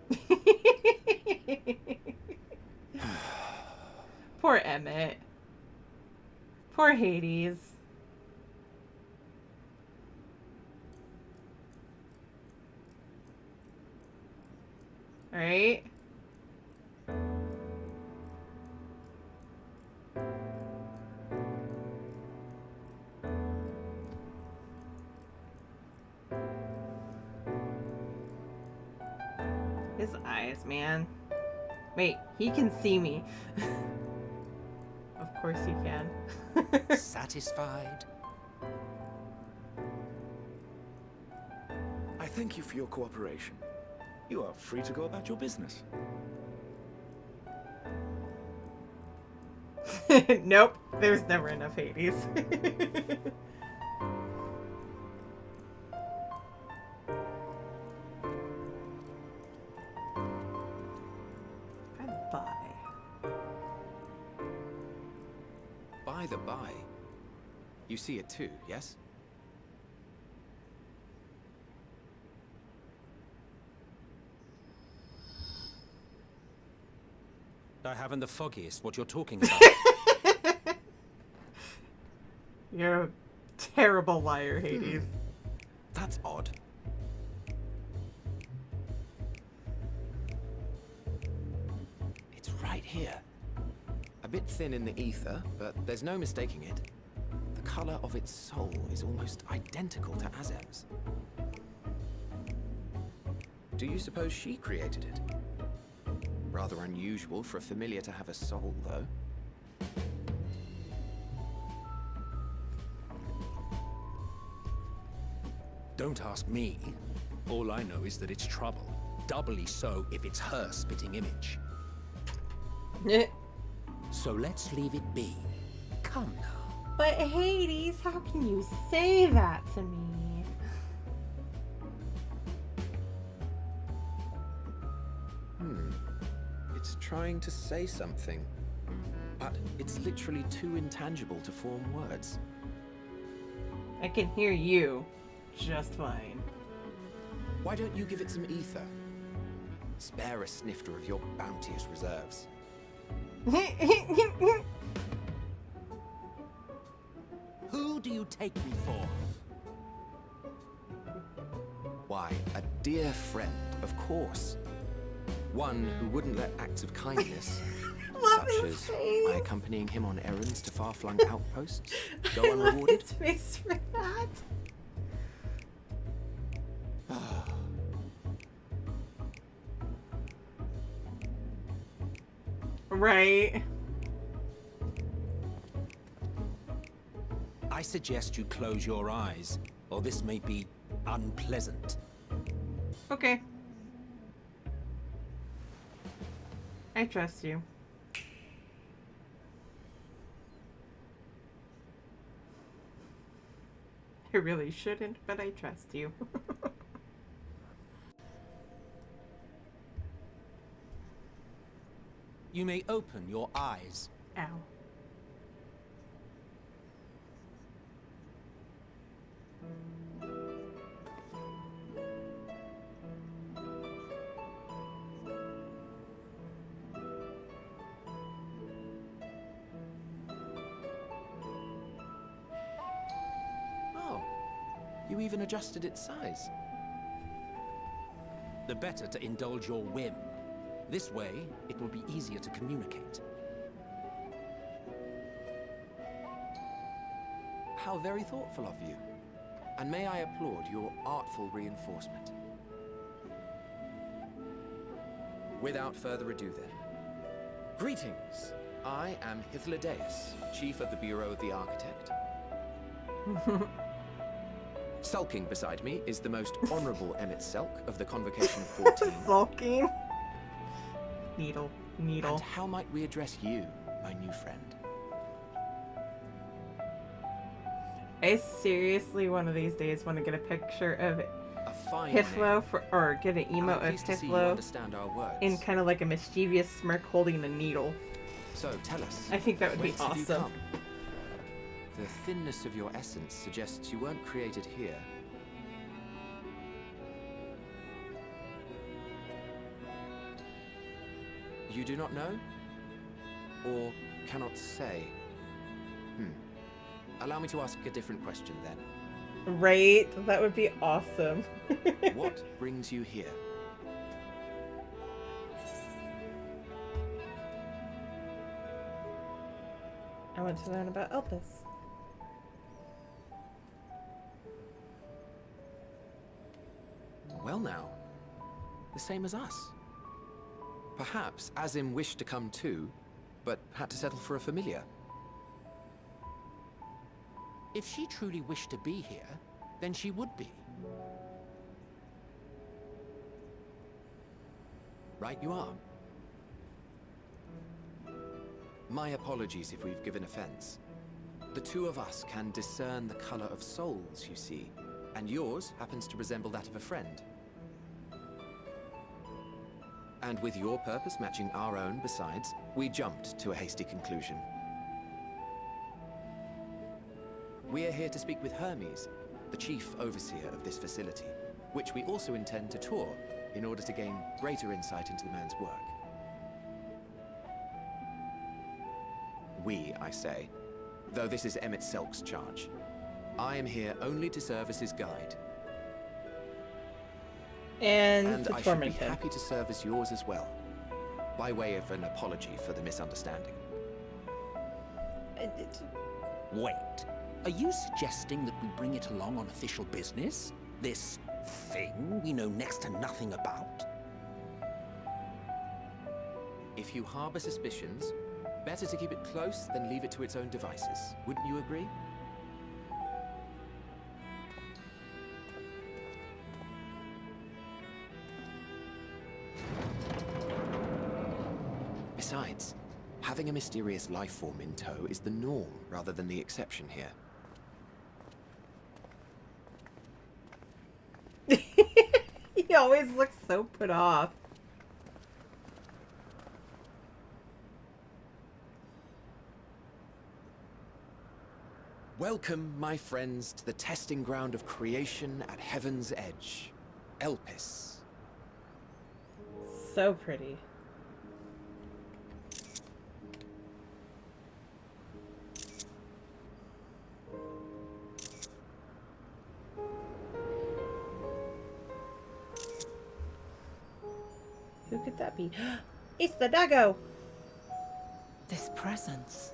Poor Emmett. Poor Hades. Right? His eyes, man. Wait, he can see me. Of course he can. Satisfied? I thank you for your cooperation. You are free to go about your business. Nope, there's never enough Hades. By the by, you see it too, yes? I haven't the foggiest what you're talking about. You're a terrible liar, Hades. That's odd. It's right here. A bit thin in the ether, but there's no mistaking it. The color of its soul is almost identical to Azem's. Do you suppose she created it? Rather unusual for a familiar to have a soul, though. Don't ask me. All I know is that it's trouble. Doubly so if it's her spitting image. So let's leave it be. Come now. But Hades, how can you say that to me? It's trying to say something, but it's literally too intangible to form words. I can hear you just fine. Why don't you give it some ether? Spare a snifter of your bounteous reserves. Who do you take me for? Why, a dear friend, of course. One who wouldn't let acts of kindness, such as my accompanying him on errands to far-flung outposts, go unrewarded. I love his face for that. Right. I suggest you close your eyes, or this may be unpleasant. Okay. I trust you. I really shouldn't, but I trust you. You may open your eyes. Ow. Oh, you even adjusted its size. The better to indulge your whim. This way, it will be easier to communicate. How very thoughtful of you. And may I applaud your artful reinforcement. Without further ado then. Greetings! I am Hythlodaeus, Chief of the Bureau of the Architect. Sulking beside me is the most honorable Emmett Selk of the Convocation of 14. Sulking? Needle. And how might we address you, my new friend? I seriously one of these days want to get a picture of A fine Hythlo or get an emote of pleased to see you Hythlo understand our words. in kind of like a mischievous smirk holding a needle. So tell us. I think that would be whence have you awesome. come? The thinness of your essence suggests you weren't created here. You do not know? Or cannot say? Allow me to ask a different question then. Right? That would be awesome. What brings you here? I want to learn about Elpis. Well now, the same as us. Perhaps Azim wished to come too, but had to settle for a familiar. If she truly wished to be here, then she would be. Right you are. My apologies if we've given offense. The two of us can discern the color of souls, you see, and yours happens to resemble that of a friend. And with your purpose matching our own besides, we jumped to a hasty conclusion. We are here to speak with Hermes, the chief overseer of this facility, which we also intend to tour in order to gain greater insight into the man's work. We, I say, though this is Emmett Selk's charge. I am here only to serve as his guide. And to I should be torment him. happy to serve as yours as well, by way of an apology for the misunderstanding. Wait. Are you suggesting that we bring it along on official business? This thing we know next to nothing about? If you harbor suspicions, better to keep it close than leave it to its own devices. Wouldn't you agree? Besides, having a mysterious life form in tow is the norm rather than the exception here. He always looks so put off. Welcome, my friends, to the testing ground of creation at Heaven's Edge. Elpis. So pretty. Who could that be? It's the Dago! This presence.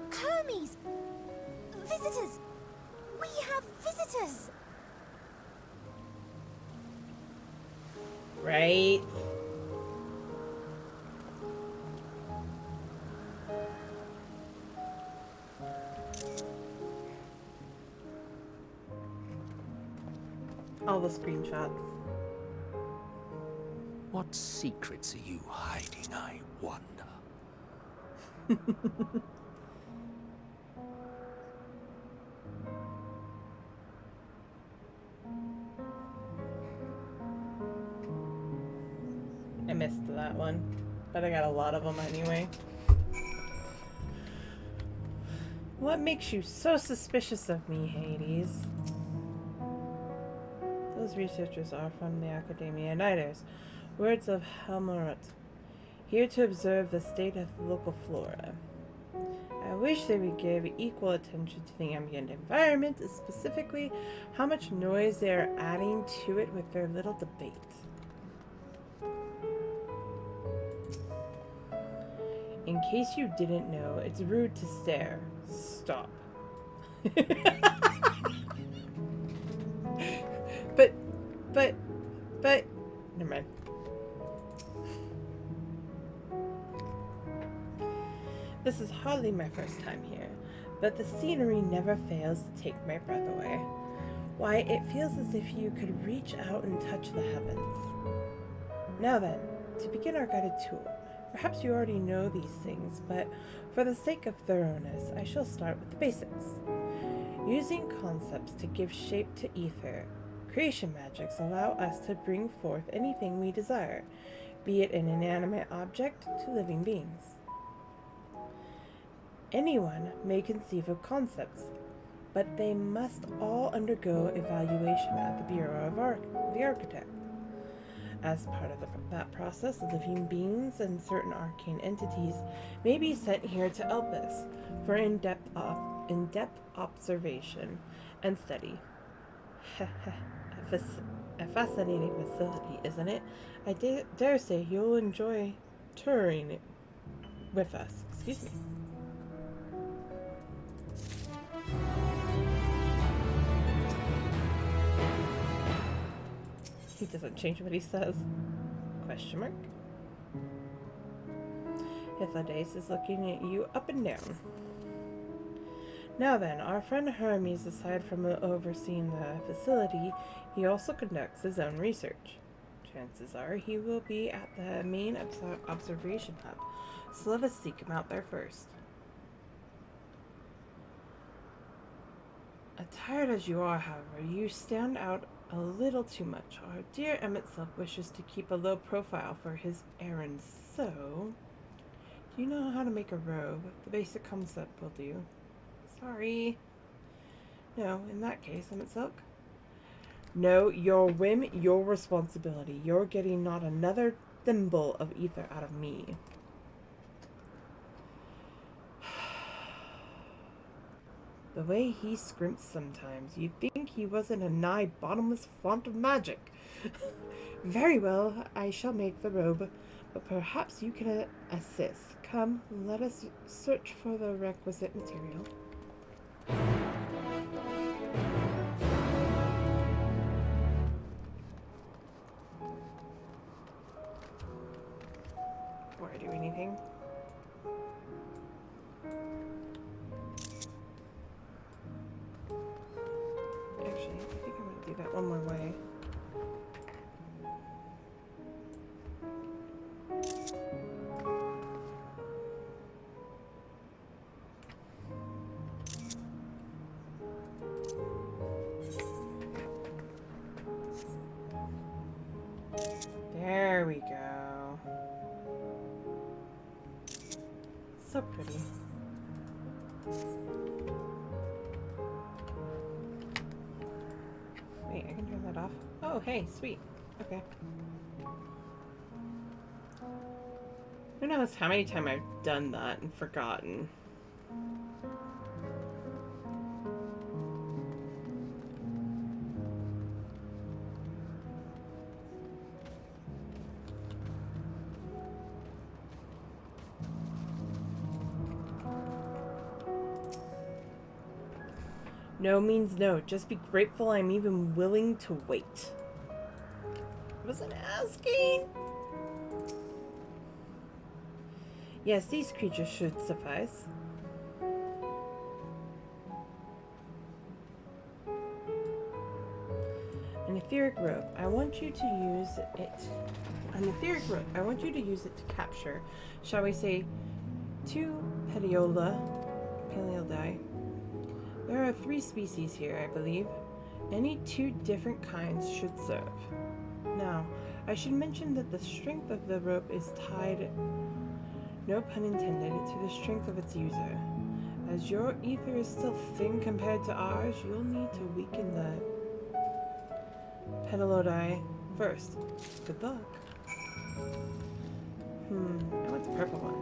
Hermes! Visitors! We have visitors! Right? All the screenshots. What secrets are you hiding, I wonder? I missed that one, but I got a lot of them anyway. What makes you so suspicious of me, Hades? Those researchers are from the Academia Niders, words of Helmut, here to observe the state of the local flora. I wish they would give equal attention to the ambient environment, specifically how much noise they are adding to it with their little debate. In case you didn't know, it's rude to stare. Stop. But, never mind. This is hardly my first time here, but the scenery never fails to take my breath away. Why, it feels as if you could reach out and touch the heavens. Now then, to begin our guided tour. Perhaps you already know these things, but for the sake of thoroughness, I shall start with the basics. Using concepts to give shape to ether, creation magics allow us to bring forth anything we desire, be it an inanimate object to living beings. Anyone may conceive of concepts, but they must all undergo evaluation at the Bureau of the Architect. As part of that process, living beings and certain arcane entities may be sent here to Elpis for in-depth observation and study. A fascinating facility, isn't it? I dare say you'll enjoy touring it with us. Excuse me. He doesn't change what he says. Question mark. Hithlodace is looking at you up and down. Now then, our friend Hermes, aside from overseeing the facility, he also conducts his own research. Chances are he will be at the main observation hub, so let us seek him out there first. Attired as you are, however, you stand out a little too much. Our dear Emmett Silk wishes to keep a low profile for his errands, so... Do you know how to make a robe? The basic concept will do. Sorry. No, in that case, Emmett Silk. No, your whim, your responsibility. You're getting not another thimble of ether out of me. The way he scrimps sometimes, you'd think he wasn't a nigh bottomless font of magic. Very well, I shall make the robe, but perhaps you can assist. Come, let us search for the requisite material. Before I do anything. Actually, I think I'm gonna do that one more way. There we go. So pretty. Wait, I can turn that off. Oh, hey, sweet. Okay. Who knows how many times I've done that and forgotten. No means no. Just be grateful I'm even willing to wait. I wasn't asking. Yes, these creatures should suffice. An etheric rope. I want you to use it. An etheric rope. I want you to use it to capture, shall we say, 2 Paleoldi. There are 3 species here, I believe. Any 2 different kinds should serve. Now, I should mention that the strength of the rope is tied, no pun intended, to the strength of its user. As your ether is still thin compared to ours, you'll need to weaken the Paleoldi first. Good luck. I want the purple one.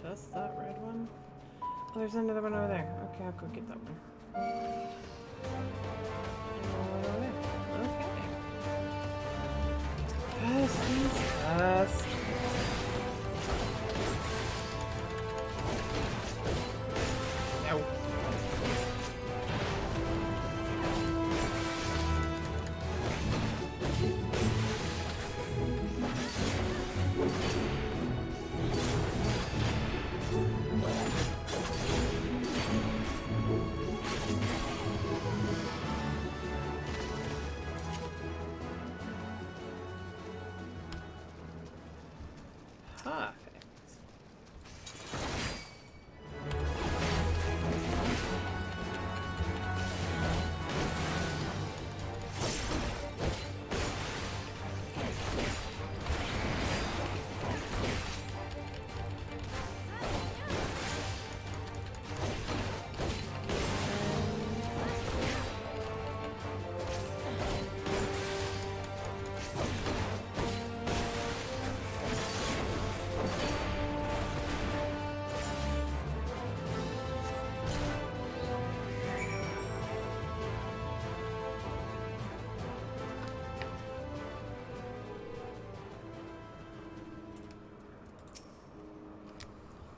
Just that red one? Oh, there's another one over there. Okay, I'll go get that one. Over there. Okay. Fast, fast. No.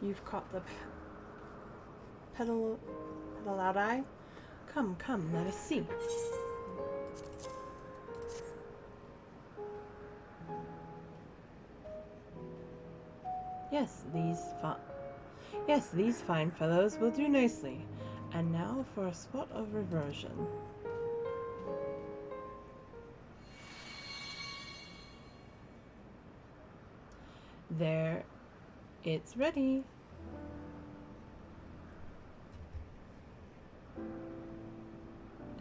You've caught the pedal out eye? Come, come, let us see. Yes, these fine fellows will do nicely. And now for a spot of reversion. There, it's ready.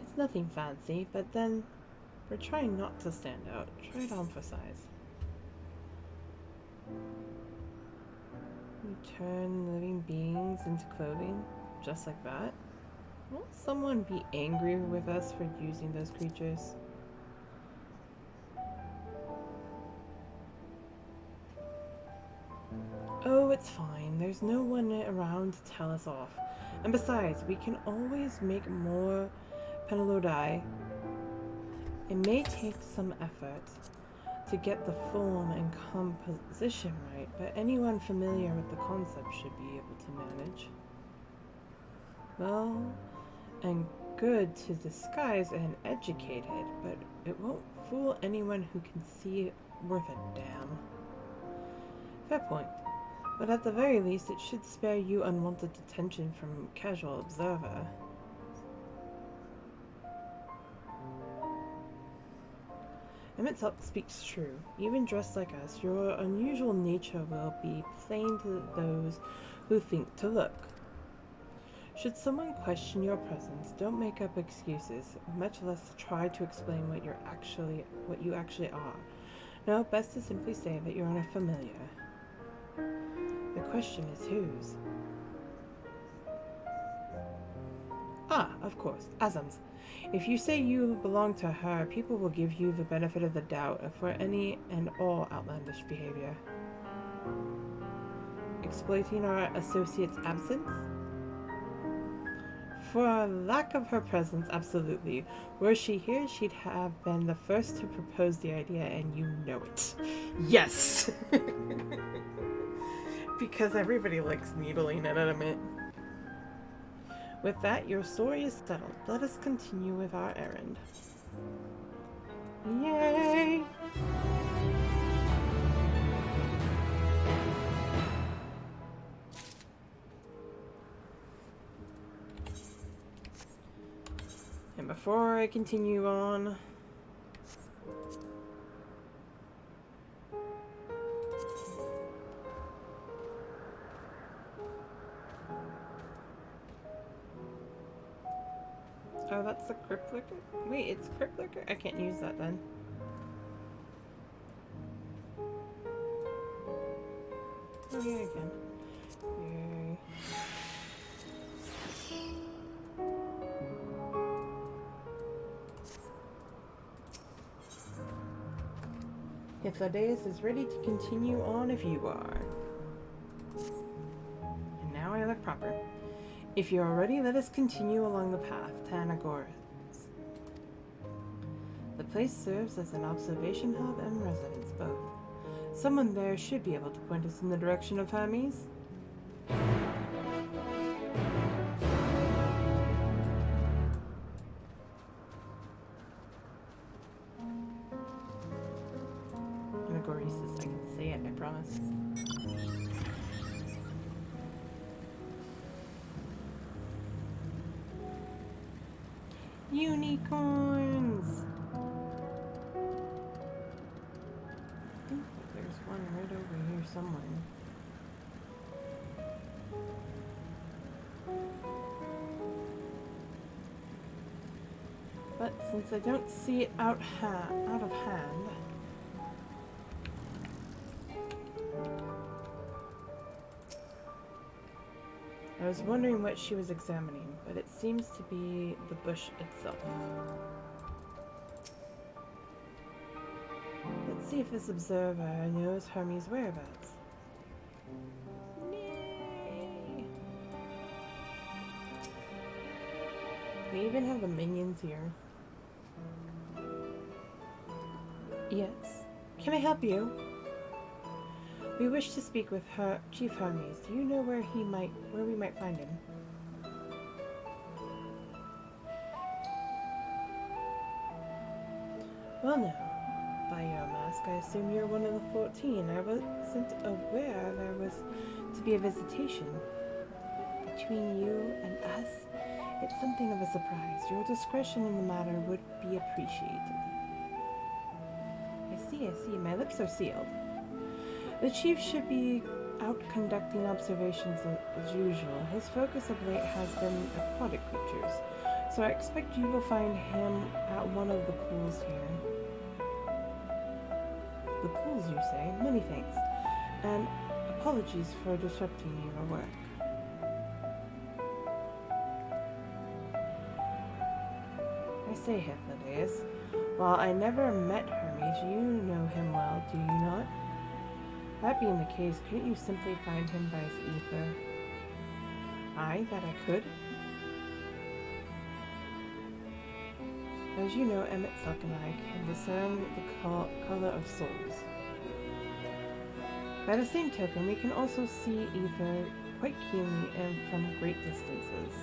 It's nothing fancy, but then we're trying not to stand out. Try to emphasize. We turn living beings into clothing, just like that. Won't someone be angry with us for using those creatures? Oh, it's fine. There's no one around to tell us off. And besides, we can always make more Penelodi. It may take some effort to get the form and composition right, but anyone familiar with the concept should be able to manage. Well, and good to disguise and educated, but it won't fool anyone who can see it worth a damn. Fair point. But at the very least, it should spare you unwanted attention from casual observer. Emmett speaks true. Even dressed like us, your unusual nature will be plain to those who think to look. Should someone question your presence, don't make up excuses, much less try to explain what you actually are. No, best to simply say that you're unfamiliar. The question is whose? Ah, of course, Azam's. If you say you belong to her, people will give you the benefit of the doubt for any and all outlandish behavior. Exploiting our associate's absence? For lack of her presence, absolutely. Were she here, she'd have been the first to propose the idea, and you know it. Yes! Because everybody likes needling at Emmett. With that, your story is settled. Let us continue with our errand. Yay! And before I continue on, oh, that's the crypt liquor? Wait, it's crypt liquor? I can't use that then. Oh yeah, I can. Yay. If Thaddeus is ready to continue on, if you are. And now I look proper. If you are ready, let us continue along the path to Anagoras. The place serves as an observation hub and residence both. Someone there should be able to point us in the direction of Hermes. Anagoras, I can say it, I promise. Unicorns! I think that there's one right over here somewhere. But since I don't see it out of hand, I was wondering what she was examining, but it seems to be the bush itself. Let's see if this observer knows Hermes' whereabouts. Yay! They even have the minions here. Yes. Can I help you? We wish to speak with Chief Hermes. Do you know where we might find him? Well now, by your mask, I assume you're one of the 14. I wasn't aware there was to be a visitation. Between you and us, it's something of a surprise. Your discretion in the matter would be appreciated. I see. My lips are sealed. The chief should be out conducting observations as usual. His focus of late has been aquatic creatures, so I expect you will find him at one of the pools here. The pools, you say? Many thanks. And apologies for disrupting your work. I say, Hythlodaeus, while I never met Hermes, you know him well, do you not? That being the case, couldn't you simply find him by his ether? Aye, that I could. As you know, Emmett Suck and I can discern the color of souls. By the same token, we can also see ether quite keenly and from great distances.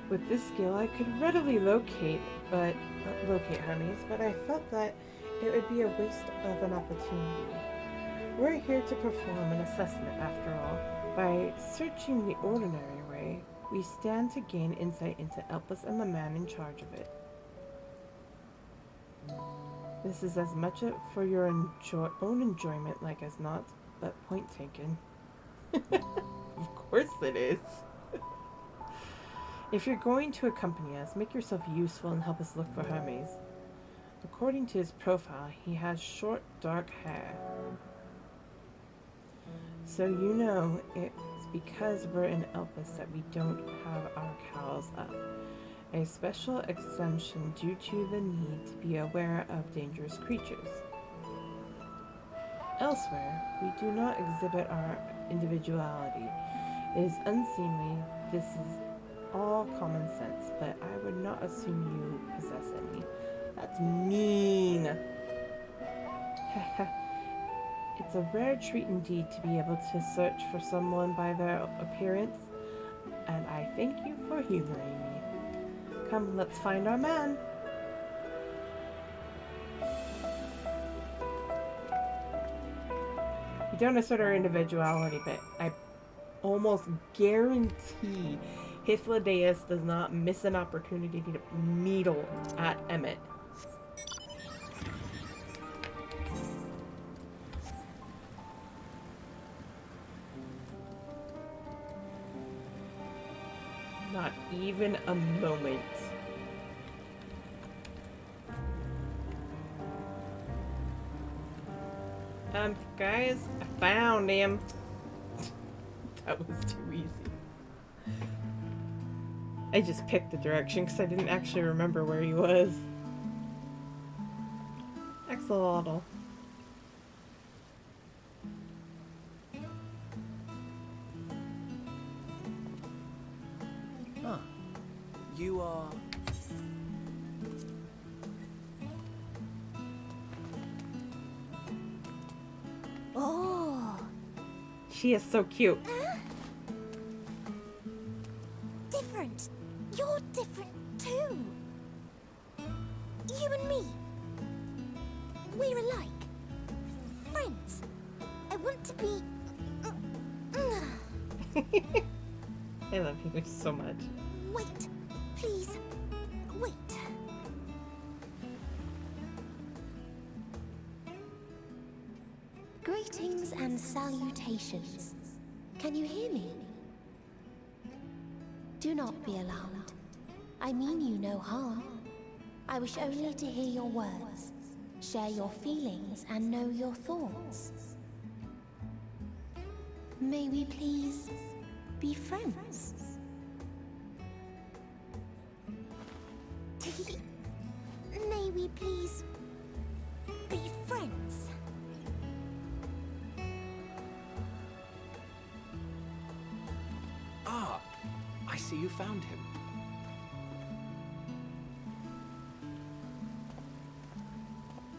With this skill, I could readily locate Hermes, but I felt that it would be a waste of an opportunity. We're here to perform an assessment, after all. By searching the ordinary way, we stand to gain insight into Elpis and the man in charge of it. This is as much for your own enjoyment like as not, but point taken. Of course it is. If you're going to accompany us, make yourself useful and help us look for Hermes. According to his profile, he has short, dark hair. So you know it's because we're in Elpis that we don't have our cowls up. A special exemption due to the need to be aware of dangerous creatures. Elsewhere, we do not exhibit our individuality. It is unseemly. This is all common sense, but I would not assume you possess any. That's mean. It's a rare treat indeed to be able to search for someone by their appearance, and I thank you for humoring me. Come, let's find our man. We don't assert our individuality, but I almost guarantee Hythlodaeus does not miss an opportunity to needle at Emmett. Not even a moment. Guys, I found him. That was too easy. I just picked the direction because I didn't actually remember where he was. Axolotl. Huh. You are... Oh. She is so cute. Different. You're different too. You and me. We're alike. Friends. I want to be... I love you so much. Wait. Please. Wait. Greetings and salutations. Can you hear me? Do not be alarmed. I mean you no harm. I wish only to hear your words, share your feelings, and know your thoughts. May we please be friends? May we please be friends? Ah, I see you found him.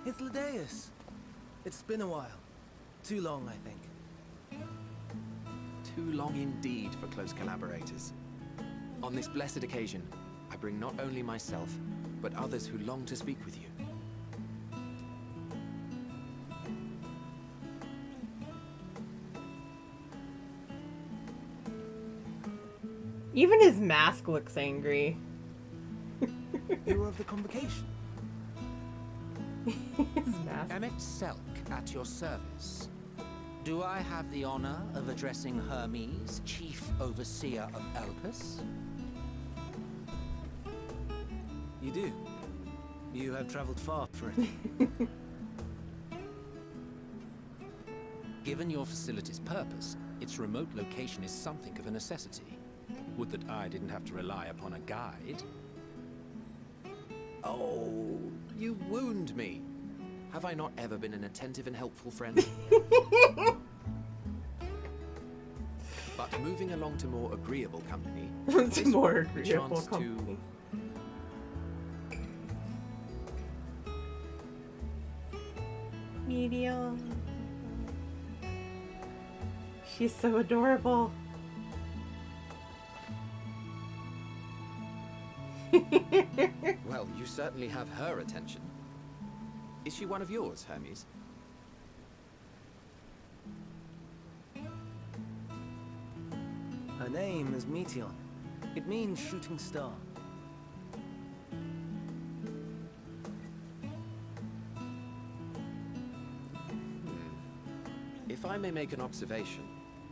Hythlodaeus! It's been a while. Too long, I think. Too long indeed for close collaborators. On this blessed occasion, I bring not only myself, but others who long to speak with you. Even his mask looks angry. You are of the convocation. His mask. MSQ at your service. Do I have the honor of addressing Hermes, Chief Overseer of Elpis? You do. You have traveled far for it. Given your facility's purpose, its remote location is something of a necessity. Would that I didn't have to rely upon a guide. Oh, you wound me. Have I not ever been an attentive and helpful friend? But moving along to more agreeable company. To more a agreeable chance company. Medium. She's so adorable. Well, you certainly have her attention. Is she one of yours, Hermes? Her name is Meteon. It means shooting star. If I may make an observation,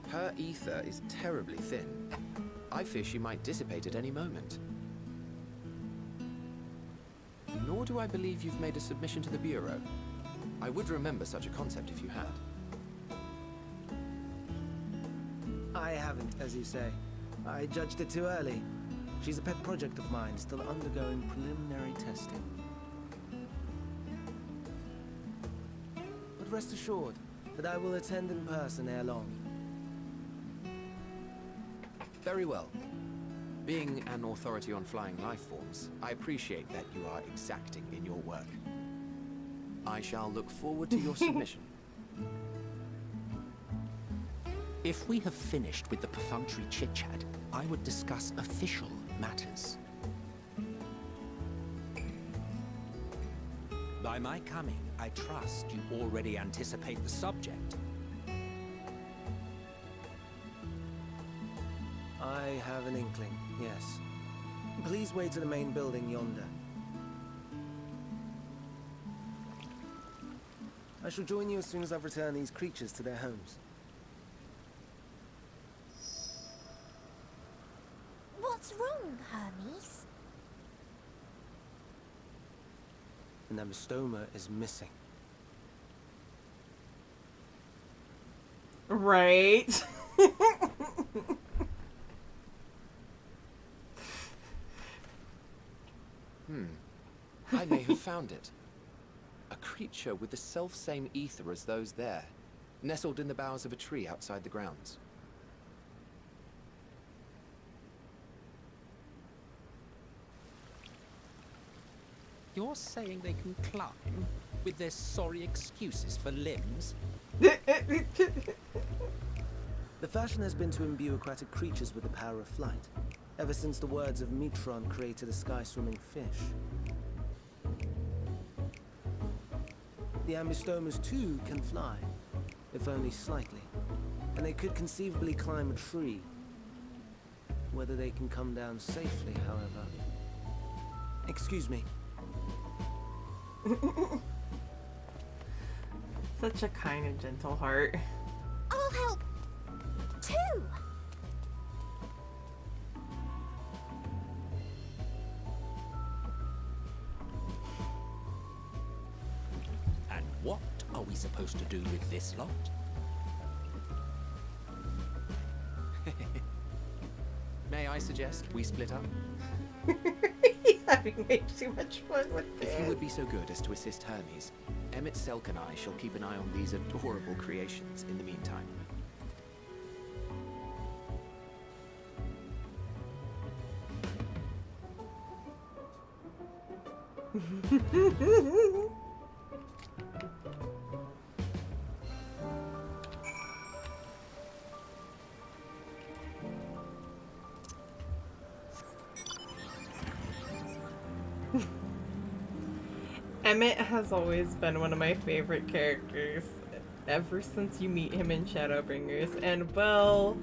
her ether is terribly thin. I fear she might dissipate at any moment. Nor do I believe you've made a submission to the Bureau. I would remember such a concept if you had. I haven't, as you say. I judged it too early. She's a pet project of mine, still undergoing preliminary testing. But rest assured that I will attend in person ere long. Very well. Being an authority on flying life forms, I appreciate that you are exacting in your work. I shall look forward to your submission. If we have finished with the perfunctory chit-chat, I would discuss official matters. By my coming, I trust you already anticipate the subject. I have an inkling, yes. Please wait to the main building yonder. I shall join you as soon as I've returned these creatures to their homes. What's wrong, Hermes? An amystoma is missing. Right. I may have found it. A creature with the self-same ether as those there, nestled in the boughs of a tree outside the grounds. You're saying they can climb with their sorry excuses for limbs? The fashion has been to imbue aquatic creatures with the power of flight, ever since the words of Metron created a sky-swimming fish. The ambystomas too can fly, if only slightly, and they could conceivably climb a tree. Whether they can come down safely, however. Excuse me. Such a kind and gentle heart. I'll help too. And what are we supposed to do with this lot? May I suggest we split up? He's having way too much fun with this. If you would be so good as to assist Hermes, MSQ and I shall keep an eye on these adorable creations in the meantime. Emmett has always been one of my favorite characters ever since you meet him in Shadowbringers, and well,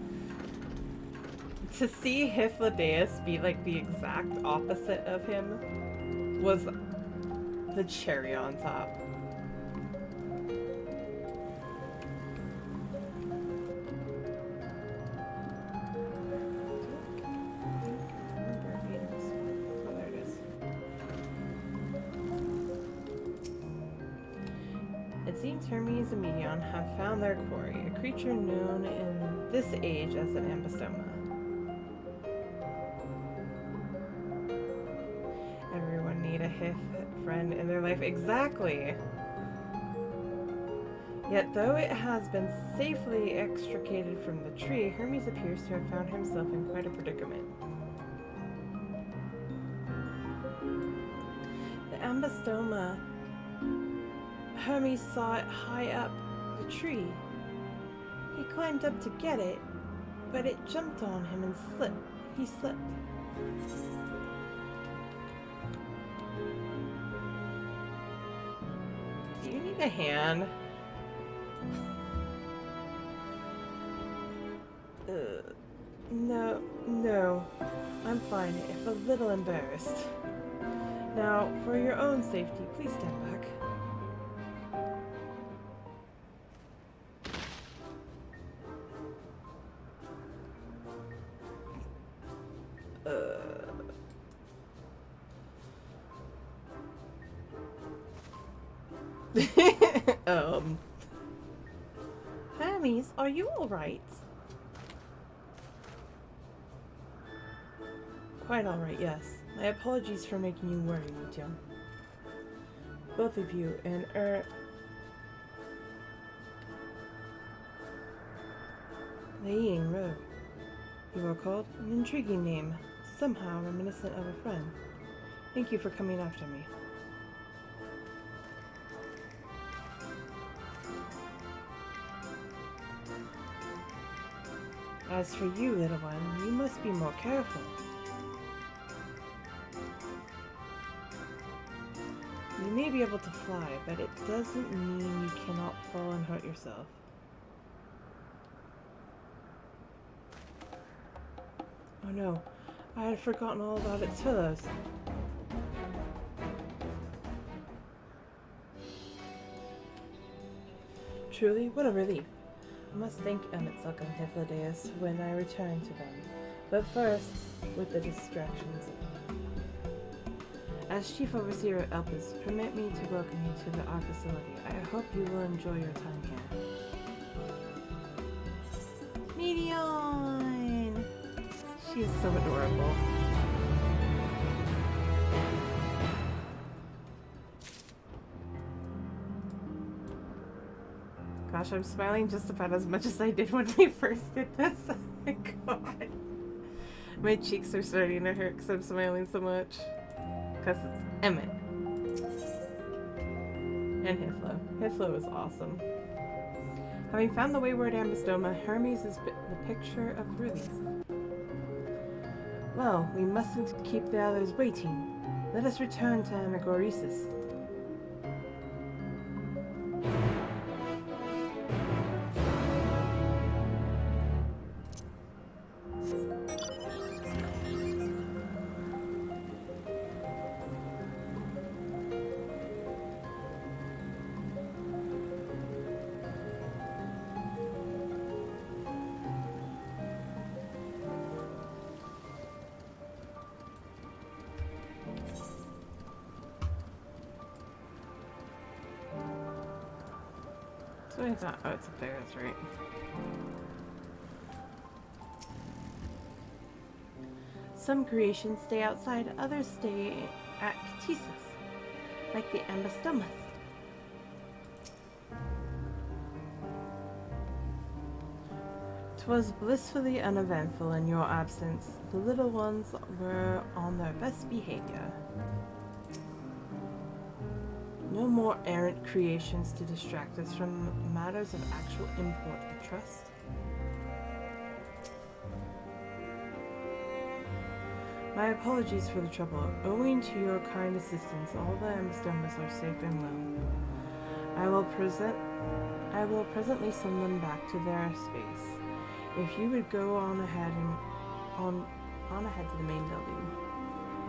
to see Hythlodaeus be like the exact opposite of him was the cherry on top. It seems Hermes and Medion have found their quarry, a creature known in this age as an ambystoma. Everyone need a Hyth friend in their life. Exactly! Yet though it has been safely extricated from the tree, Hermes appears to have found himself in quite a predicament. The ambystoma, Hermes saw it high up the tree. He climbed up to get it, but it jumped on him and slipped. He slipped. Do you need a hand? No. I'm fine, if a little embarrassed. Now, for your own safety, please stand back. Hermes, are you alright? Quite alright, yes. My apologies for making you worry, Medion. Both of you, and Leyn Road. You are called? An intriguing name, somehow reminiscent of a friend. Thank you for coming after me. As for you, little one, you must be more careful. You may be able to fly, but it doesn't mean you cannot fall and hurt yourself. Oh no, I had forgotten all about its pillows. Truly, what a relief. I must thank Emetsuck and Hythlodaeus when I return to them. But first, with the distractions. As Chief Overseer of Elpis, permit me to welcome you to our facility. I hope you will enjoy your time here. Medion! She is so adorable. Gosh, I'm smiling just about as much as I did when we first did this. Oh my god. My cheeks are starting to hurt because I'm smiling so much. Because it's Emmett. And Hythlo. Hythlo is awesome. Having found the wayward ambystoma, Hermes is the picture of relief. Well, we mustn't keep the others waiting. Let us return to Anagoresis. So I thought, oh, it's up there, that's right. Some creations stay outside, others stay at Ktisis, like the ambystomas. Twas blissfully uneventful in your absence. The little ones were on their best behavior. No more errant creations to distract us from matters of actual import and trust. My apologies for the trouble. Owing to your kind assistance, all the MSQ are safe and well. I will presently send them back to their space. If you would go on ahead to the main building.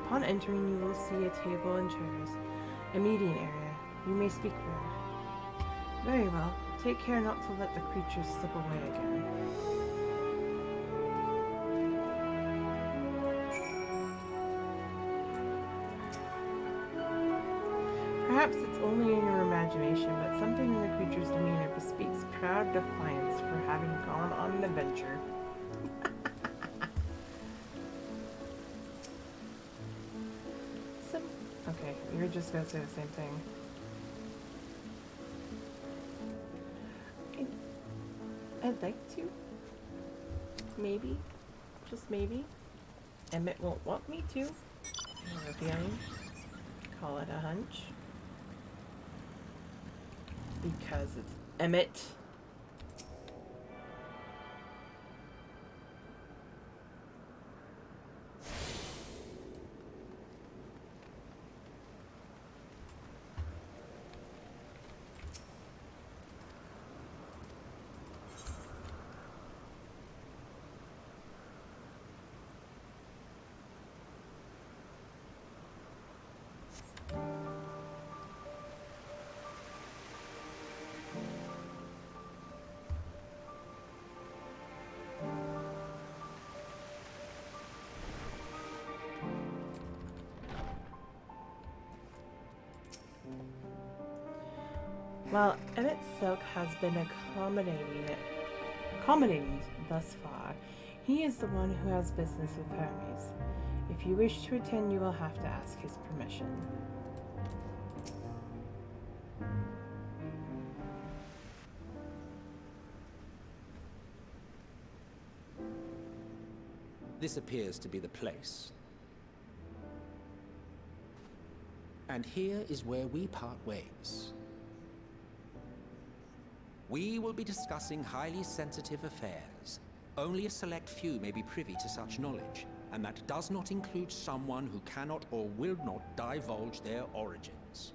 Upon entering, you will see a table and chairs, a meeting area. You may speak there. Very well. Take care not to let the creatures slip away again. Perhaps it's only in your imagination, but something in the creature's demeanor bespeaks proud defiance for having gone on an adventure. Okay, you're just gonna say the same thing. I'd like to. Maybe. Just maybe. Emmett won't want me to. I have a feeling. Call it a hunch. Because it's Emmett. While Emmett Silk has been accommodating thus far, he is the one who has business with Hermes. If you wish to attend, you will have to ask his permission. This appears to be the place. And here is where we part ways. We will be discussing highly sensitive affairs. Only a select few may be privy to such knowledge, and that does not include someone who cannot or will not divulge their origins.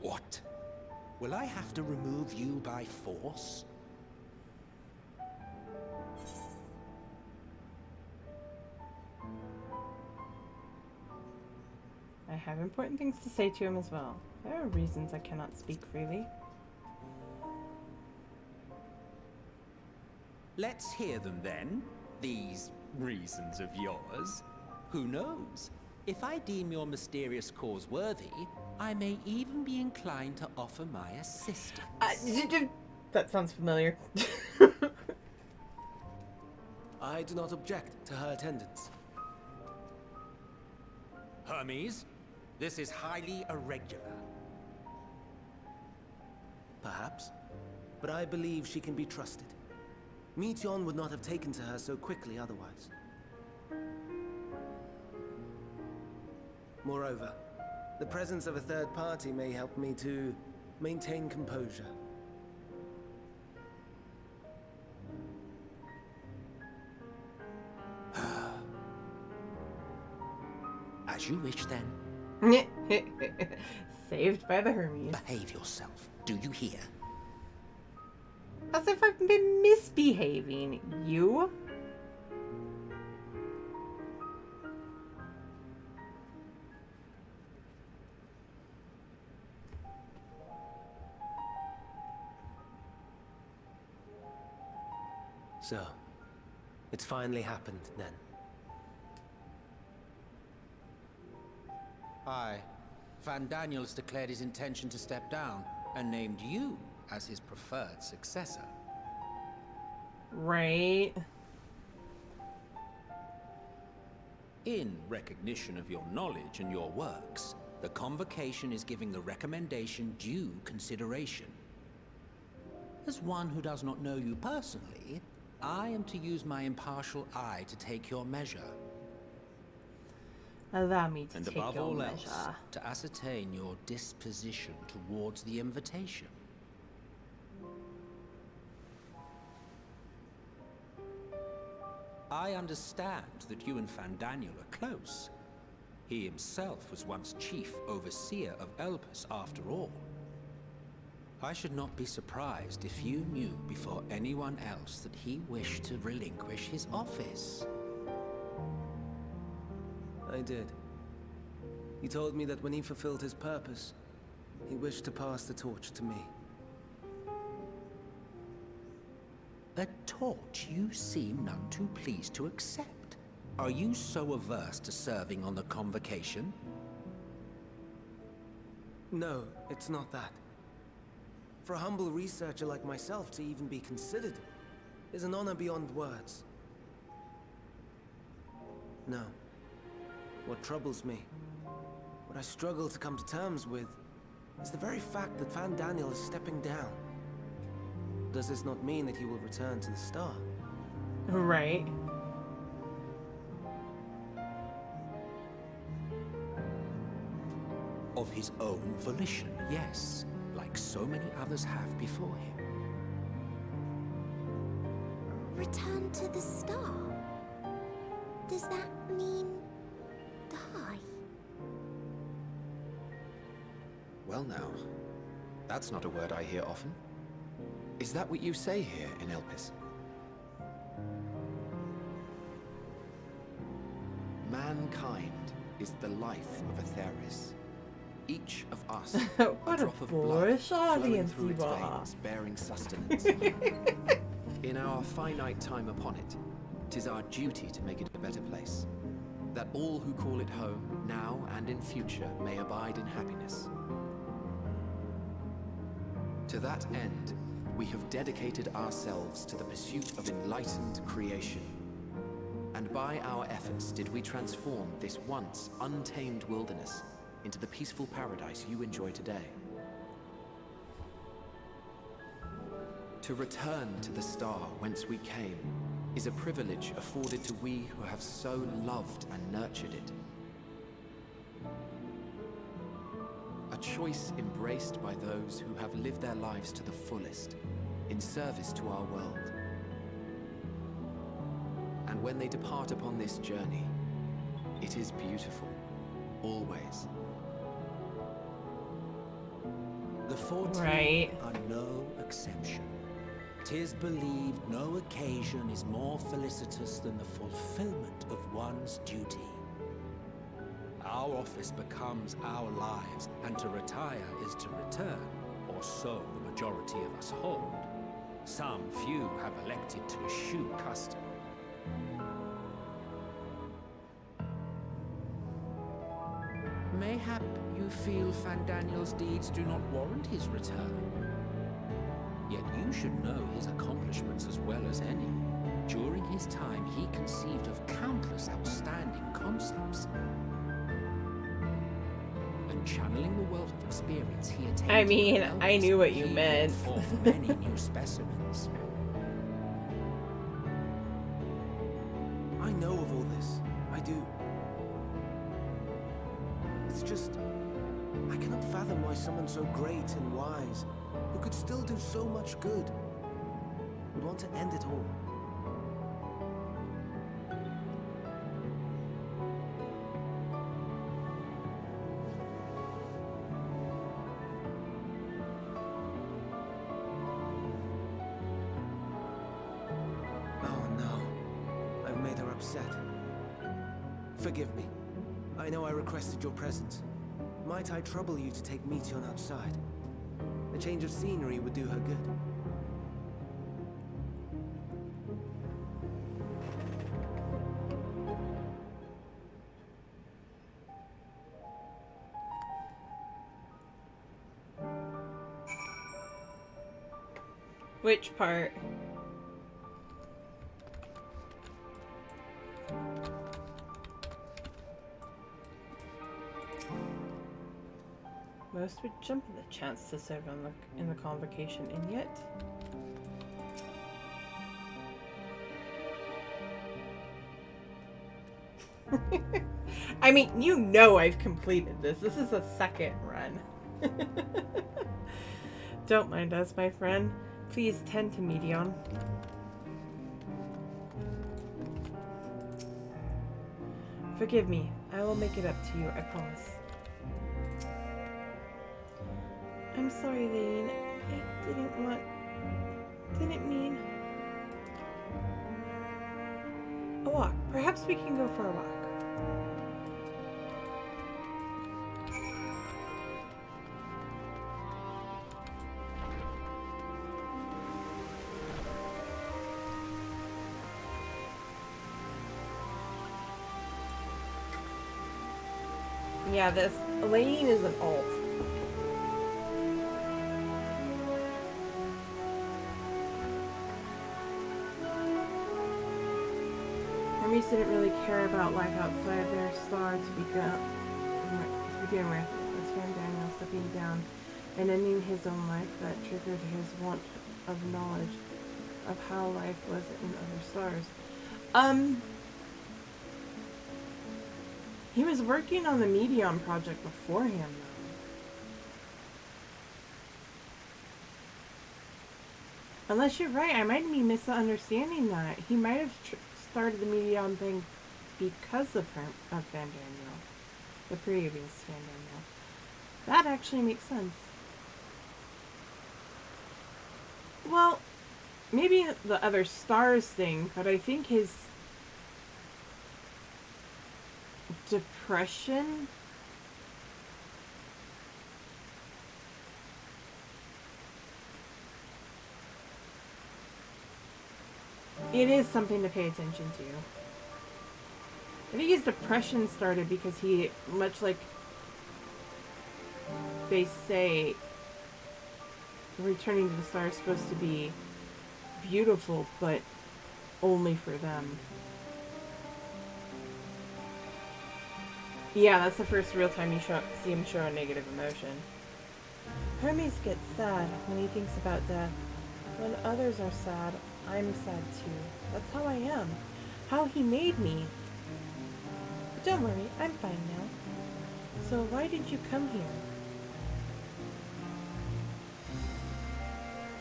What? Will I have to remove you by force? I have important things to say to him as well. There are reasons I cannot speak freely. Let's hear them then, these reasons of yours. Who knows? If I deem your mysterious cause worthy, I may even be inclined to offer my assistance. That sounds familiar. I do not object to her attendance. Hermes, this is highly irregular. Perhaps, but I believe she can be trusted. Meteion would not have taken to her so quickly otherwise. Moreover, the presence of a third party may help me to maintain composure. As you wish then. Saved by the Hermes. Behave yourself, do you hear? As if I've been misbehaving, you? So, it's finally happened then. Aye. Van Daniels declared his intention to step down and named you as his preferred successor. Right. In recognition of your knowledge and your works, the Convocation is giving the recommendation due consideration. As one who does not know you personally, I am to use my impartial eye to take your measure. Allow me to and take above your all measure. else, to ascertain your disposition towards the invitation. I understand that you and Fandaniel are close. He himself was once chief overseer of Elpis after all. I should not be surprised if you knew before anyone else that he wished to relinquish his office. I did. He told me that when he fulfilled his purpose, he wished to pass the torch to me. A torch you seem none too pleased to accept. Are you so averse to serving on the Convocation? No, it's not that. For a humble researcher like myself to even be considered is an honor beyond words. No. What troubles me, what I struggle to come to terms with, is the very fact that Fandaniel is stepping down. Does this not mean that he will return to the Star? Right. Of his own volition, yes. Like so many others have before him. Return to the Star? Does that mean die? Well now, that's not a word I hear often. Is that what you say here in Elpis? Mankind is the life of Atheris. Each of us, what a drop of blood boorish flowing audience through its you are. veins, bearing sustenance. In our finite time upon it, 'tis our duty to make it a better place, that all who call it home, now and in future, may abide in happiness. To that end, we have dedicated ourselves to the pursuit of enlightened creation. And by our efforts did we transform this once untamed wilderness into the peaceful paradise you enjoy today. To return to the star whence we came is a privilege afforded to we who have so loved and nurtured it. A choice embraced by those who have lived their lives to the fullest, in service to our world. And when they depart upon this journey, it is beautiful, always. The 14 Right. are no exception. 'Tis believed no occasion is more felicitous than the fulfillment of one's duty. Our office becomes our lives, and to retire is to return, or so the majority of us hold. Some few have elected to eschew custom. Mayhap you feel Fandaniel's deeds do not warrant his return. Yet you should know his accomplishments as well as any. During his time, he conceived of countless outstanding concepts. And channeling the wealth of experience he attained... I mean, I knew what you he meant. brought forth many new specimens. I know of all this. I do. It's just, I cannot fathom why someone so great and wise, who could still do so much good, would want to end it all. Oh no, I've made her upset. Forgive me. I know I requested your presence. Might I trouble you to take Meteon outside? A change of scenery would do her good. Which part? Most would jump at the chance to serve in the Convocation, and yet... I mean, you know I've completed this. This is a second run. Don't mind us, my friend. Please tend to Meteon. Forgive me. I will make it up to you, I promise. I'm sorry, Leyn. Didn't mean... A walk. Perhaps we can go for a walk. Yeah, this Leyn is an alt. Hermes didn't really care about life outside their star to begin with. As Fandaniel stepping down and ending his own life, that triggered his want of knowledge of how life was in other stars. He was working on the Medion project beforehand, though. Unless you're right, I might be misunderstanding that. He might have started the Medion thing because of Fandaniel. The previous Fandaniel. That actually makes sense. Well, maybe the other stars thing, but I think his depression it is something to pay attention to. I think his depression started because he, much like they say, returning to the star is supposed to be beautiful, but only for them. Yeah, that's the first real time you see him show a negative emotion. Hermes gets sad when he thinks about death. When others are sad, I'm sad too. That's how I am. How he made me. But don't worry, I'm fine now. So why did you come here?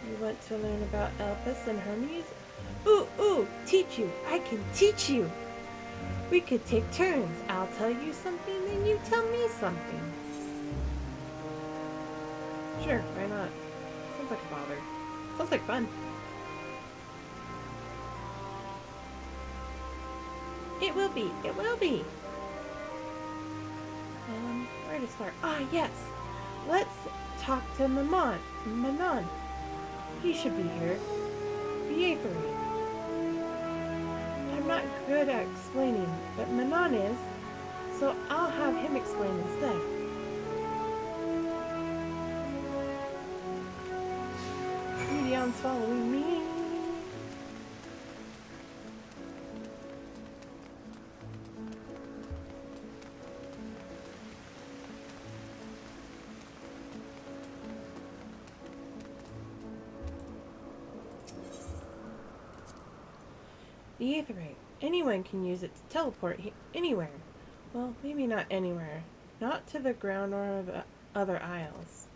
You want to learn about Elpis and Hermes? Ooh, teach you. I can teach you. We could take turns. I'll tell you something, then you tell me something. Sure, why not? Sounds like a bother. Sounds like fun. It will be. It will be. Where to start? Ah, yes. Let's talk to Manon. He should be here. Beavery. I'm not good at explaining, but Manon is, so I'll have him explain instead. Medion's following me. The Aetherite. Anyone can use it to teleport anywhere. Well, maybe not anywhere. Not to the ground or the other isles.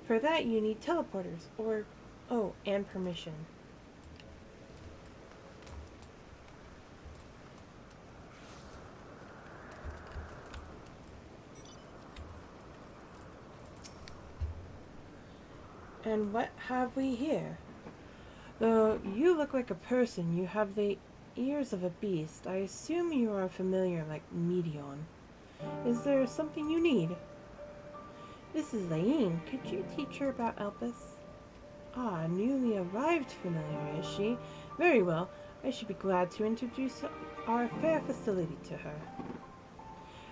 For that you need teleporters, or... oh, and permission. And what have we here? Though you look like a person, you have the ears of a beast. I assume you are familiar like Medion. Is there something you need? This is Leyn. Could you teach her about Elpis? Ah, newly arrived familiar, is she? Very well. I should be glad to introduce our fair facility to her.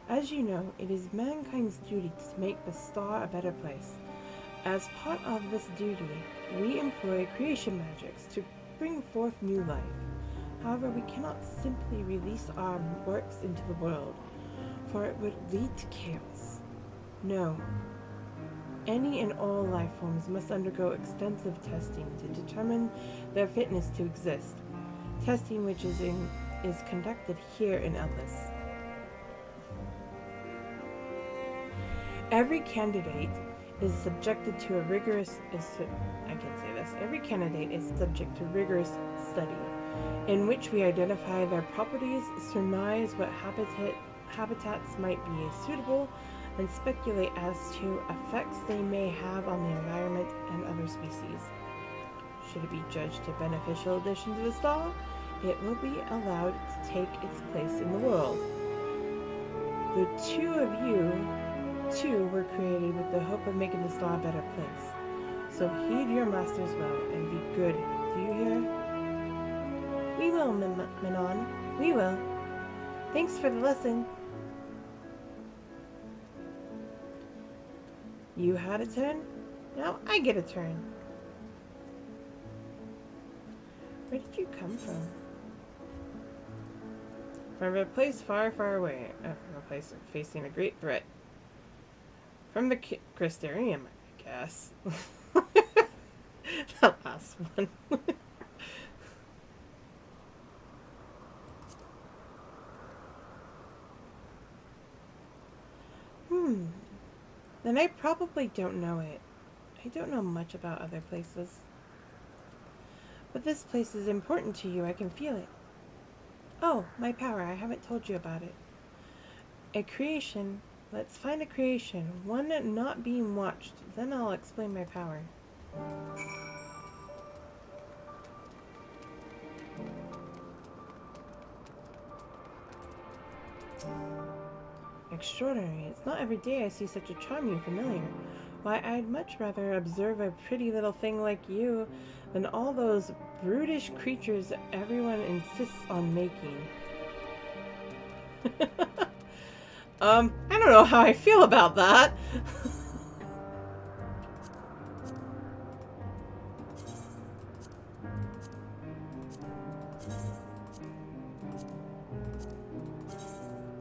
As you know, it is mankind's duty to make the star a better place. As part of this duty, we employ creation magics to bring forth new life. However, we cannot simply release our works into the world, for it would lead to chaos. No. Any and all life forms must undergo extensive testing to determine their fitness to exist. Testing which is conducted here in Elpis. Every candidate is subjected to a rigorous, every candidate is subject to rigorous study, in which we identify their properties, surmise what habitat habitats might be suitable and speculate as to effects they may have on the environment and other species. Should it be judged a beneficial addition to the star, it will be allowed to take its place in the world. The two of you, too, were created with the hope of making the star a better place. So heed your masters well and be good. Do you hear? We will, Manon. We will. Thanks for the lesson. You had a turn? Now I get a turn. Where did you come from? From a place far, far away. From a place facing a great threat. From the Crystarium, I guess. The last one. Then I probably don't know it. I don't know much about other places. But this place is important to you. I can feel it. Oh, my power. I haven't told you about it. A creation. Let's find a creation. One not being watched. Then I'll explain my power. Extraordinary. It's not every day I see such a charming familiar. Why, I'd much rather observe a pretty little thing like you than all those brutish creatures everyone insists on making. I don't know how I feel about that.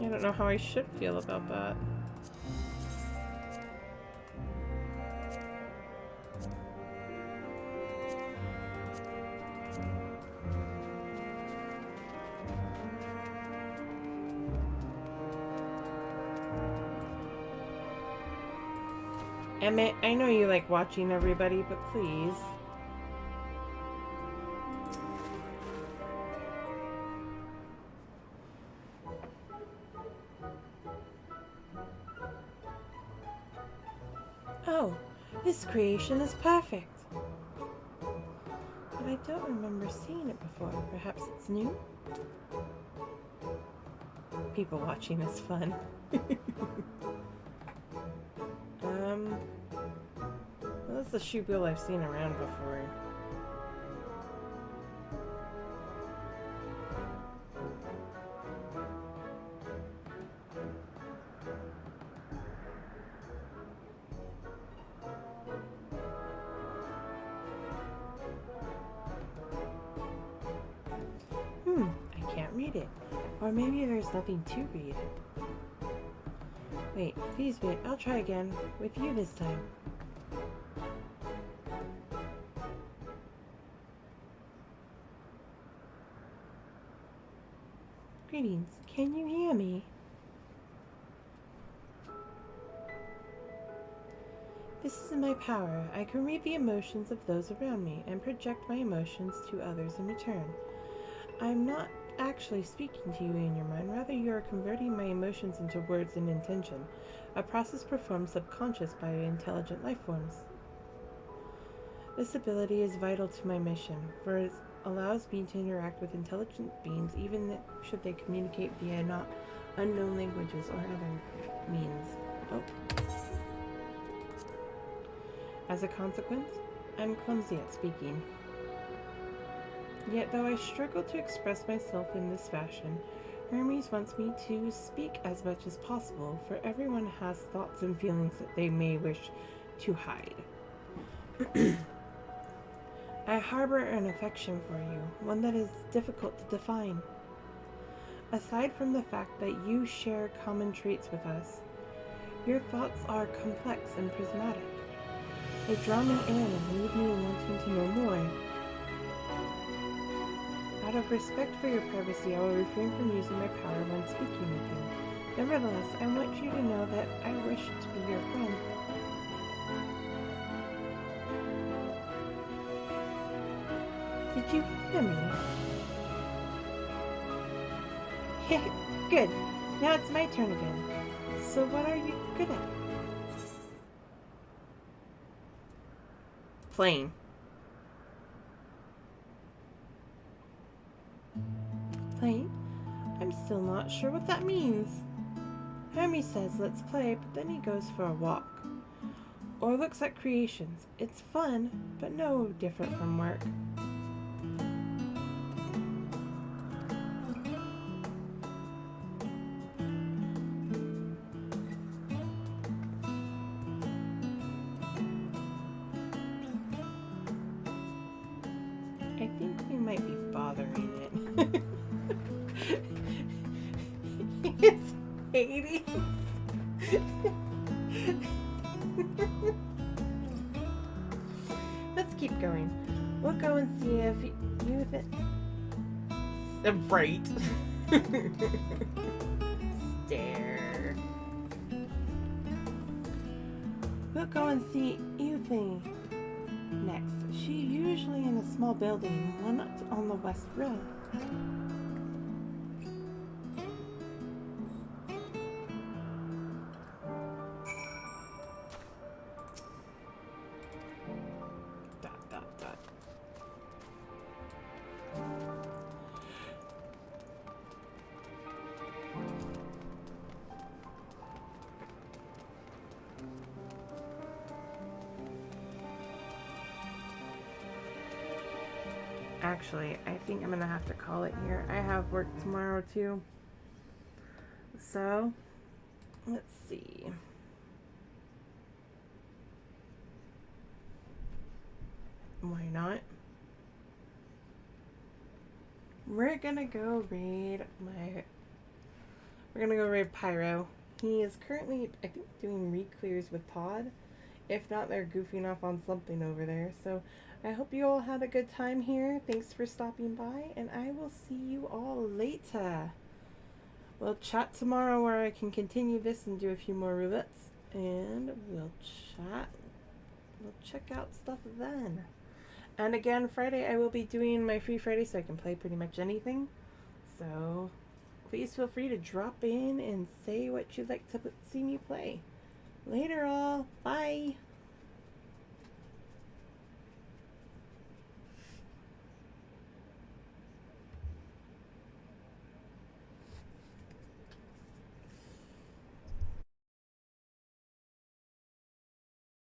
I don't know how I should feel about that. Emmett, I know you like watching everybody, but please. Oh, this creation is perfect. But I don't remember seeing it before. Perhaps it's new? People watching is fun. Well, that's the shoe bill I've seen around before. I can't read it. Or maybe there's nothing to read. Wait, please wait. I'll try again. With you this time. Greetings. Can you hear me? This is my power. I can read the emotions of those around me and project my emotions to others in return. I'm not actually speaking to you in your mind, rather you are converting my emotions into words and intention, a process performed subconscious by intelligent life forms. This ability is vital to my mission, for it allows me to interact with intelligent beings even should they communicate via not unknown languages or other means. As a consequence, I'm clumsy at speaking. Yet though I struggle to express myself in this fashion, Hermes wants me to speak as much as possible, for everyone has thoughts and feelings that they may wish to hide. I harbor an affection for you, one that is difficult to define. Aside from the fact that you share common traits with us, your thoughts are complex and prismatic. They draw me in and leave me wanting to know more. Out of respect for your privacy, I will refrain from using my power when speaking with you. Nevertheless, I want you to know that I wish to be your friend. Did you hear me? Good. Now it's my turn again. So what are you good at? Playing. Playing? I'm still not sure what that means. Hermes says let's play, but then he goes for a walk. Or looks at creations. It's fun, but no different from work. I think we might be bothering it. It's Hades. Let's keep going. We'll go and see if you right. Stare. We'll go and see Euthany next. She's usually in a small building, one on the west road. Actually, I think I'm gonna have to call it here. I have work tomorrow too. So, let's see. Why not? We're gonna go raid Pyro. He is currently, I think, doing re-clears with Todd. If not, they're goofing off on something over there. So I hope you all had a good time here. Thanks for stopping by, and I will see you all later. We'll chat tomorrow where I can continue this and do a few more roulettes. And we'll check out stuff then. And again, Friday I will be doing my free Friday so I can play pretty much anything. So please feel free to drop in and say what you'd like to see me play. Later all. Bye.